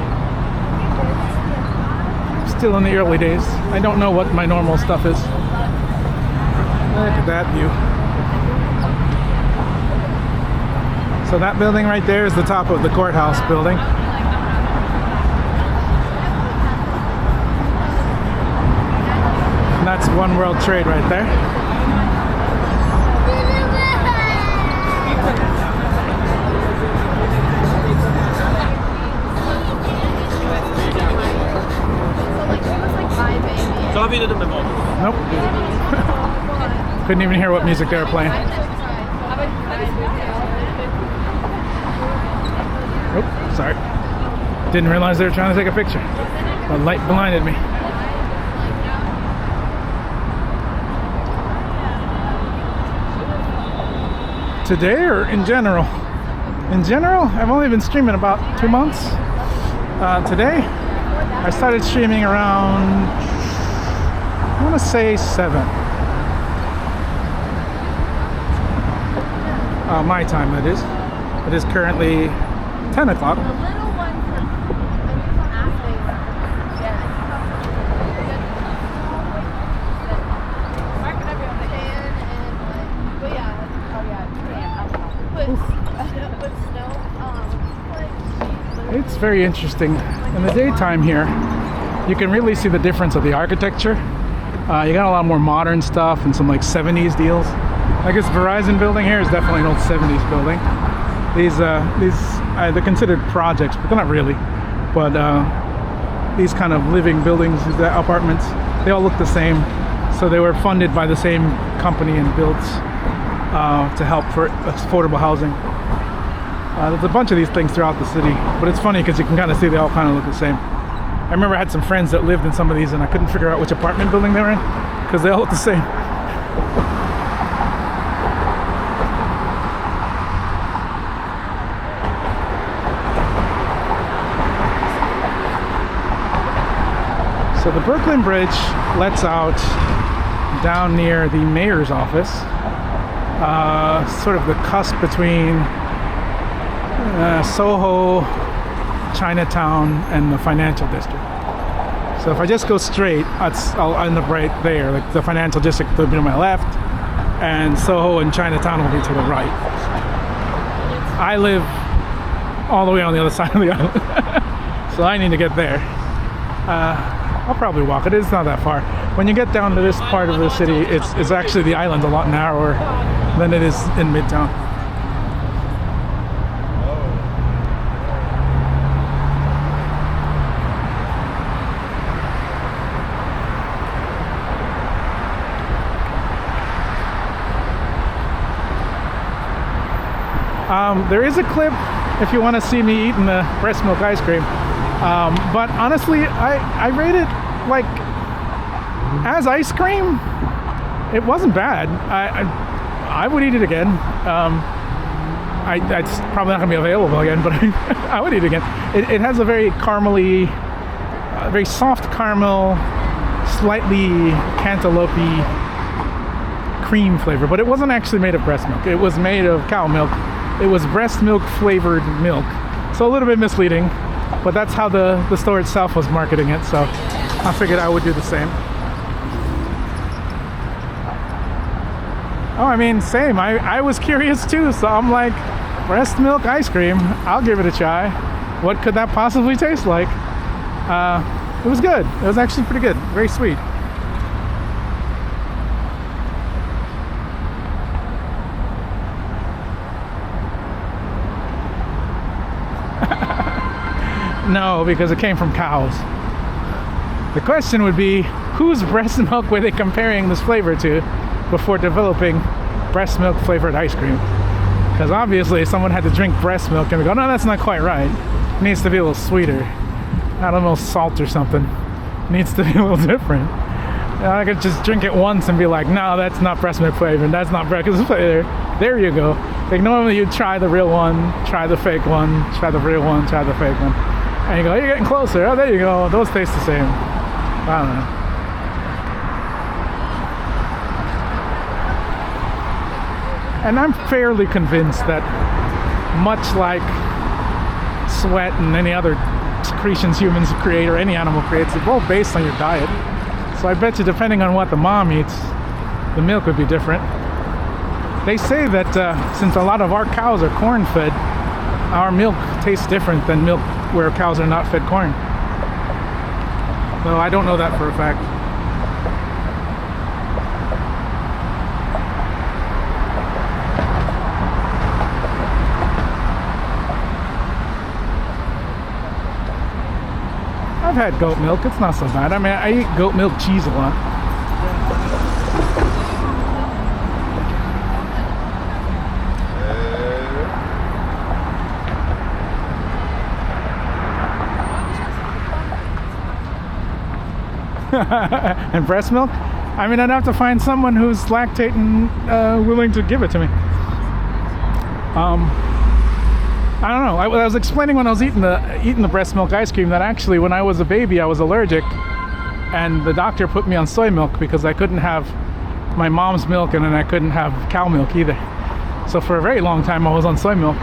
Still in the early days. I don't know what my normal stuff is. Look at that view. So that building right there is the top of the courthouse building. And that's One World Trade right there. Nope. Couldn't even hear what music they were playing. Oh, sorry. Didn't realize they were trying to take a picture. The light blinded me. Today or in general? In general, I've only been streaming about 2 months. Today, I started streaming around, I want want to say 7. My time, that is. It is currently 10 o'clock.
The little one for
It's very interesting. In the daytime here, you can really see the difference of the architecture. You got a lot more modern stuff and some like 70s deals. I guess Verizon building here is definitely an old 70s building. They're considered projects, but they're not really. But these kind of living buildings, these apartments, they all look the same. So they were funded by the same company and built to help for affordable housing. There's a bunch of these things throughout the city, but it's funny because you can kind of see they all kind of look the same. I remember I had some friends that lived in some of these and I couldn't figure out which apartment building they were in because they all look the same. So the Brooklyn Bridge lets out down near the mayor's office, sort of the cusp between Soho, Chinatown, and the financial district. So if I just go straight, I'll end up right there. Like the financial district will be to my left, and Soho and Chinatown will be to the right. I live all the way on the other side of the island, so I need to get there. I'll probably walk it. It's not that far. When you get down to this part of the city, it's actually the island's a lot narrower than it is in Midtown. There is a clip if you want to see me eating the breast milk ice cream. But honestly, I rate it like as ice cream. It wasn't bad. I would eat it again. It's probably not gonna be available again, but I would eat it again. It has a very caramely, very soft caramel, slightly cantaloupe-y cream flavor, but it wasn't actually made of breast milk. It was made of cow milk. It was breast milk flavored milk, so a little bit misleading. But that's how the store itself was marketing it, so I figured I would do the same. Oh, I mean, same. I was curious too, so I'm like, breast milk ice cream, I'll give it a try. What could that possibly taste like? It was good. It was actually pretty good. Very sweet. No, because it came from cows. The question would be, whose breast milk were they comparing this flavor to before developing breast milk flavored ice cream? Because obviously someone had to drink breast milk and go, no, that's not quite right. It needs to be a little sweeter. I don't know, salt or something. It needs to be a little different. I could just drink it once and be like, no, that's not breast milk flavor, that's not breakfast flavor. There you go. Like normally you'd try the real one, try the fake one, try the real one, try the fake one. And you go, you're getting closer. Oh, there you go. Those taste the same. I don't know. And I'm fairly convinced that much like sweat and any other secretions humans create or any animal creates, they're both based on your diet. So I bet you depending on what the mom eats, the milk would be different. They say that since a lot of our cows are corn-fed, our milk tastes different than milk where cows are not fed corn. Well, I don't know that for a fact. I've had goat milk. It's not so bad. I mean, I eat goat milk cheese a lot. And breast milk? I mean, I'd have to find someone who's lactating, willing to give it to me. I don't know. I was explaining when I was eating the breast milk ice cream that actually when I was a baby I was allergic and the doctor put me on soy milk because I couldn't have my mom's milk and then I couldn't have cow milk either. So for a very long time I was on soy milk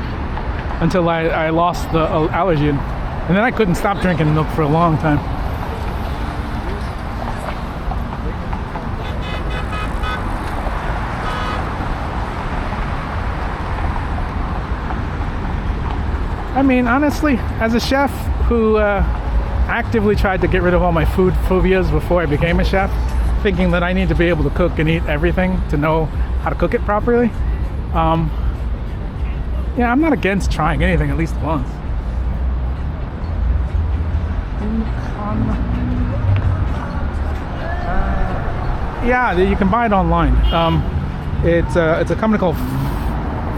until I lost the allergy, and then I couldn't stop drinking milk for a long time. I mean, honestly, as a chef who actively tried to get rid of all my food phobias before I became a chef, thinking that I need to be able to cook and eat everything to know how to cook it properly, yeah, I'm not against trying anything at least once. Yeah, you can buy it online. It's a company called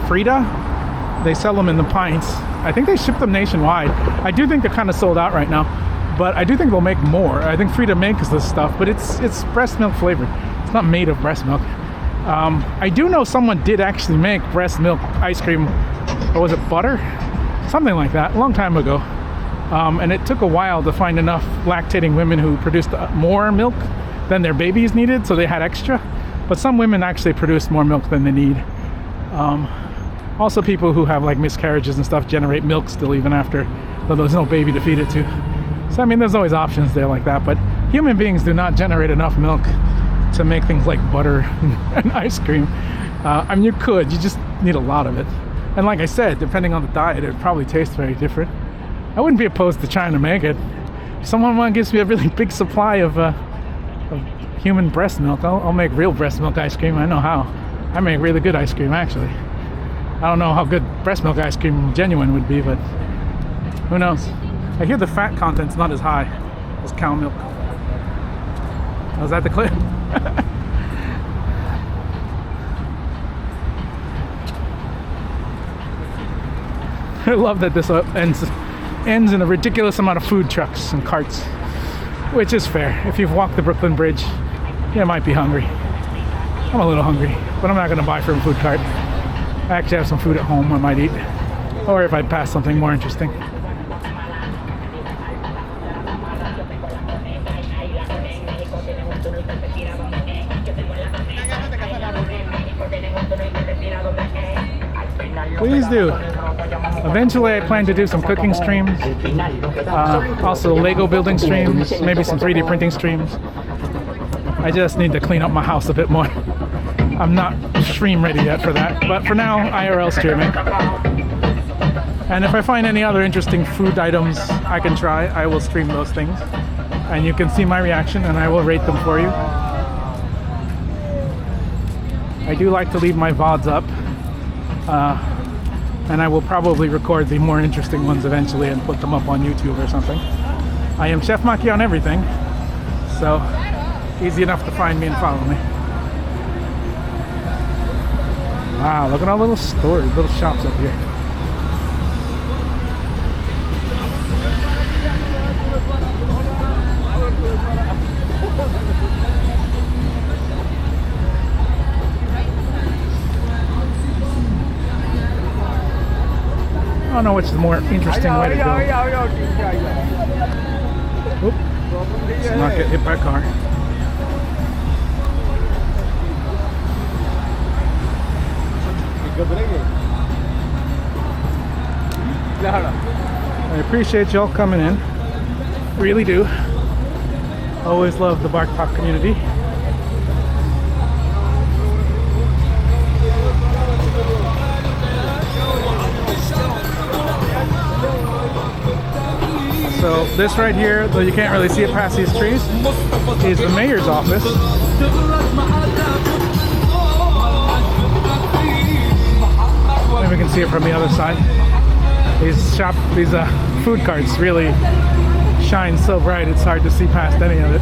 Frida. They sell them in the pints. I think they ship them nationwide. I do think they're kind of sold out right now, but I do think they'll make more. I think Frida makes this stuff, but it's breast milk flavored. It's not made of breast milk. I do know someone did actually make breast milk ice cream, or was it butter? Something like that, a long time ago. And it took a while to find enough lactating women who produced more milk than their babies needed, so they had extra. But some women actually produce more milk than they need. Also, people who have like miscarriages and stuff generate milk still even after, though there's no baby to feed it to. So I mean, there's always options there like that, but human beings do not generate enough milk to make things like butter and ice cream. I mean, you just need a lot of it. And like I said, depending on the diet, it would probably taste very different. I wouldn't be opposed to trying to make it. If someone gives me a really big supply of human breast milk, I'll make real breast milk ice cream. I know how. I make really good ice cream, actually. I don't know how good breast milk ice cream genuine would be, but who knows? I hear the fat content's not as high as cow milk. Was that the clip? I love that this ends in a ridiculous amount of food trucks and carts, which is fair. If you've walked the Brooklyn Bridge, you might be hungry. I'm a little hungry, but I'm not going to buy from a food cart. I actually have some food at home I might eat, or if I pass something more interesting. Please do. Eventually I plan to do some cooking streams, also Lego building streams, maybe some 3D printing streams. I just need to clean up my house a bit more. I'm not stream ready yet for that, but for now, IRL streaming. And if I find any other interesting food items I can try, I will stream those things. And you can see my reaction and I will rate them for you. I do like to leave my VODs up. And I will probably record the more interesting ones eventually and put them up on YouTube or something. I am Chef Maki on everything, so easy enough to find me and follow me. Wow, look at all little stores, little shops up here. I don't know which is the more interesting way to go. Oop. Let's not get hit by a car. I appreciate y'all coming in. Really do. Always love the Bark Talk community. So this right here, though you can't really see it past these trees, is the mayor's office. Maybe we can see it from the other side. These food carts really shine so bright it's hard to see past any of it.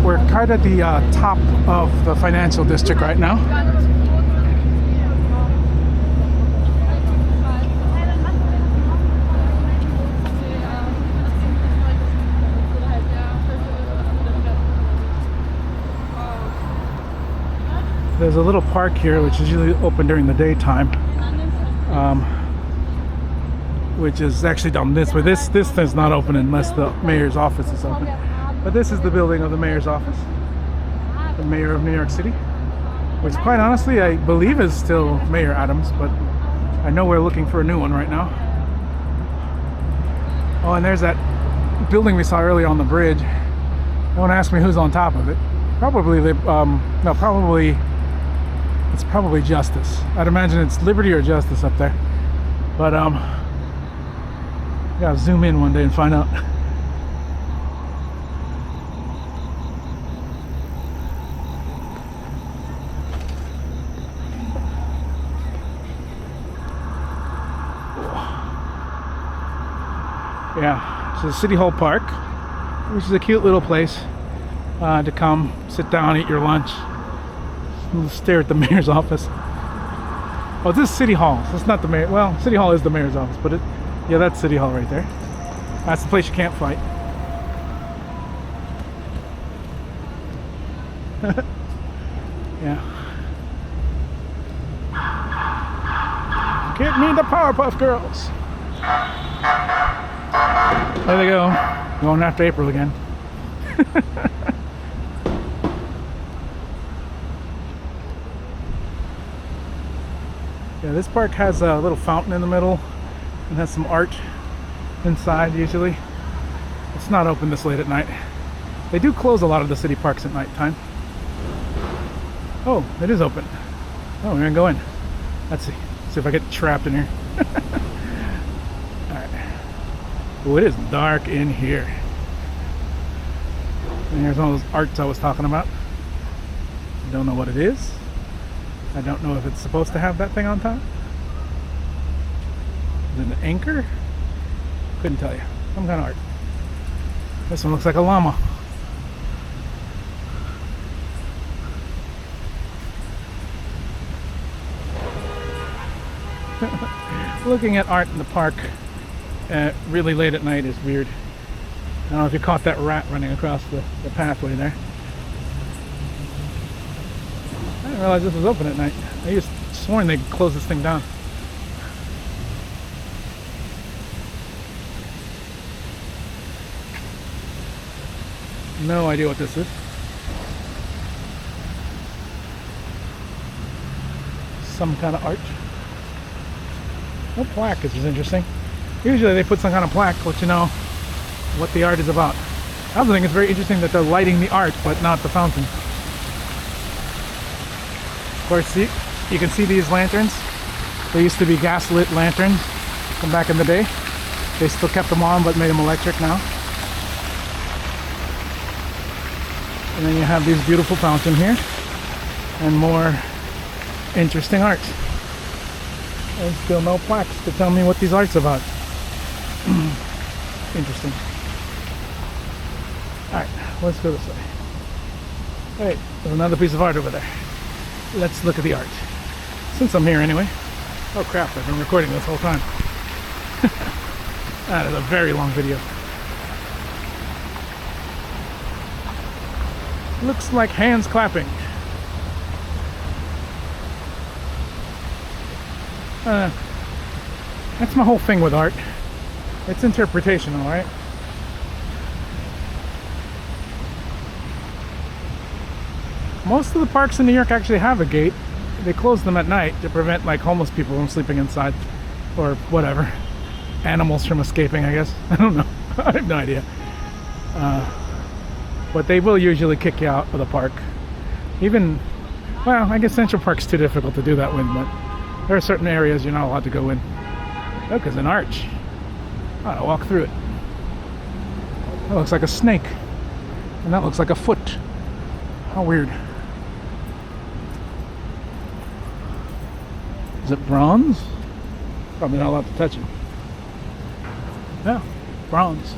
We're right at the top of the financial district right now. There's a little park here which is usually open during the daytime, which is actually down this way. This is not open unless the mayor's office is open. But this is the building of the mayor's office, the mayor of New York City, which quite honestly I believe is still Mayor Adams, but I know we're looking for a new one right now. Oh, and there's that building we saw earlier on the bridge. Don't ask me who's on top of it. Probably it's probably Justice. I'd imagine it's Liberty or Justice up there. But gotta zoom in one day and find out. Yeah, so the City Hall Park, which is a cute little place to come, sit down, eat your lunch, and stare at the mayor's office. Oh, this is City Hall. So it's not the mayor. Well, City Hall is the mayor's office, but yeah, that's City Hall right there. That's the place you can't fight. Yeah. Get me the Powerpuff Girls. There they go, going after April again. Yeah, this park has a little fountain in the middle and has some art inside usually. It's not open this late at night. They do close a lot of the city parks at night time. Oh, it is open. Oh, we're gonna go in. Let's see. See if I get trapped in here. Alright. Oh, it is dark in here. And here's one of those arts I was talking about. Don't know what it is. I don't know if it's supposed to have that thing on top. Is it an anchor? Couldn't tell you. Some kind of art. This one looks like a llama. Looking at art in the park really late at night is weird. I don't know if you caught that rat running across the pathway there. I didn't realize this was open at night. I just sworn they'd close this thing down. No idea what this is. Some kind of art. No plaque, which is interesting. Usually they put some kind of plaque to let you know what the art is about. I also think it's very interesting that they're lighting the art, but not the fountain. Of course, see, you can see these lanterns. They used to be gas-lit lanterns from back in the day. They still kept them on, but made them electric now. And then you have these beautiful fountain here, and more interesting art. And still no plaques to tell me what these art's about. Interesting. Alright, let's go this way. Hey, there's another piece of art over there. Let's look at the art. Since I'm here anyway. Oh crap, I've been recording this whole time. That is a very long video. Looks like hands clapping. That's my whole thing with art. It's interpretational, right? Most of the parks in New York actually have a gate. They close them at night to prevent like homeless people from sleeping inside or whatever. Animals from escaping, I guess. I don't know. I have no idea. But they will usually kick you out of the park. Even, well, I guess Central Park's too difficult to do that with, but there are certain areas you're not allowed to go in. Look, there's an arch. I gotta walk through it. That looks like a snake. And that looks like a foot. How weird. Is it bronze? Probably not allowed to touch it. Yeah, bronze.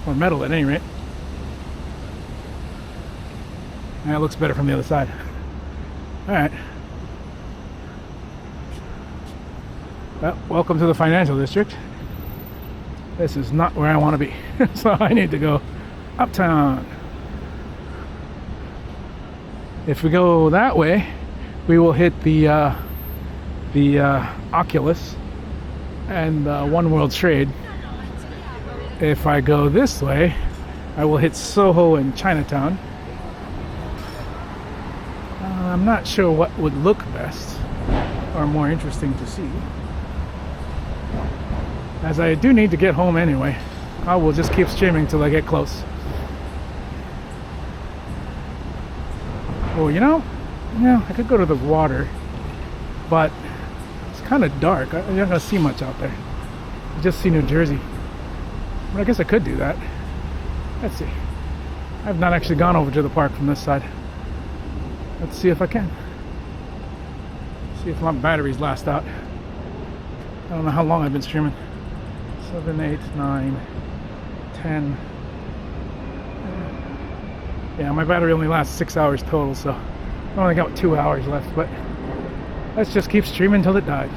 Or metal at any rate. That looks better from the other side. Alright. Well, welcome to the financial district. This is not where I want to be. So I need to go uptown. If we go that way, we will hit the Oculus and One World Trade. If I go this way, I will hit Soho and Chinatown. I'm not sure what would look best or more interesting to see, as I do need to get home anyway. I will just keep streaming till I get close. Oh, you know, yeah, I could go to the water, but it's kind of dark. You're not gonna see much out there. You just see New Jersey. But I guess I could do that. Let's see. I've not actually gone over to the park from this side. Let's see if I can. See if my batteries last out. I don't know how long I've been streaming. 7, 8, 9, 10. Yeah, my battery only lasts 6 hours total, so I only got 2 hours left, but let's just keep streaming till it dies.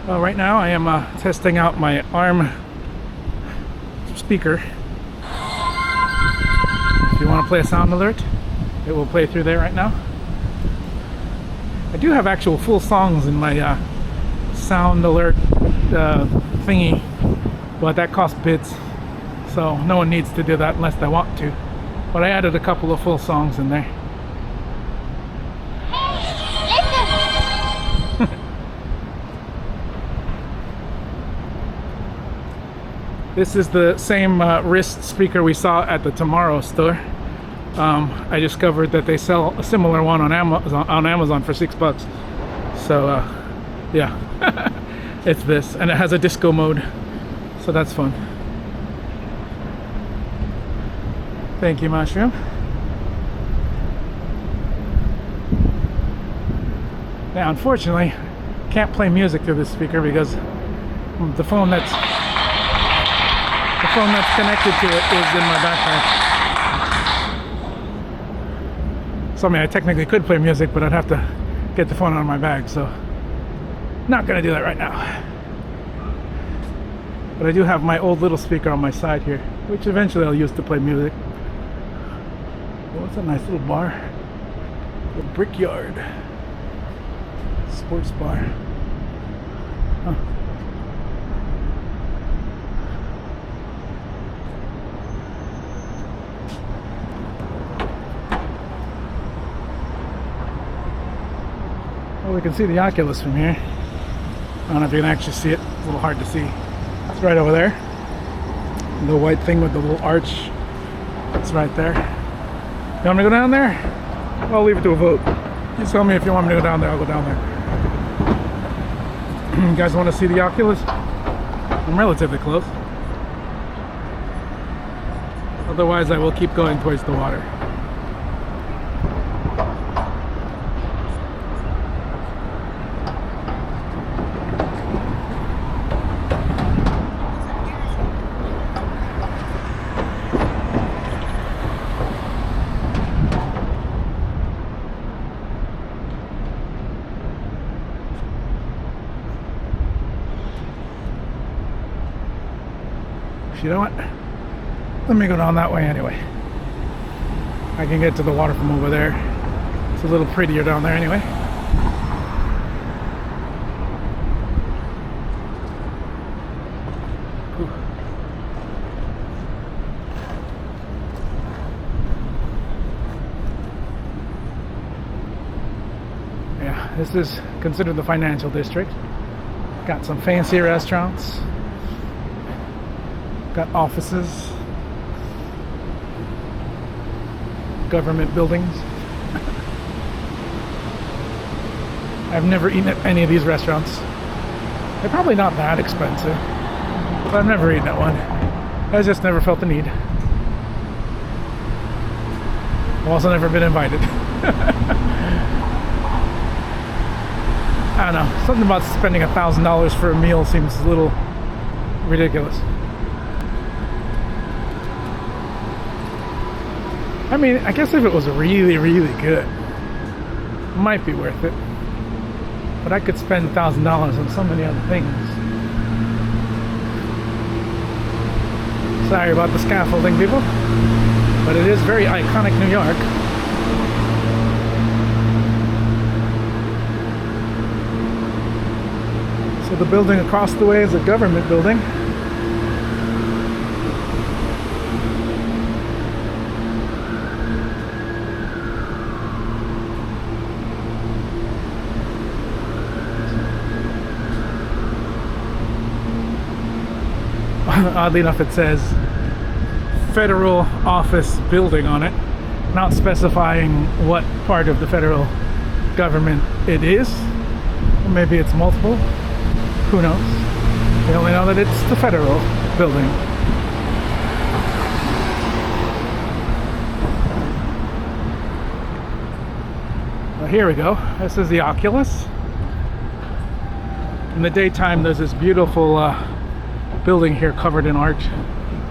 Well, right now I am testing out my ARM speaker. If you want to play a sound alert, it will play through there right now. I do have actual full songs in my sound alert thingy, but that costs bits, so no one needs to do that unless they want to. But I added a couple of full songs in there. This is the same wrist speaker we saw at the Tomorrow store. I discovered that they sell a similar one on Amazon for $6. So yeah, it's this, and it has a disco mode, so that's fun. Thank you, Mushroom. Now, unfortunately, can't play music through this speaker because the phone that's connected to it is in my backpack. So I mean, I technically could play music, but I'd have to get the phone out of my bag, so not gonna do that right now. But I do have my old little speaker on my side here, which eventually I'll use to play music. Oh, it's a nice little bar. The Brickyard Sports Bar. Huh. Well, we can see the Oculus from here. I don't know if you can actually see it. It's a little hard to see. It's right over there. The white thing with the little arch. It's right there. You want me to go down there? Well, I'll leave it to a vote. You tell me if you want me to go down there, I'll go down there. You guys want to see the Oculus? I'm relatively close. Otherwise, I will keep going towards the water. You know what? Let me go down that way anyway. I can get to the water from over there. It's a little prettier down there anyway. Whew. Yeah, this is considered the financial district. Got some fancy restaurants. Got offices, government buildings. I've never eaten at any of these restaurants. They're probably not that expensive, but I've never eaten at one. I just never felt the need. I've also never been invited. I don't know, something about spending $1,000 for a meal seems a little ridiculous. I mean, I guess if it was really, really good, it might be worth it. But I could spend $1,000 on so many other things. Sorry about the scaffolding, people. But it is very iconic New York. So the building across the way is a government building. Oddly enough, it says federal office building on it, not specifying what part of the federal government it is. Or maybe it's multiple. Who knows? We only know that it's the federal building. Well, here we go. This is the Oculus. In the daytime, there's this beautiful building here covered in art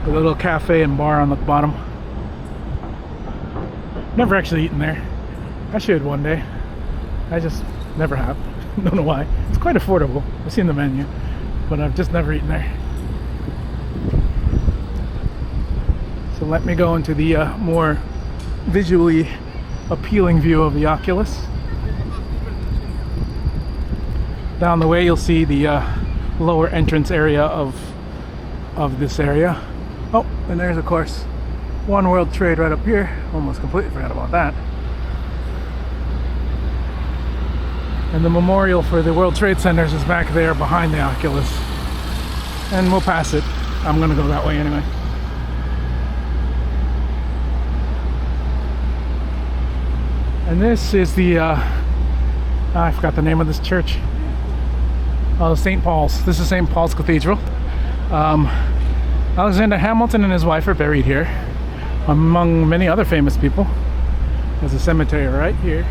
with a little cafe and bar on the bottom. Never actually eaten there. I should one day. I just never have. Don't know why. It's quite affordable. I've seen the menu, but I've just never eaten there. So let me go into the more visually appealing view of the Oculus. Down the way you'll see the lower entrance area of this area. Oh, and there's of course One World Trade right up here. Almost completely forgot about that. And the memorial for the World Trade Centers is back there behind the Oculus. And we'll pass it. I'm gonna go that way anyway. And this is the I forgot the name of this church. Oh, St. Paul's. This is St. Paul's Cathedral. Alexander Hamilton and his wife are buried here, among many other famous people. There's a cemetery right here.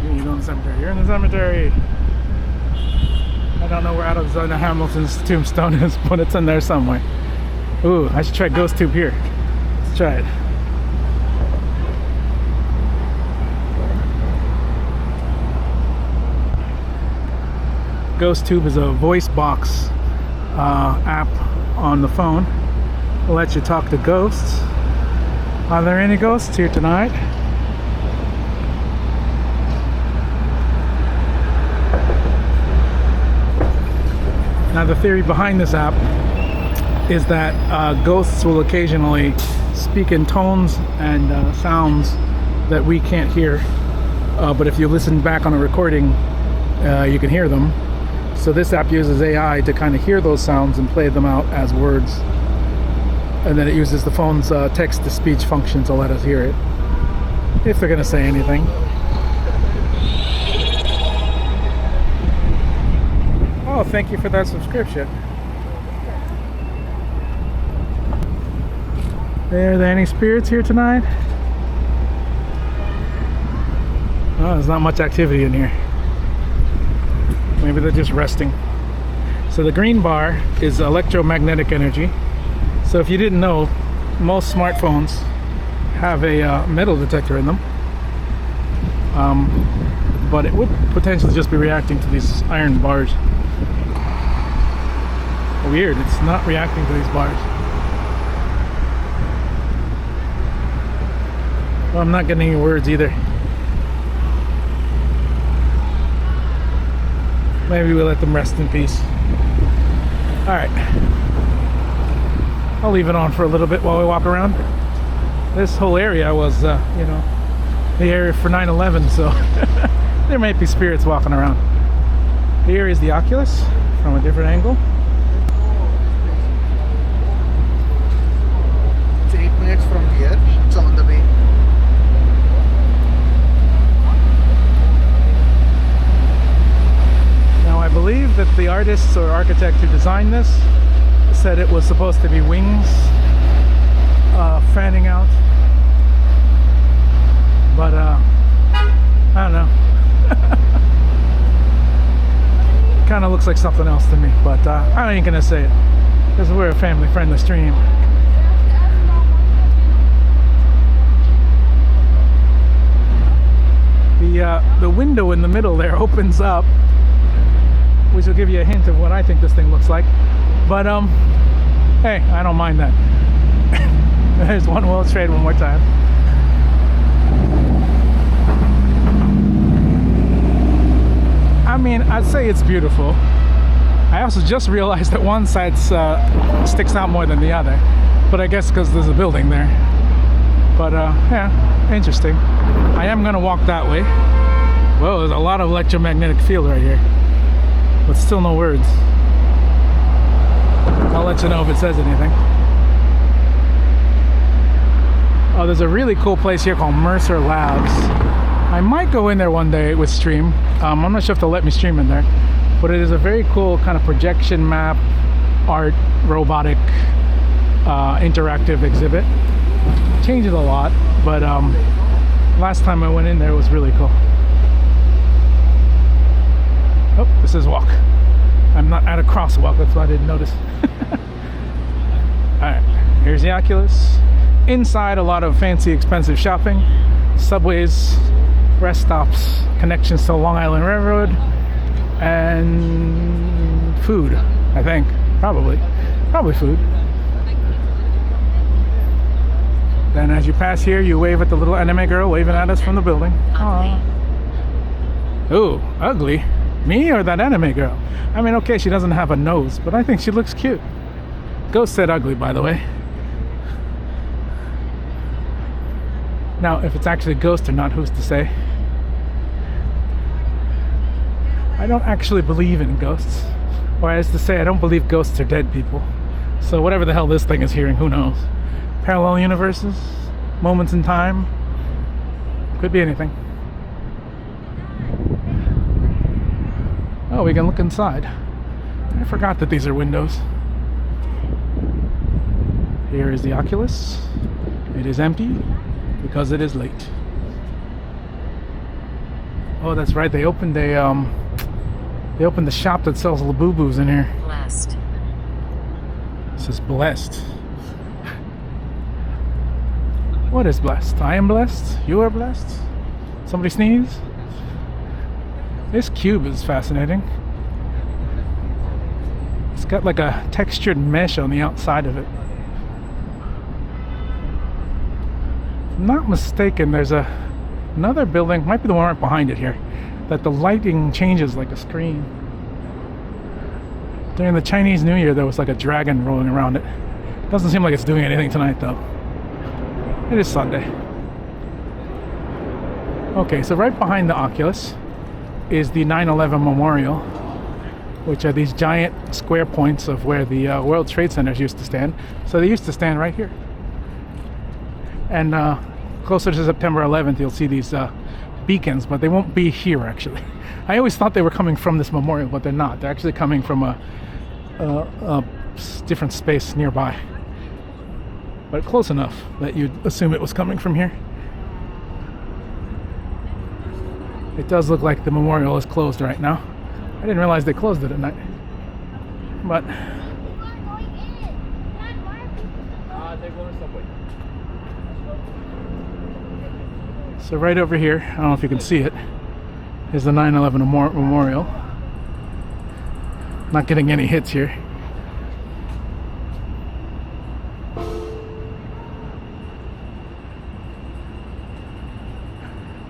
You go in the cemetery. You're in the cemetery. I don't know where Alexander Hamilton's tombstone is, but it's in there somewhere. Ooh, I should try Ghost Tube here. Let's try it. Ghost Tube is a voice box app on the phone. It'll let you talk to ghosts. Are there any ghosts here tonight? Now the theory behind this app is that ghosts will occasionally speak in tones and sounds that we can't hear, but if you listen back on a recording, you can hear them. So this app uses AI to kind of hear those sounds and play them out as words, and then it uses the phone's text-to-speech function to let us hear it, if they're going to say anything. Oh, thank you for that subscription. Are there any spirits here tonight? Oh, there's not much activity in here. Maybe they're just resting. So the green bar is electromagnetic energy. So if you didn't know, most smartphones have a metal detector in them. But it would potentially just be reacting to these iron bars. Weird, it's not reacting to these bars. Well, I'm not getting any words either. Maybe we'll let them rest in peace. Alright. I'll leave it on for a little bit while we walk around. This whole area was, you know, the area for 9/11, so there might be spirits walking around. Here is the Oculus from a different angle.
It's 8 minutes from here. It's on the way.
Now I believe that the artist or architect who designed this said it was supposed to be wings fanning out, but I don't know. Kind of looks like something else to me, but I ain't gonna say it because we're a family-friendly stream. the window in the middle there opens up, which will give you a hint of what I think this thing looks like. But hey, I don't mind that. There's one World Trade one more time. I mean, I'd say it's beautiful. I also just realized that one side sticks out more than the other, but I guess because there's a building there. But yeah, interesting. I am gonna walk that way. Whoa, there's a lot of electromagnetic field right here, but still no words. I'll let you know if it says anything. Oh, there's a really cool place here called Mercer Labs. I might go in there one day with stream. I'm not sure if they'll let me stream in there, but it is a very cool kind of projection map, art, robotic, interactive exhibit. Changes a lot, but last time I went in there it was really cool. Oh, this is walk. I'm not at a crosswalk, that's why I didn't notice. Alright, here's the Oculus. Inside, a lot of fancy, expensive shopping, subways, rest stops, connections to Long Island Railroad, and food, I think. Probably food. Then as you pass here, you wave at the little anime girl waving at us from the building. Aww. Ooh, ugly. Me or that anime girl? I mean, okay, she doesn't have a nose, but I think she looks cute. Ghost said ugly, by the way. Now, if it's actually a ghost or not, who's to say? I don't actually believe in ghosts. Or as to say, I don't believe ghosts are dead people. So whatever the hell this thing is hearing, who knows? Parallel universes? Moments in time? Could be anything. Oh, we can look inside. I forgot that these are windows. Here is the Oculus. It is empty because it is late. Oh, that's right. They opened a the shop that sells Labubu's in here.
Blessed.
This is blessed. What is blessed? I am blessed. You are blessed. Somebody sneeze? This cube is fascinating. It's got like a textured mesh on the outside of it. If I'm not mistaken, there's another building, might be the one right behind it here, that the lighting changes like a screen. During the Chinese New Year, there was like a dragon rolling around it. Doesn't seem like it's doing anything tonight though. It is Sunday. Okay, so right behind the Oculus is the 9/11 Memorial, which are these giant square points of where the World Trade Centers used to stand. So they used to stand right here. And closer to September 11th, you'll see these beacons, but they won't be here actually. I always thought they were coming from this memorial, but they're not. They're actually coming from a different space nearby. But close enough that you'd assume it was coming from here. It does look like the memorial is closed right now. I didn't realize they closed it at night. But so right over here, I don't know if you can see it, is the 9/11 memorial. Not getting any hits here.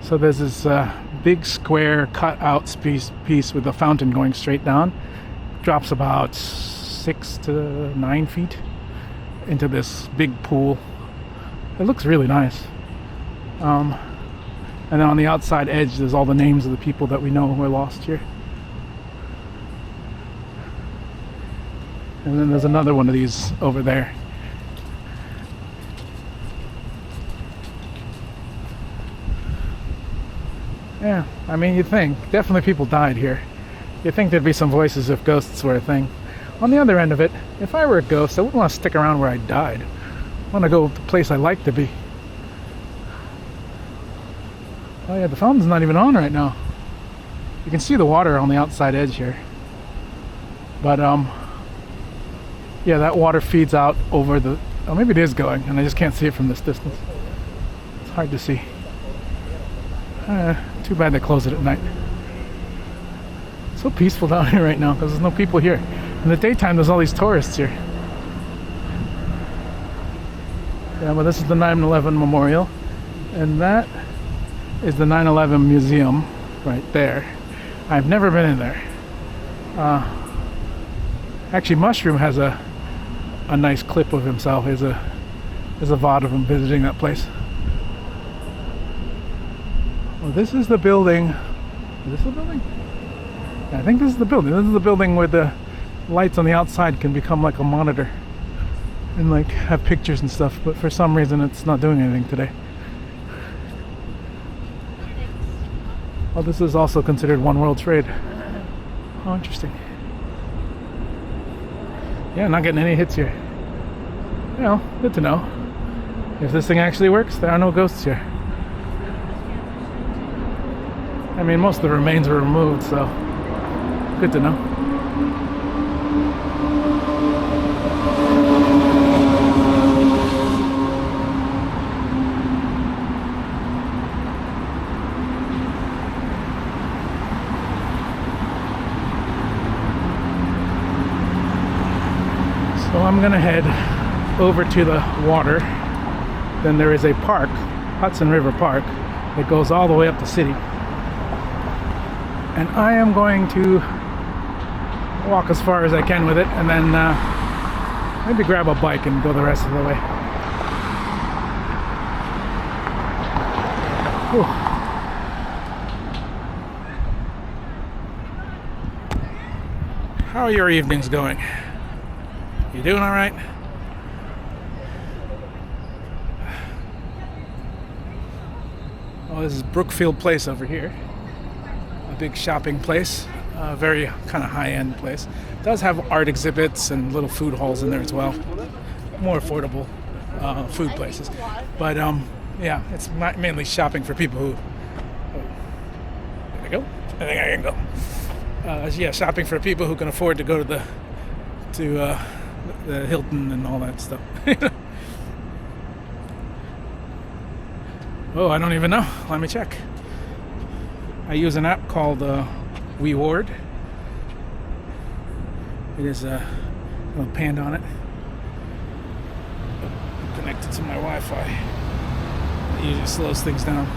So there's this big square cut out piece with a fountain going straight down. Drops about 6 to 9 feet into this big pool. It looks really nice. And then on the outside edge, there's all the names of the people that we know who were lost here. And then there's another one of these over there. Yeah, I mean, you'd think. Definitely people died here. You'd think there'd be some voices if ghosts were a thing. On the other end of it, if I were a ghost, I wouldn't want to stick around where I died. I want to go to the place I like to be. Oh yeah, the fountain's not even on right now. You can see the water on the outside edge here. But, yeah, that water feeds out over the... Oh, maybe it is going, and I just can't see it from this distance. It's hard to see. Too bad they close it at night. So peaceful down here right now because there's no people here. In the daytime, there's all these tourists here. Yeah, but this is the 9/11 Memorial, and that is the 9/11 Museum right there. I've never been in there. Actually, Mushroom has a nice clip of himself. There's a VOD of him visiting that place. Well, this is the building. Is this the building? Yeah, I think this is the building. This is the building where the lights on the outside can become like a monitor and like have pictures and stuff, but for some reason it's not doing anything today. Oh, this is also considered One World Trade. Oh, interesting. Yeah, not getting any hits here. Well, good to know. If this thing actually works, there are no ghosts here. I mean, most of the remains were removed, so good to know. So I'm gonna head over to the water. Then there is a park, Hudson River Park, that goes all the way up the city. And I am going to walk as far as I can with it, and then maybe grab a bike and go the rest of the way. Whew. How are your evenings going? You doing all right? Oh, this is Brookfield Place over here. A big shopping place, a very kind of high-end place. It does have art exhibits and little food halls in there as well. More affordable food places. But yeah, it's mainly shopping for people who... There I go. I think I can go. Yeah, shopping for people who can afford to go to the Hilton and all that stuff. Oh, I don't even know. Let me check. I use an app called WeWard. It is a little panda on it. Connected to my Wi-Fi. It usually slows things down.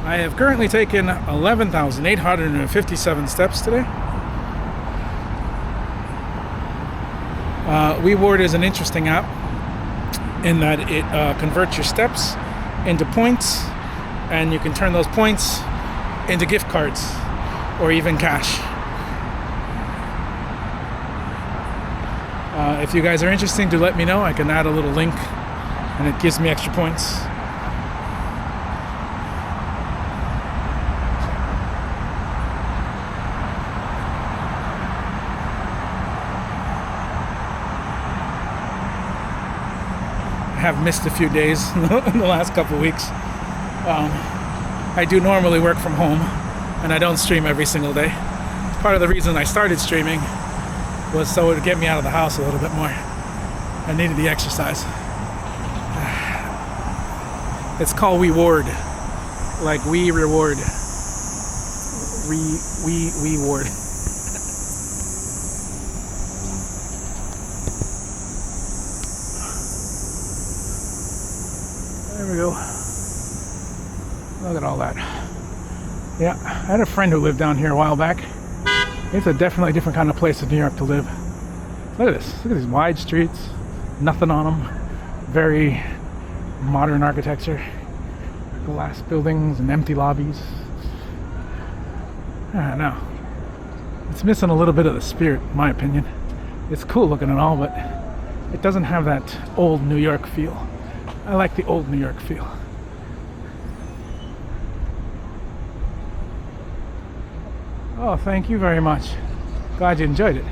I have currently taken 11,857 steps today. WeWard is an interesting app in that it converts your steps into points, and you can turn those points into gift cards or even cash. If you guys are interested, do let me know. I can add a little link and it gives me extra points. I have missed a few days in the last couple of weeks. I do normally work from home and I don't stream every single day. Part of the reason I started streaming was so it would get me out of the house a little bit more. I needed the exercise. It's called WeWard, like we reward. WeWard. There we go. Look at all that. Yeah, I had a friend who lived down here a while back. It's a definitely different kind of place in New York to live. Look at this. Look at these wide streets. Nothing on them. Very modern architecture. Glass buildings and empty lobbies. I don't know. It's missing a little bit of the spirit, in my opinion. It's cool looking and all, but it doesn't have that old New York feel. I like the old New York feel. Oh, thank you very much. Glad you enjoyed it.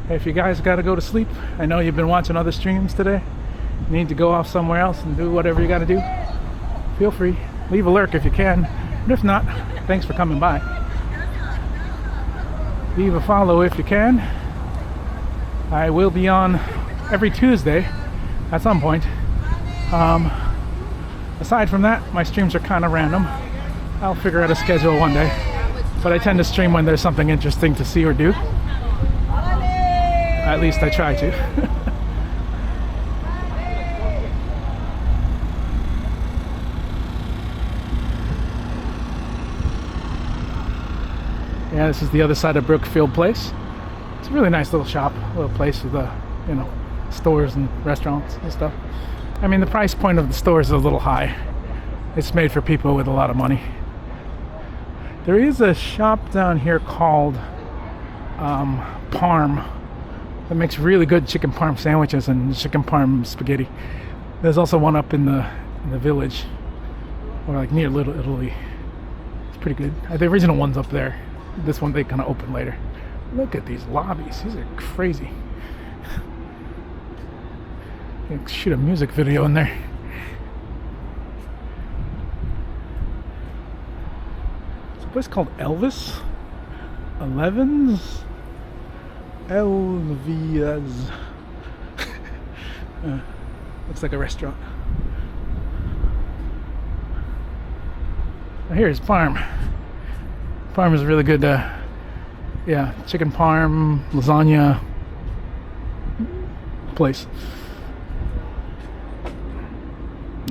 If you guys gotta go to sleep, I know you've been watching other streams today. You need to go off somewhere else and do whatever you gotta do. Feel free. Leave a lurk if you can. And if not, thanks for coming by. Leave a follow if you can. I will be on every Tuesday at some point. A aside from that, my streams are kind of random. I'll figure out a schedule one day. But I tend to stream when there's something interesting to see or do. At least I try to. Yeah, this is the other side of Brookfield Place. It's a really nice little shop, little place with you know, stores and restaurants and stuff. I mean, the price point of the stores is a little high. It's made for people with a lot of money. There is a shop down here called Parm that makes really good chicken parm sandwiches and chicken parm spaghetti. There's also one up in the village, or like near Little Italy. It's pretty good. The original one's up there. This one they kind of open later. Look at these lobbies. These are crazy. You can shoot a music video in there. It's a place called Elvis. Elvia's. Looks like a restaurant. Oh, here's Parm. Parm is really good. Yeah, chicken parm, lasagna place.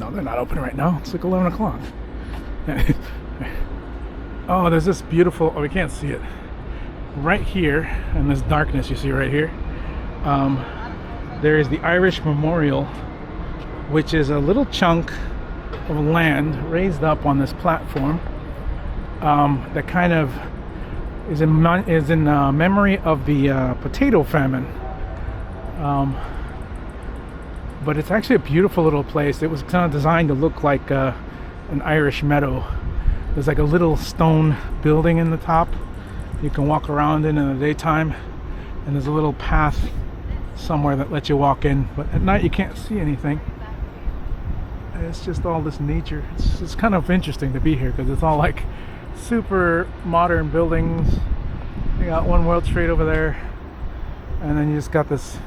No, they're not open right now. It's like 11 o'clock. Oh, there's this beautiful, oh, we can't see it. Right here, in this darkness you see right here, there is the Irish Memorial, which is a little chunk of land raised up on this platform that kind of is in memory of the potato famine. But it's actually a beautiful little place. It was kind of designed to look like an Irish meadow. There's like a little stone building in the top you can walk around in the daytime, and there's a little path somewhere that lets you walk in, but at night you can't see anything. It's just all this nature. It's kind of interesting to be here because it's all like super modern buildings. You got One World Trade over there, and then you just got this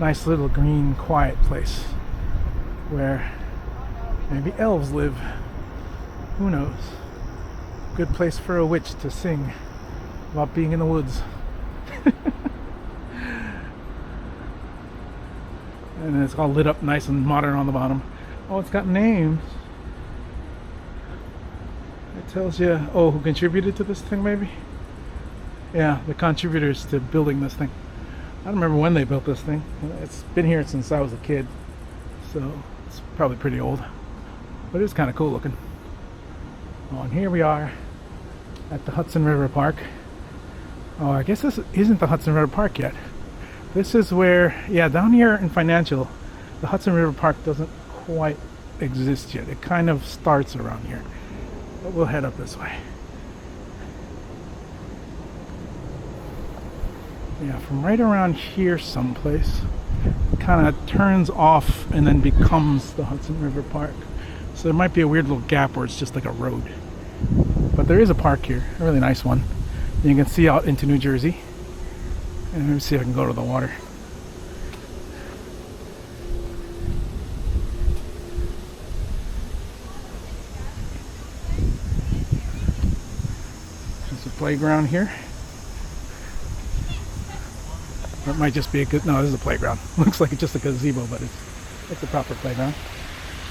nice little green quiet place where maybe elves live. Who knows? Good place for a witch to sing about being in the woods. And it's all lit up nice and modern on the bottom. Oh, it's got names. It tells you, oh, who contributed to this thing maybe? Yeah, the contributors to building this thing. I don't remember when they built this thing. It's been here since I was a kid, so it's probably pretty old. But it's kind of cool looking. Oh, and here we are at the Hudson River Park. Oh, I guess this isn't the Hudson River Park yet. This is where, yeah, down here in Financial, the Hudson River Park doesn't quite exist yet. It kind of starts around here. But we'll head up this way. Yeah, from right around here someplace, it kind of turns off and then becomes the Hudson River Park. So there might be a weird little gap where it's just like a road. But there is a park here, a really nice one. And you can see out into New Jersey. And let me see if I can go to the water. There's a playground here. That might just be a good, no, this is a playground. Looks like it's just a gazebo, but it's a proper playground.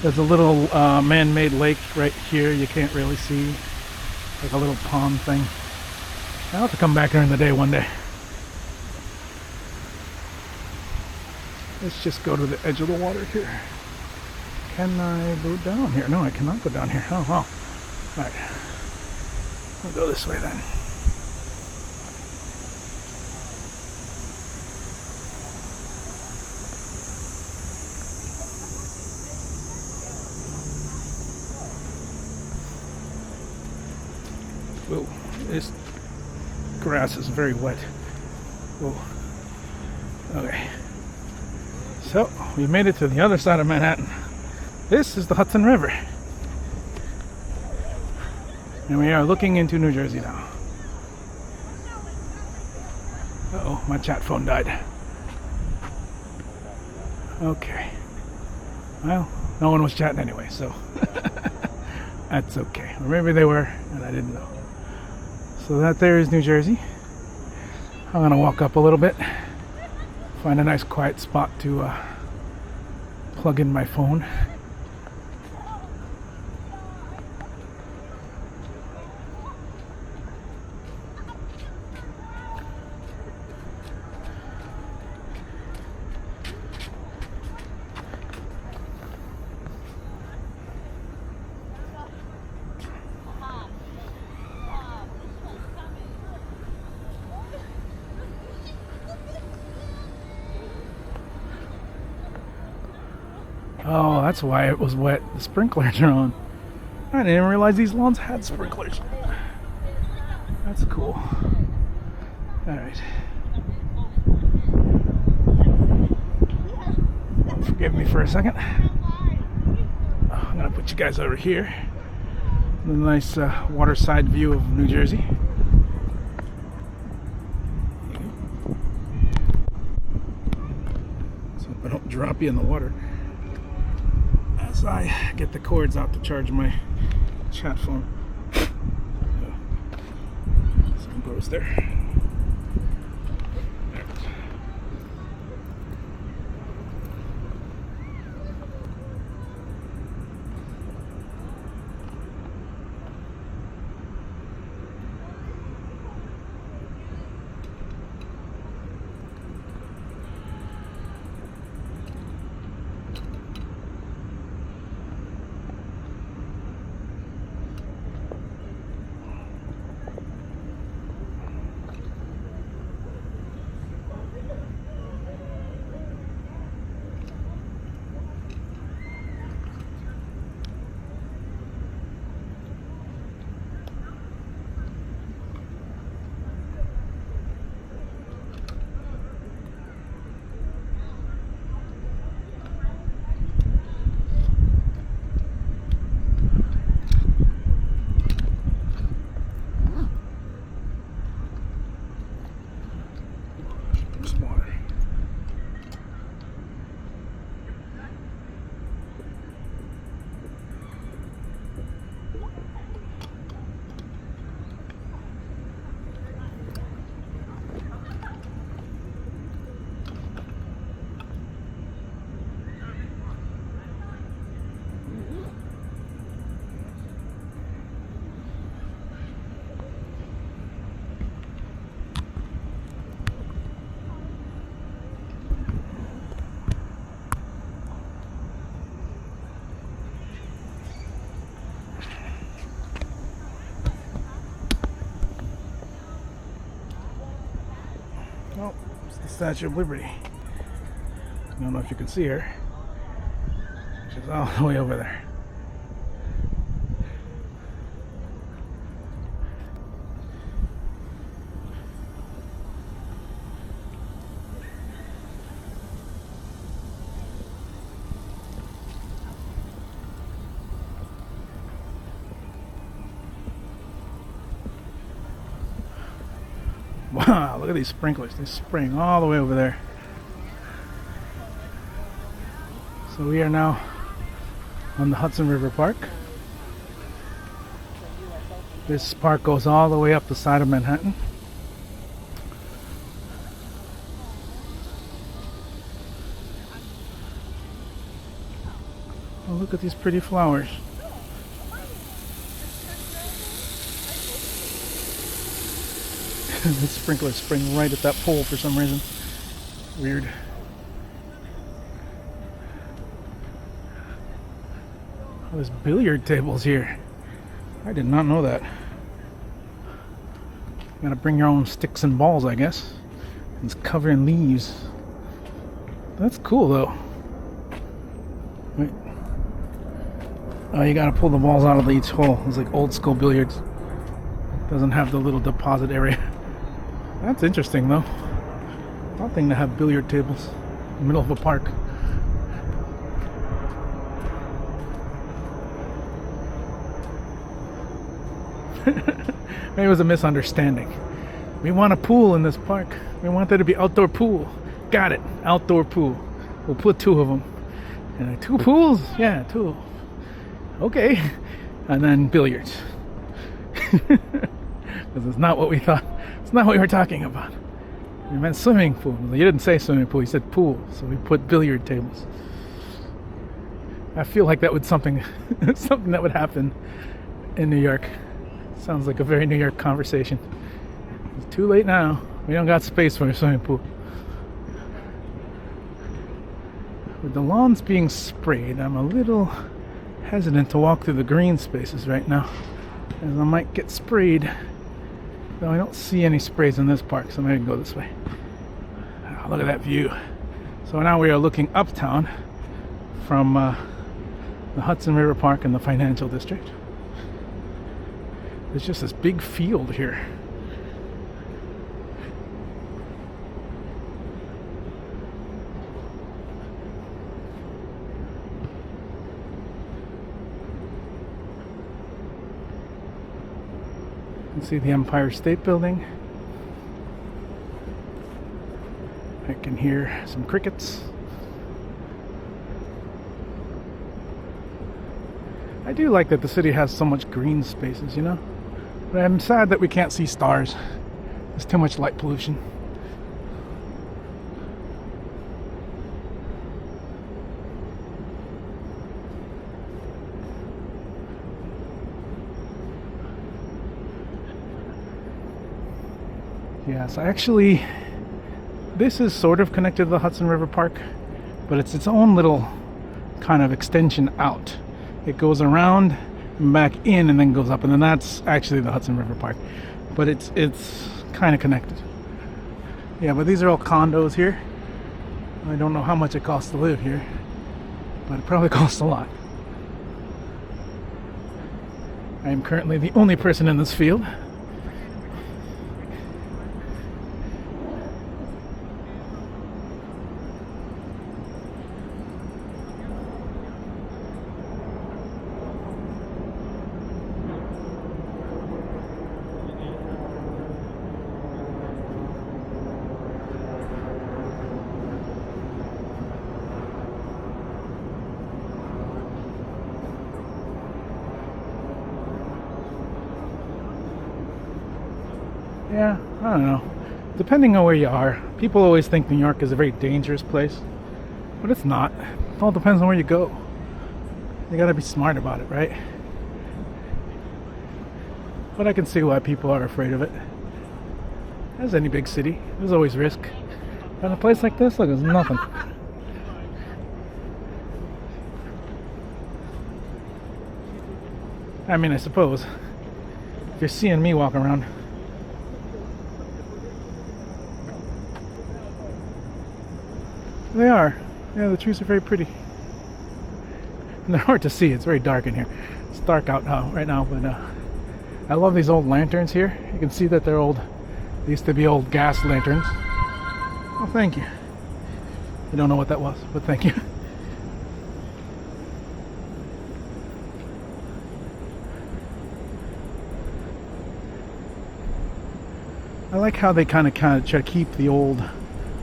There's a little man-made lake right here you can't really see. Like a little pond thing. I'll have to come back during the day one day. Let's just go to the edge of the water here. Can I go down here? No, I cannot go down here. Oh, well. Alright. We'll go this way then. Whoa, this grass is very wet. Whoa. Okay. So, we made it to the other side of Manhattan. This is the Hudson River. And we are looking into New Jersey now. Uh-oh, my chat phone died. Okay. Well, no one was chatting anyway, so that's okay. Or maybe they were, and I didn't know. So that there is New Jersey. I'm gonna walk up a little bit, find a nice quiet spot to plug in my phone. Oh, that's why it was wet. The sprinklers are on. I didn't even realize these lawns had sprinklers. That's cool. Alright. Forgive me for a second. I'm gonna put you guys over here. The nice waterside view of New Jersey. So I don't drop you in the water. I get the cords out to charge my chat phone. Some goes there. Oh, it's the Statue of Liberty. I don't know if you can see her. She's all the way over there. Wow, look at these sprinklers. They're spraying all the way over there. So we are now on the Hudson River Park. This park goes all the way up the side of Manhattan. Oh, look at these pretty flowers. The sprinklers spring right at that pole for some reason. Weird. Oh, there's billiard tables here. I did not know that. You gotta bring your own sticks and balls, I guess. It's covered in leaves. That's cool though. Wait. Oh, you gotta pull the balls out of each hole. It's like old school billiards. Doesn't have the little deposit area. That's interesting though. Odd thing to have billiard tables in the middle of a park. Maybe it was a misunderstanding. We want a pool in this park. We want there to be outdoor pool. Got it. Outdoor pool. We'll put 2 of them. And like, 2 pools? Yeah, 2. Okay. And then billiards. Because it's not what we thought. It's not what we were talking about. We meant swimming pool. You didn't say swimming pool, you said pool. So we put billiard tables. I feel like that would something that would happen in New York. Sounds like a very New York conversation. It's too late now. We don't got space for a swimming pool. With the lawns being sprayed, I'm a little hesitant to walk through the green spaces right now, as I might get sprayed. Though I don't see any sprays in this park, so maybe I can go this way. Oh, look at that view. So now we are looking uptown from the Hudson River Park and the financial district. There's just this big field here. You can see the Empire State Building. I can hear some crickets. I do like that the city has so much green spaces, you know? But I'm sad that we can't see stars. There's too much light pollution. Yes, actually, this is sort of connected to the Hudson River Park, but it's its own little kind of extension out. It goes around and back in and then goes up, and then that's actually the Hudson River Park. But it's kind of connected. Yeah, but these are all condos here. I don't know how much it costs to live here, but it probably costs a lot. I am currently the only person in this field. Yeah, I don't know. Depending on where you are, people always think New York is a very dangerous place, but it's not. It all depends on where you go. You gotta be smart about it, right? But I can see why people are afraid of it. As any big city, there's always risk. But in a place like this, look, there's nothing. I mean, I suppose, if you're seeing me walk around, they are. Yeah, the trees are very pretty. And they're hard to see. It's very dark in here. It's dark out now, right now, but I love these old lanterns here. You can see that they're old. They used to be old gas lanterns. Oh, thank you. I don't know what that was, but thank you. I like how they kind of try to keep the old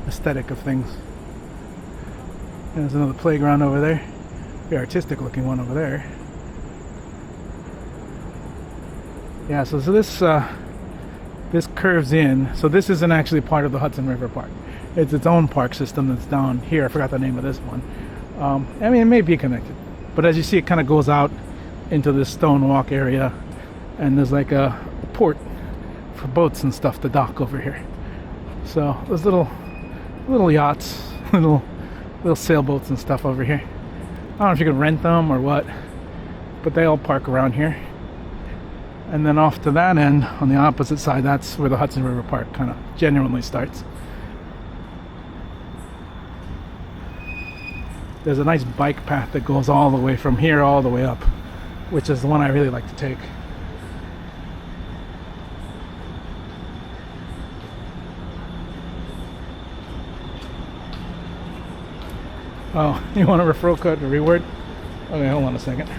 aesthetic of things. There's another playground over there. Very artistic looking one over there. Yeah, so this curves in. So this isn't actually part of the Hudson River Park. It's its own park system that's down here. I forgot the name of this one. I mean, it may be connected. But as you see, it kind of goes out into this stone walk area. And there's like a port for boats and stuff to dock over here. So there's little yachts, little sailboats and stuff over here. I don't know if you can rent them or what, but they all park around here. And then off to that end, on the opposite side, that's where the Hudson River Park kind of genuinely starts. There's a nice bike path that goes all the way from here all the way up, which is the one I really like to take. Oh, you want a referral code or reward? Okay, hold on a second.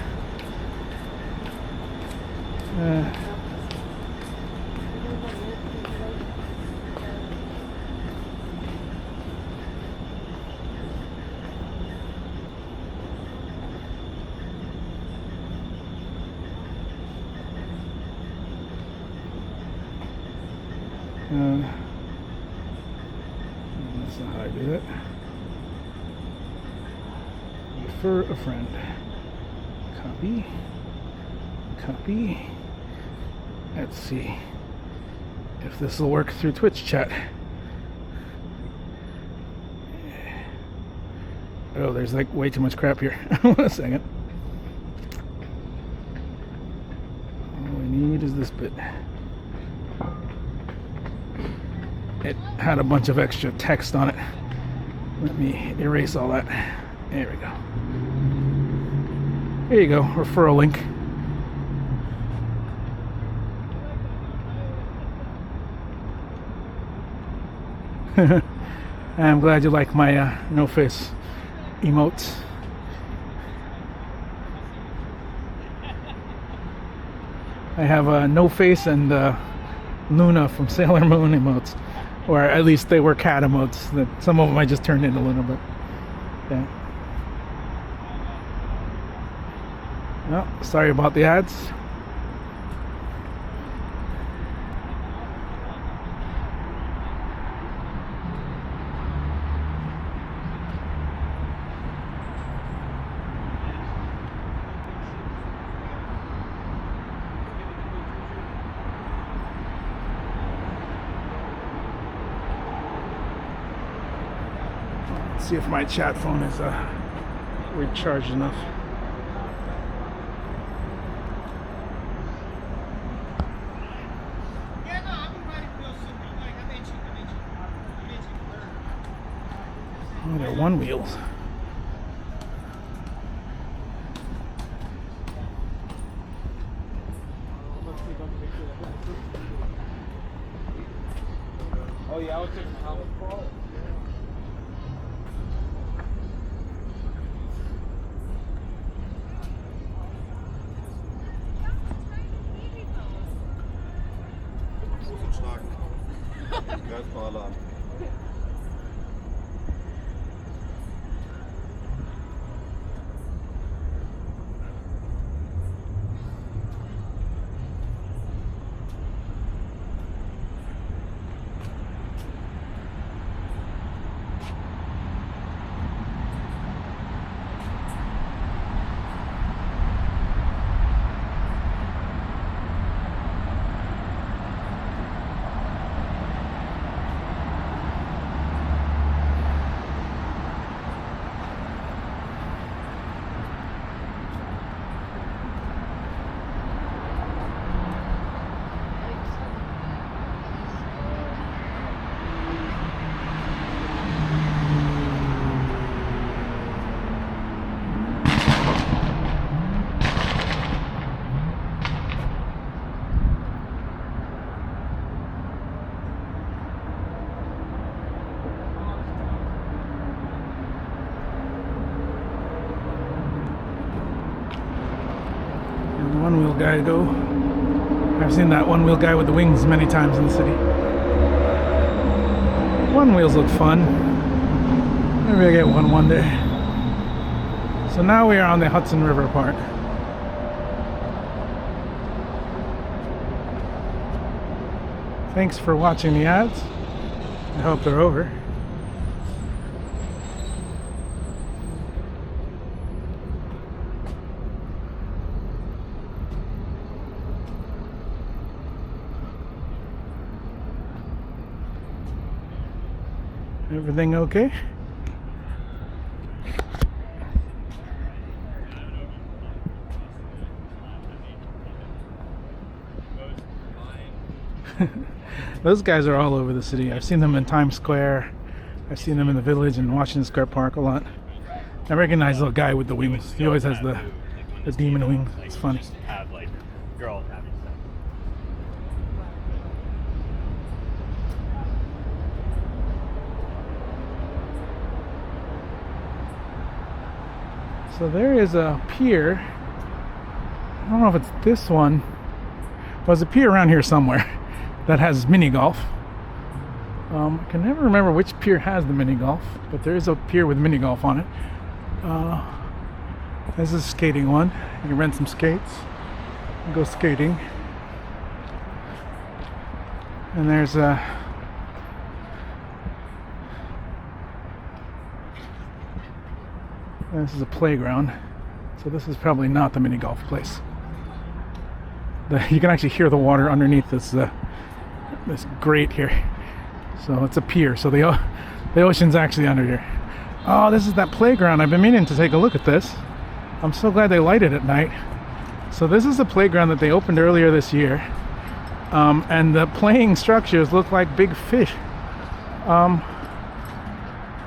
That's not how I do it. Refer a friend. Copy. Copy. Let's see if this will work through Twitch chat. Oh, there's like way too much crap here. One second. All we need is this bit. It had a bunch of extra text on it. Let me erase all that. There we go. There you go, referral link. I'm glad you like my no face emotes. I have a no face and Luna from Sailor Moon emotes, or at least they were cat emotes. That some of them I just turned into Luna, but yeah. Well, sorry about the ads. See if my chat phone is recharged enough. Oh, they're one wheels.
Oh yeah, I was taking the house call. Ganz normal.
One-wheel guy go. I've seen that one-wheel guy with the wings many times in the city. One-wheels look fun. Maybe I get one day. So now we are on the Hudson River part. Thanks for watching the ads. I hope they're over. Everything okay? Those guys are all over the city. I've seen them in Times Square. I've seen them in the Village and Washington Square Park a lot. I recognize the guy with the wings. He always has the demon wings. It's funny.
Have like girls having sex.
So there is a pier. I don't know if it's this one. Well, there's a pier around here somewhere that has mini golf. I can never remember which pier has the mini golf, but there is a pier with mini golf on it. There's a skating one. You can rent some skates and go skating. And there's a And this is a playground. So this is probably not the mini golf place. You can actually hear the water underneath this grate here. So it's a pier. So the ocean's actually under here. Oh, this is that playground. I've been meaning to take a look at this. I'm so glad they light it at night. So this is the playground that they opened earlier this year. And the playing structures look like big fish.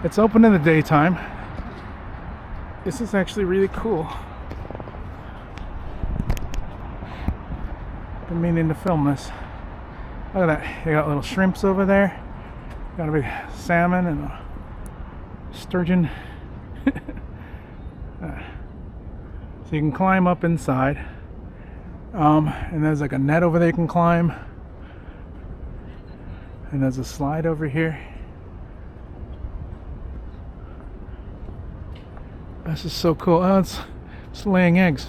It's open in the daytime. This is actually really cool. Been meaning to film this. Look at that. They got little shrimps over there. Got a big salmon and a sturgeon. So you can climb up inside. And there's like a net over there you can climb. And there's a slide over here. This is so cool. Oh, it's laying eggs.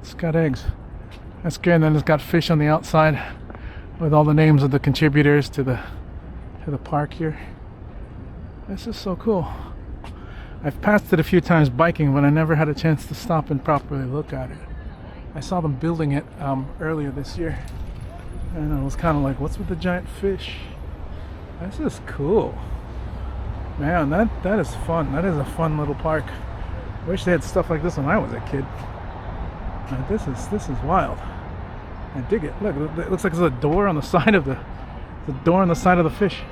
It's got eggs. That's good. And then it's got fish on the outside with all the names of the contributors to the park here. This is so cool. I've passed it a few times biking, but I never had a chance to stop and properly look at it. I saw them building it earlier this year, and I was kind of like, what's with the giant fish? This is cool. Man, that is fun. That is a fun little park. I wish they had stuff like this when I was a kid. This is wild. I dig it. Look, it looks like there's a door on the side of the fish.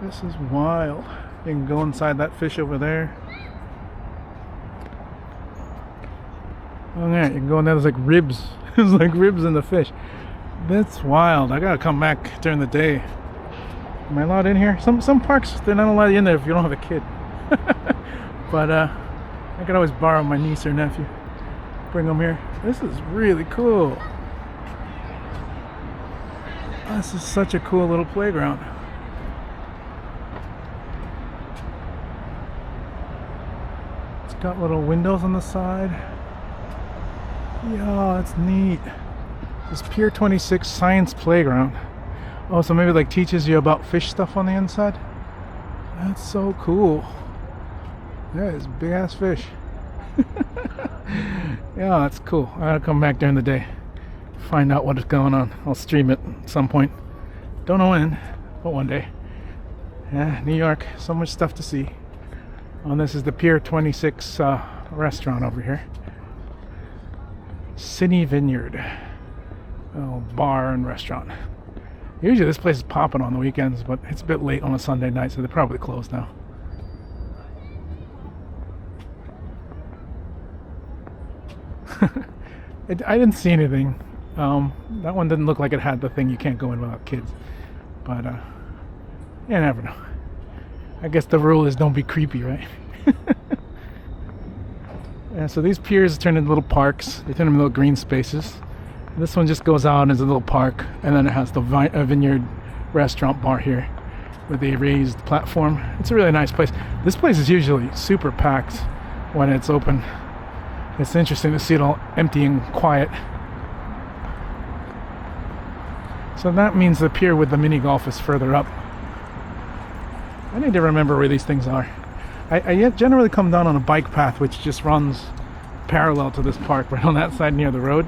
This is wild. You can go inside that fish over there. Oh yeah, you can go in there. There's like ribs. There's like ribs in the fish. That's wild. I gotta come back during the day. Am I allowed in here? Some parks they're not allowed in there if you don't have a kid. But I could always borrow my niece or nephew. Bring them here. This is really cool. This is such a cool little playground. It's got little windows on the side. Yeah, that's neat. This Pier 26 Science Playground. Oh, so maybe like teaches you about fish stuff on the inside? That's so cool. Yeah, it's big ass fish. Yeah, that's cool. I gotta come back during the day. Find out what is going on. I'll stream it at some point. Don't know when, but one day. Yeah, New York, so much stuff to see. Oh, and this is the Pier 26 restaurant over here. City Vineyard. Oh, bar and restaurant. Usually this place is popping on the weekends, but it's a bit late on a Sunday night, so they're probably closed now. I didn't see anything. That one didn't look like it had the thing you can't go in without kids. But you never know. I guess the rule is don't be creepy, right? Yeah, so these piers turn into little parks. They turn into little green spaces. This one just goes out as a little park, and then it has the vineyard restaurant bar here with a raised platform. It's a really nice place. This place is usually super packed when it's open. It's interesting to see it all empty and quiet. So that means the pier with the mini golf is further up. I need to remember where these things are. I generally come down on a bike path which just runs parallel to this park, right on that side near the road.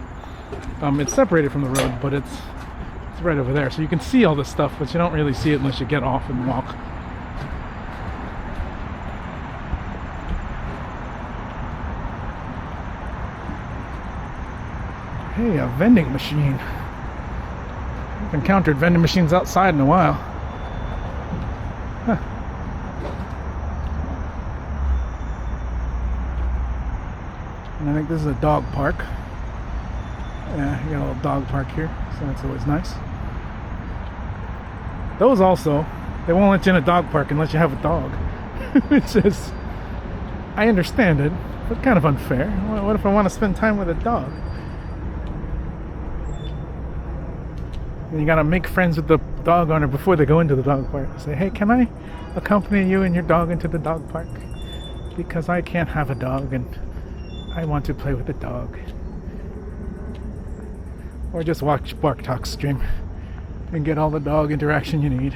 It's separated from the road, but it's right over there. So you can see all this stuff, but you don't really see it unless you get off and walk. Hey, a vending machine. I've encountered vending machines outside in a while. Huh. And I think this is a dog park. Yeah, you got a little dog park here, so that's always nice. Those also, they won't let you in a dog park unless you have a dog. Which is, I understand it, but kind of unfair. What if I want to spend time with a dog? And you gotta make friends with the dog owner before they go into the dog park. Say, hey, can I accompany you and your dog into the dog park? Because I can't have a dog and I want to play with the dog. Or just watch Bark Talk stream. and get all the dog interaction you need.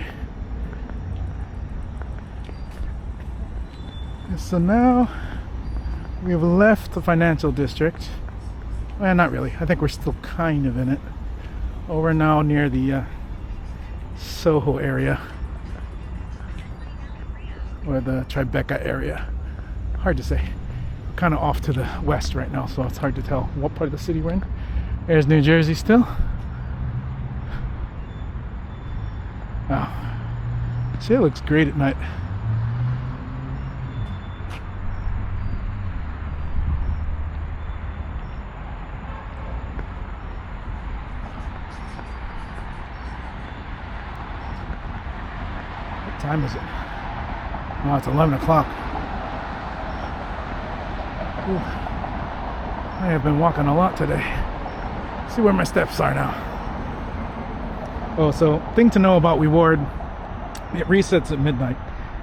And so now we've left the financial district. Well, not really. I think we're still kind of in it. Oh, we're now near the Soho area, or the Tribeca area. Hard to say. Kind of off to the west right now, so it's hard to tell what part of the city we're in. There's New Jersey still. Wow. See, it looks great at night. What time is it? Oh, it's 11 o'clock. Ooh. I have been walking a lot today. See where my steps are now. Oh, so thing to know about Reward, it resets at midnight.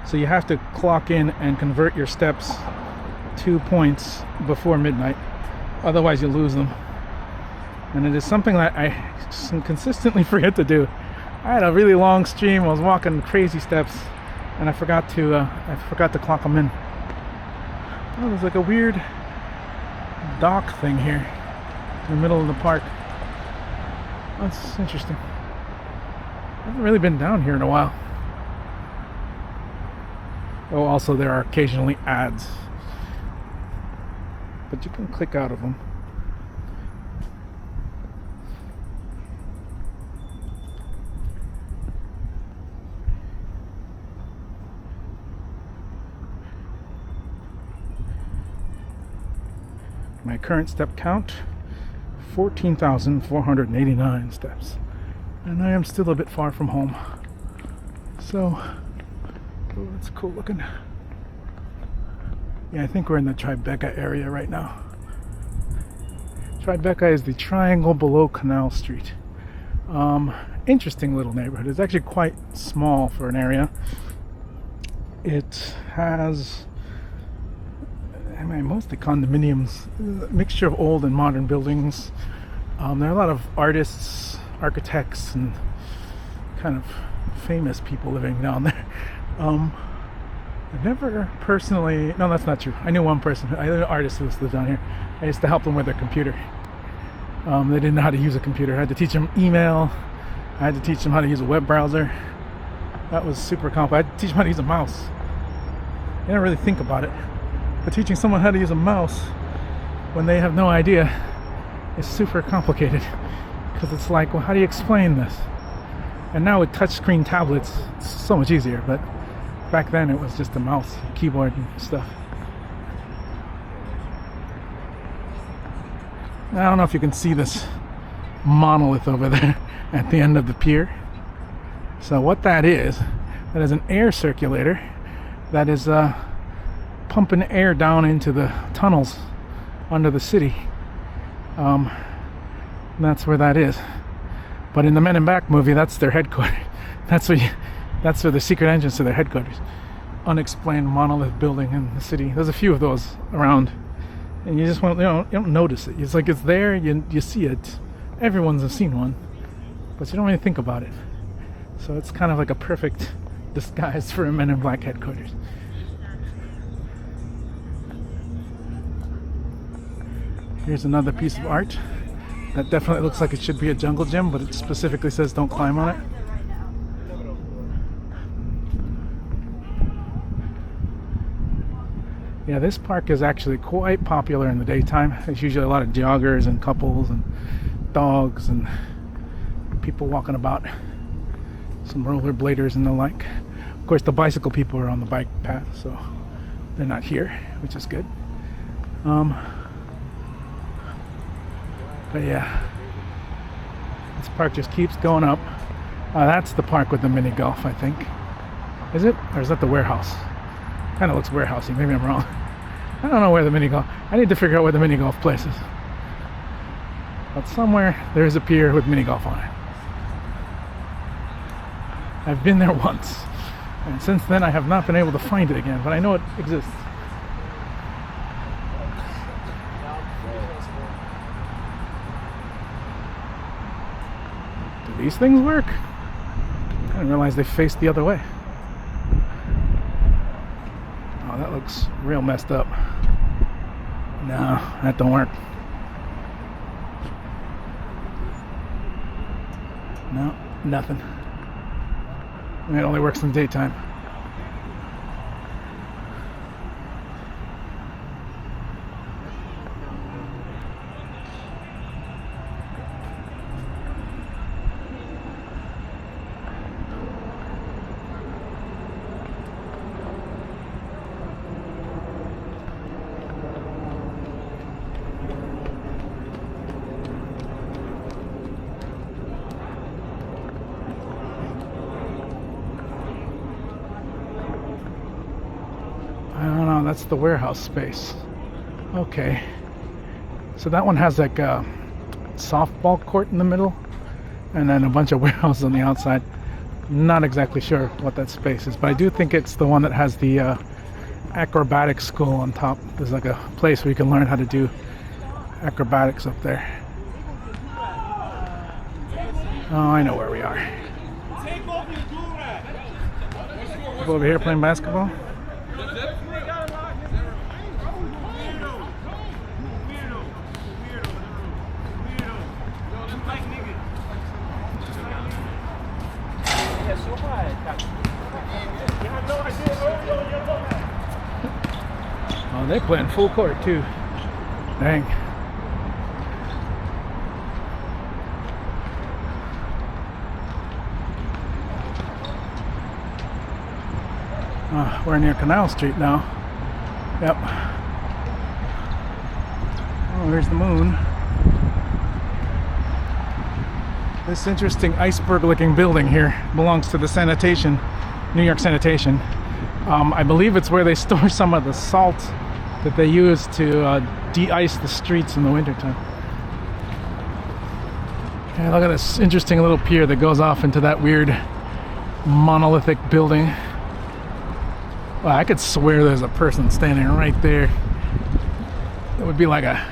So you have to clock in and convert your steps 2 points before midnight. Otherwise you lose them. And it is something that I consistently forget to do. I had a really long stream. I was walking crazy steps and I forgot to clock them in. Oh, there's like a weird dock thing here in the middle of the park. That's interesting. I haven't really been down here in a while. Oh, also there are occasionally ads, but you can click out of them. My current step count, 14,489 steps. And I am still a bit far from home. So, oh, that's cool looking. Yeah, I think we're in the Tribeca area right now. Tribeca is the triangle below Canal Street. Interesting little neighborhood. It's actually quite small for an area. It has, I mean, mostly condominiums, a mixture of old and modern buildings. There are a lot of artists, architects, and kind of famous people living down there. I've never personally, no, that's not true. I knew one person, I knew an artist who lived down here. I used to help them with their computer. They didn't know how to use a computer. I had to teach them email. I had to teach them how to use a web browser. That was super complicated. I had to teach them how to use a mouse. I didn't really think about it. But teaching someone how to use a mouse when they have no idea is super complicated, because it's like, well, how do you explain this? And now with touchscreen tablets, it's so much easier, but back then it was just a mouse, keyboard, and stuff. I don't know if you can see this monolith over there at the end of the pier. So what that is an air circulator that is pumping air down into the tunnels under the city. That's where that is. But in the Men in Black movie, that's their headquarters. That's where the secret entrance to their headquarters. Unexplained monolith building in the city. There's a few of those around, and you just you don't notice it. It's like it's there. You see it. Everyone's seen one, but you don't really think about it. So it's kind of like a perfect disguise for a Men in Black headquarters. Here's another piece of art that definitely looks like it should be a jungle gym, but it specifically says don't climb on it. Yeah, this park is actually quite popular in the daytime. There's usually a lot of joggers and couples and dogs and people walking about, some rollerbladers and the like. Of course, the bicycle people are on the bike path, so they're not here, which is good. But yeah, this park just keeps going up. That's the park with the mini golf, I think. Is it? Or is that the warehouse? Kind of looks warehousey. Maybe I'm wrong. I don't know where the mini golf. I need to figure out where the mini golf place is. But somewhere there is a pier with mini golf on it. I've been there once, and since then I have not been able to find it again. But I know it exists. Do these things work? didn't realize they faced the other way. Oh, that looks real messed up. No, that don't work. No, nothing. It only works in the daytime. I don't know, that's the warehouse space. Okay. So that one has like a softball court in the middle and then a bunch of warehouses on the outside. Not exactly sure what that space is, but I do think it's the one that has the acrobatic school on top. There's like a place where you can learn how to do acrobatics up there. Oh, I know where we are. People over here playing basketball. Oh, they're playing full court too. Dang. We're near Canal Street now. Yep. Oh, there's the moon. This interesting iceberg-looking building here belongs to the sanitation, New York Sanitation. I believe it's where they store some of the salt that they use to de-ice the streets in the wintertime. Okay, look at this interesting little pier that goes off into that weird monolithic building. Well, I could swear there's a person standing right there. It would be like a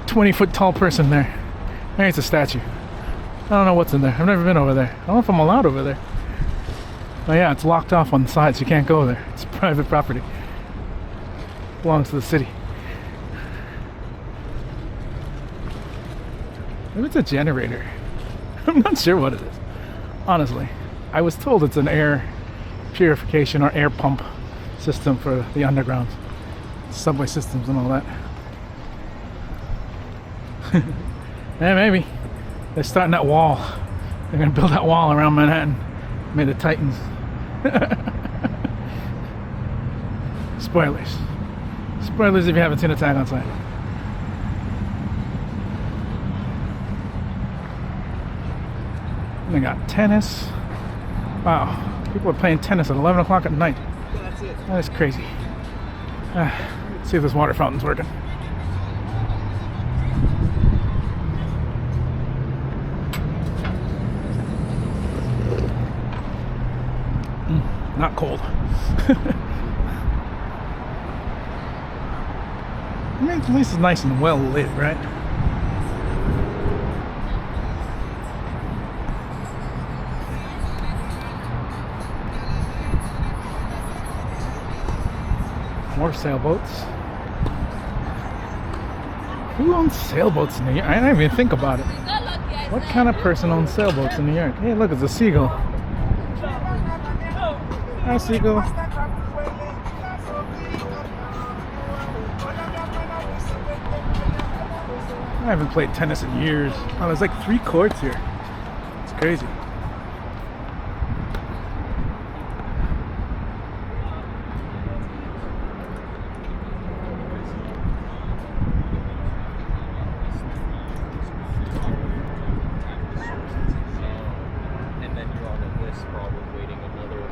20-foot tall person there. Maybe it's a statue. I don't know what's in there. I've never been over there. I don't know if I'm allowed over there. Oh yeah, it's locked off on the side, so you can't go there. It's private property. Belongs to the city. Maybe it's a generator. I'm not sure what it is. Honestly. I was told it's an air purification or air pump system for the underground. Subway systems and all that. Yeah, maybe. They're starting that wall. They're gonna build that wall around Manhattan. Made of Titans. Spoilers. Spoilers if you haven't seen Attack on Titan. And they got tennis. Wow. People are playing tennis at 11 o'clock at night. That is crazy. Let's see if this water fountain's working. Not cold. I mean, at least it's nice and well lit, right? More sailboats. Who owns sailboats in New York? I didn't even think about it. What kind of person owns sailboats in New York? Hey, look, it's a seagull. Hi, seagull. I haven't played tennis in years. Oh, there's like 3 courts here. It's crazy.
And then you're on a list probably waiting another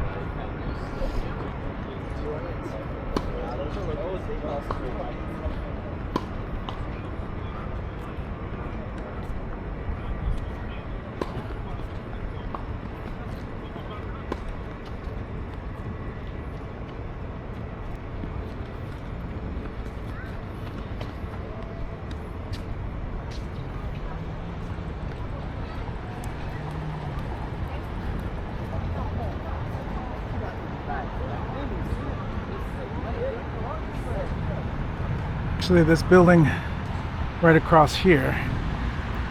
Actually, this building right across here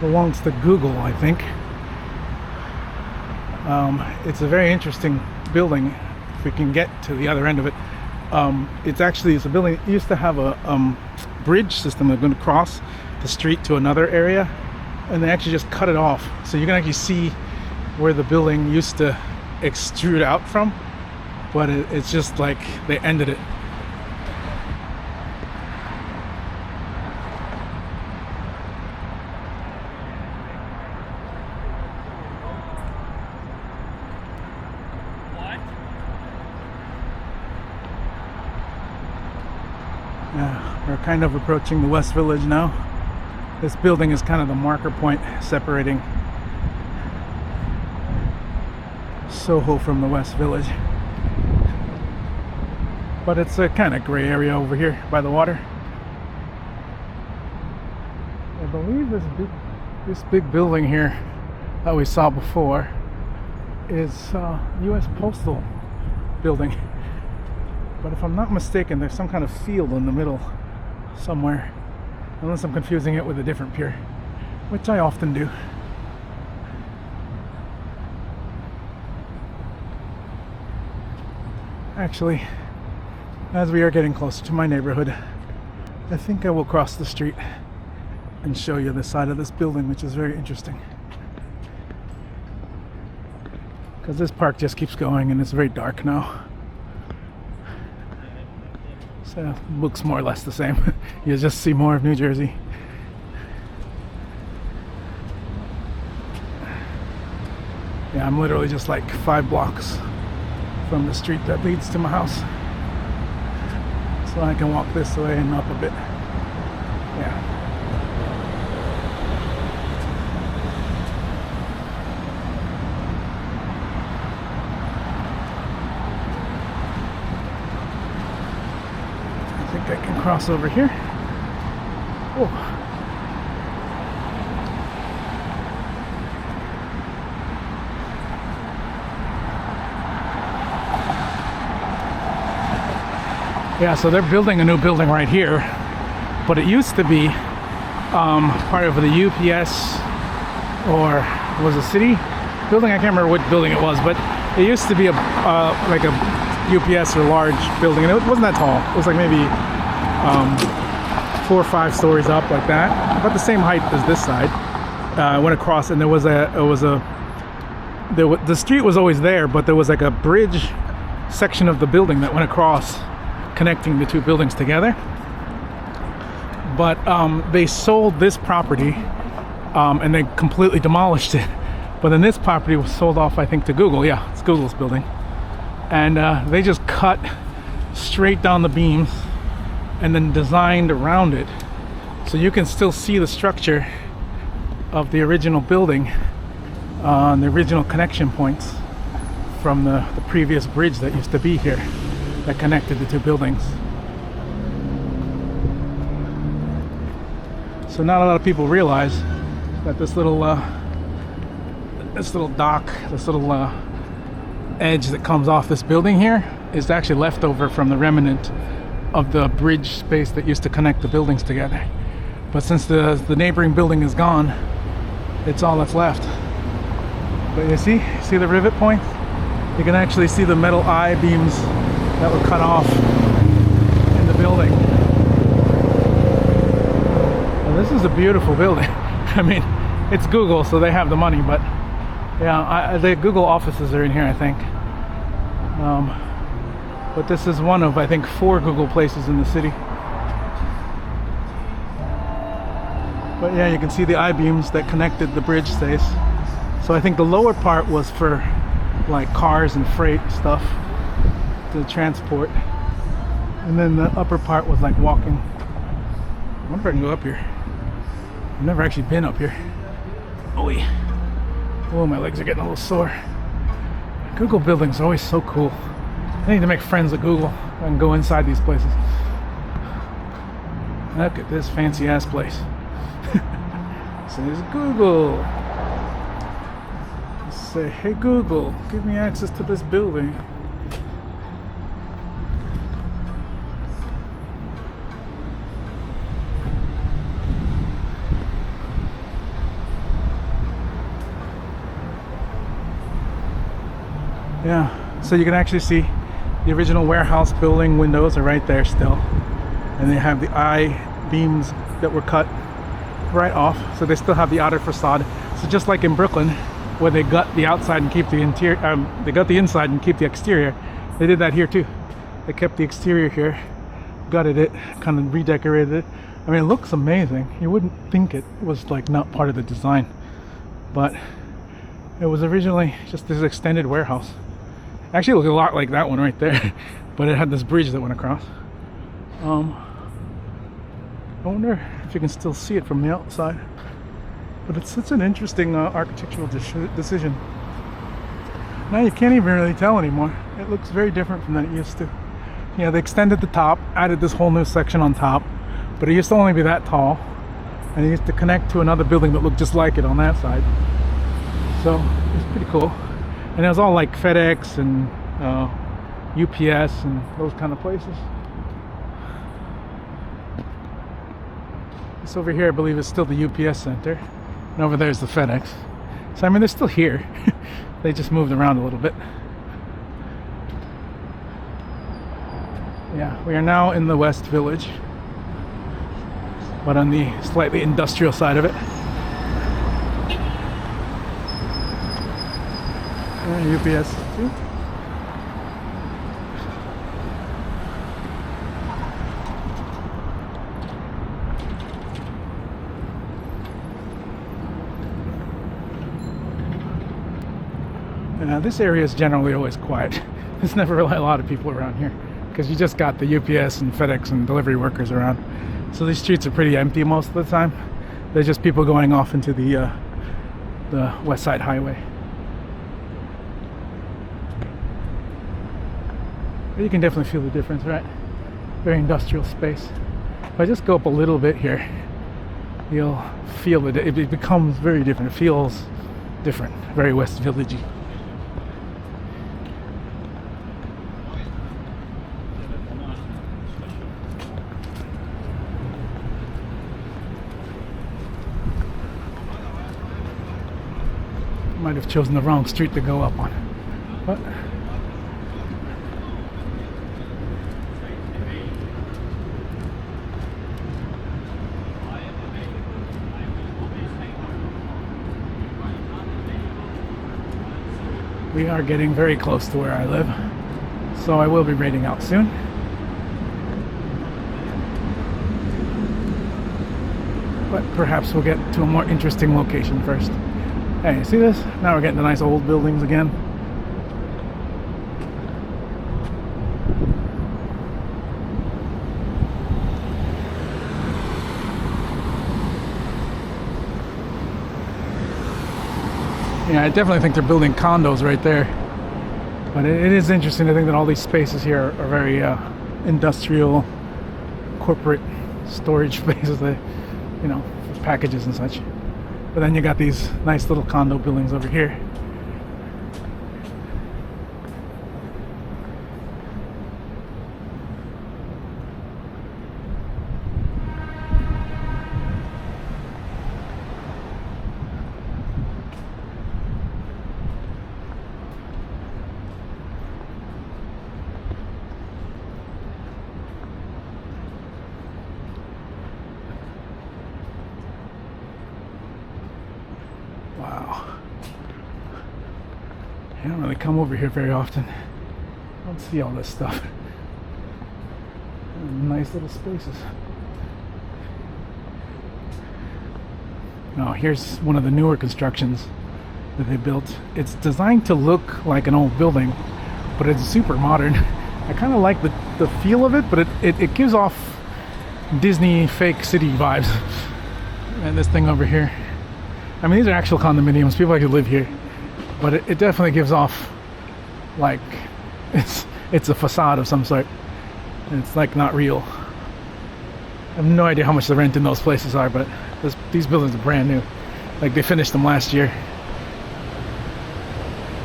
belongs to Google, I think. It's a very interesting building if we can get to the other end of it. It's a building that used to have a bridge system that's going to cross the street to another area, and they actually just cut it off. So you can actually see where the building used to extrude out from, but it's just like they ended it. Yeah, we're kind of approaching the West Village now. This building is kind of the marker point separating Soho from the West Village. But it's a kind of gray area over here by the water. I believe this big building here that we saw before is U.S. Postal building. But if I'm not mistaken, there's some kind of field in the middle somewhere. Unless I'm confusing it with a different pier, which I often do. Actually, as we are getting closer to my neighborhood, I think I will cross the street and show you the side of this building, which is very interesting. Because this park just keeps going and it's very dark now. So it looks more or less the same. You just see more of New Jersey. Yeah, I'm literally just like 5 blocks from the street that leads to my house. So I can walk this way and up a bit. Yeah. I can cross over here. Oh. Yeah, so they're building a new building right here, but it used to be part of the UPS, or was a city building? I can't remember what building it was, but it used to be like a UPS or large building, and it wasn't that tall. It was like maybe 4 or 5 stories up, like that, about the same height as this side. Went across, and the street was always there, but there was like a bridge section of the building that went across, connecting the two buildings together. But they sold this property, and they completely demolished it. But then this property was sold off, I think, to Google. Yeah, it's Google's building. And they just cut straight down the beams and then designed around it, so you can still see the structure of the original building, the original connection points from the previous bridge that used to be here that connected the two buildings. So not a lot of people realize that this little dock, this little edge that comes off this building here is actually left over from the remnant of the bridge space that used to connect the buildings together. But since the neighboring building is gone, it's all that's left. But you see the rivet points? You can actually see the metal I-beams that were cut off in the building. Well, this is a beautiful building. I mean, it's Google, so they have the money, but yeah, the Google offices are in here, I think. But this is one of, I think, 4 Google places in the city. But yeah, you can see the I-beams that connected the bridge space. So I think the lower part was for like cars and freight stuff to transport. And then the upper part was like walking. I wonder if I can go up here. I've never actually been up here. Oh, my legs are getting a little sore. Google buildings are always so cool. I need to make friends with Google and go inside these places. Look at this fancy ass place. Says Google. Say, hey Google, give me access to this building. Yeah, so you can actually see the original warehouse building windows are right there still. And they have the I-beams that were cut right off, so they still have the outer facade. So just like in Brooklyn, where they gut the outside and keep the interior, they gut the inside and keep the exterior, they did that here too. They kept the exterior here, gutted it, kind of redecorated it. I mean, it looks amazing. You wouldn't think it was like not part of the design, but it was originally just this extended warehouse. Actually, it looked a lot like that one right there, but it had this bridge that went across. I wonder if you can still see it from the outside, but it's such an interesting architectural decision. Now you can't even really tell anymore. It looks very different from than it used to. Yeah, they extended the top, added this whole new section on top, but it used to only be that tall, and it used to connect to another building that looked just like it on that side. So it's pretty cool. And it was all like FedEx and UPS and those kind of places. This over here, I believe, is still the UPS center, and over there is the FedEx. So I mean, they're still here. They just moved around a little bit. Yeah, we are now in the West Village, but on the slightly industrial side of it. UPS too. This area is generally always quiet. There's never really a lot of people around here because you just got the UPS and FedEx and delivery workers around. So these streets are pretty empty most of the time. They're just people going off into the West Side Highway. But you can definitely feel the difference, right? Very industrial space. If I just go up a little bit here, you'll feel it. It becomes very different. It feels different, very West Villagey. Might have chosen the wrong street to go up on, but we are getting very close to where I live, so I will be raiding out soon. But perhaps we'll get to a more interesting location first. Hey, see this? Now we're getting the nice old buildings again. Yeah, I definitely think they're building condos right there. But it is interesting to think that all these spaces here are very industrial, corporate storage spaces, that, you know, for packages and such. But then you got these nice little condo buildings over here. Wow. I don't really come over here very often. I don't see all this stuff. Nice little spaces. Now here's one of the newer constructions that they built. It's designed to look like an old building, but it's super modern. I kind of like the feel of it, but it gives off Disney fake city vibes. And this thing over here, I mean, these are actual condominiums. People actually live here, but it definitely gives off like it's a facade of some sort. And it's like not real. I have no idea how much the rent in those places are, but these buildings are brand new. Like they finished them last year.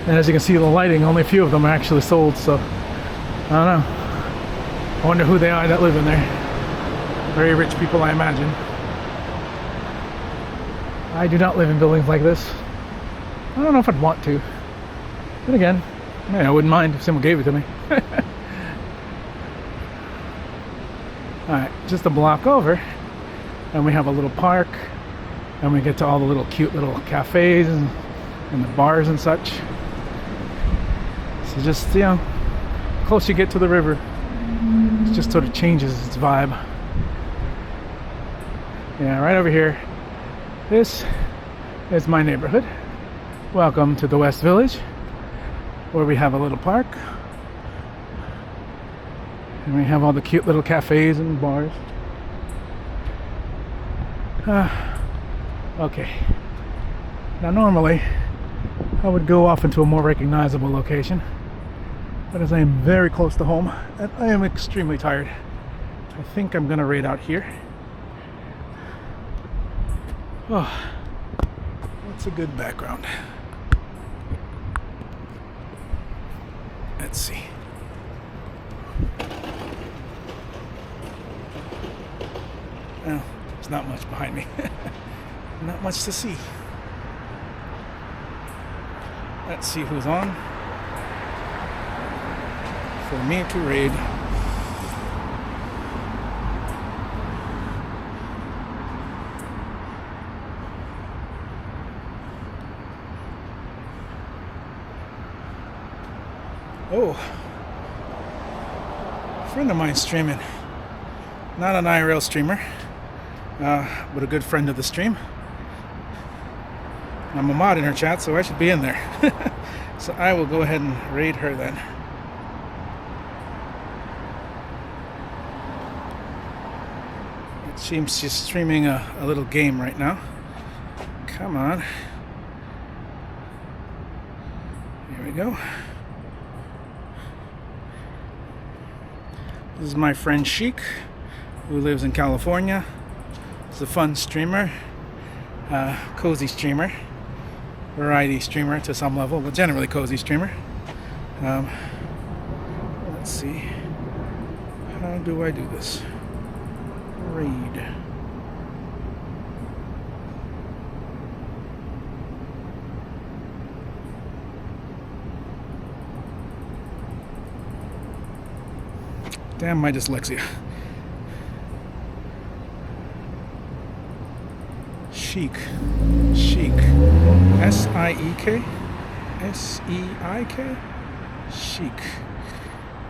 And as you can see, the lighting, only a few of them are actually sold. So I don't know. I wonder who they are that live in there. Very rich people, I imagine. I do not live in buildings like this. I don't know if I'd want to. But again, Man, I wouldn't mind if someone gave it to me. Alright, just a block over, and we have a little park, and we get to all the little cute little cafes and the bars and such. So just, you know, close you get to the river, it just sort of changes its vibe. Yeah, right over here, this is my neighborhood. Welcome to the West Village, where we have a little park, and we have all the cute little cafes and bars. Okay, now normally I would go off into a more recognizable location, but as I am very close to home and I am extremely tired, I think I'm gonna raid out here. Oh, that's a good background. Let's see. Well, there's not much behind me. Not much to see. Let's see who's on for me to raid. Oh, a friend of mine streaming. Not an IRL streamer, but a good friend of the stream. I'm a mod in her chat, so I should be in there. So I will go ahead and raid her then. It seems she's streaming a little game right now. Come on. Here we go. This is my friend Sheik, who lives in California. He's a fun streamer, cozy streamer, variety streamer to some level, but generally cozy streamer. Let's see. How do I do this? Raid. Damn my dyslexia. Sheik. Sheik. S-I-E-K? S-E-I-K? Sheik.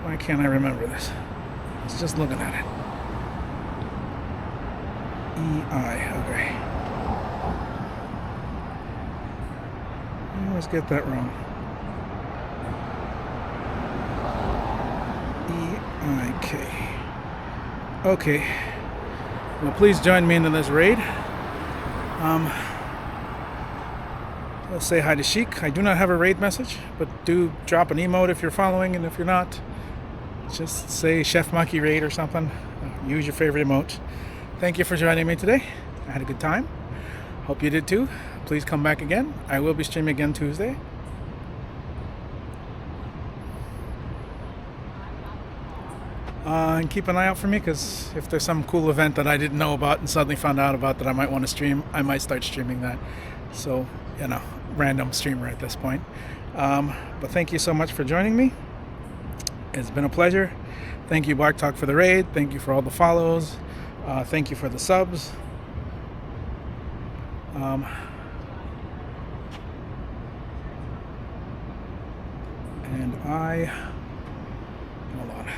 Why can't I remember this? I was just looking at it. E-I. Okay. I always get that wrong. E-I-K. Okay. Well, please join me in this raid. Let's say hi to Sheik. I do not have a raid message, but do drop an emote if you're following, and if you're not, just say Chef Monkey Raid or something. Use your favorite emote. Thank you for joining me today. I had a good time. Hope you did too. Please come back again. I will be streaming again Tuesday. And keep an eye out for me, because if there's some cool event that I didn't know about and suddenly found out about that I might want to stream, I might start streaming that. So, you know, random streamer at this point. But thank you so much for joining me. It's been a pleasure. Thank you, Bark Talk, for the raid. Thank you for all the follows. Thank you for the subs. And hold on.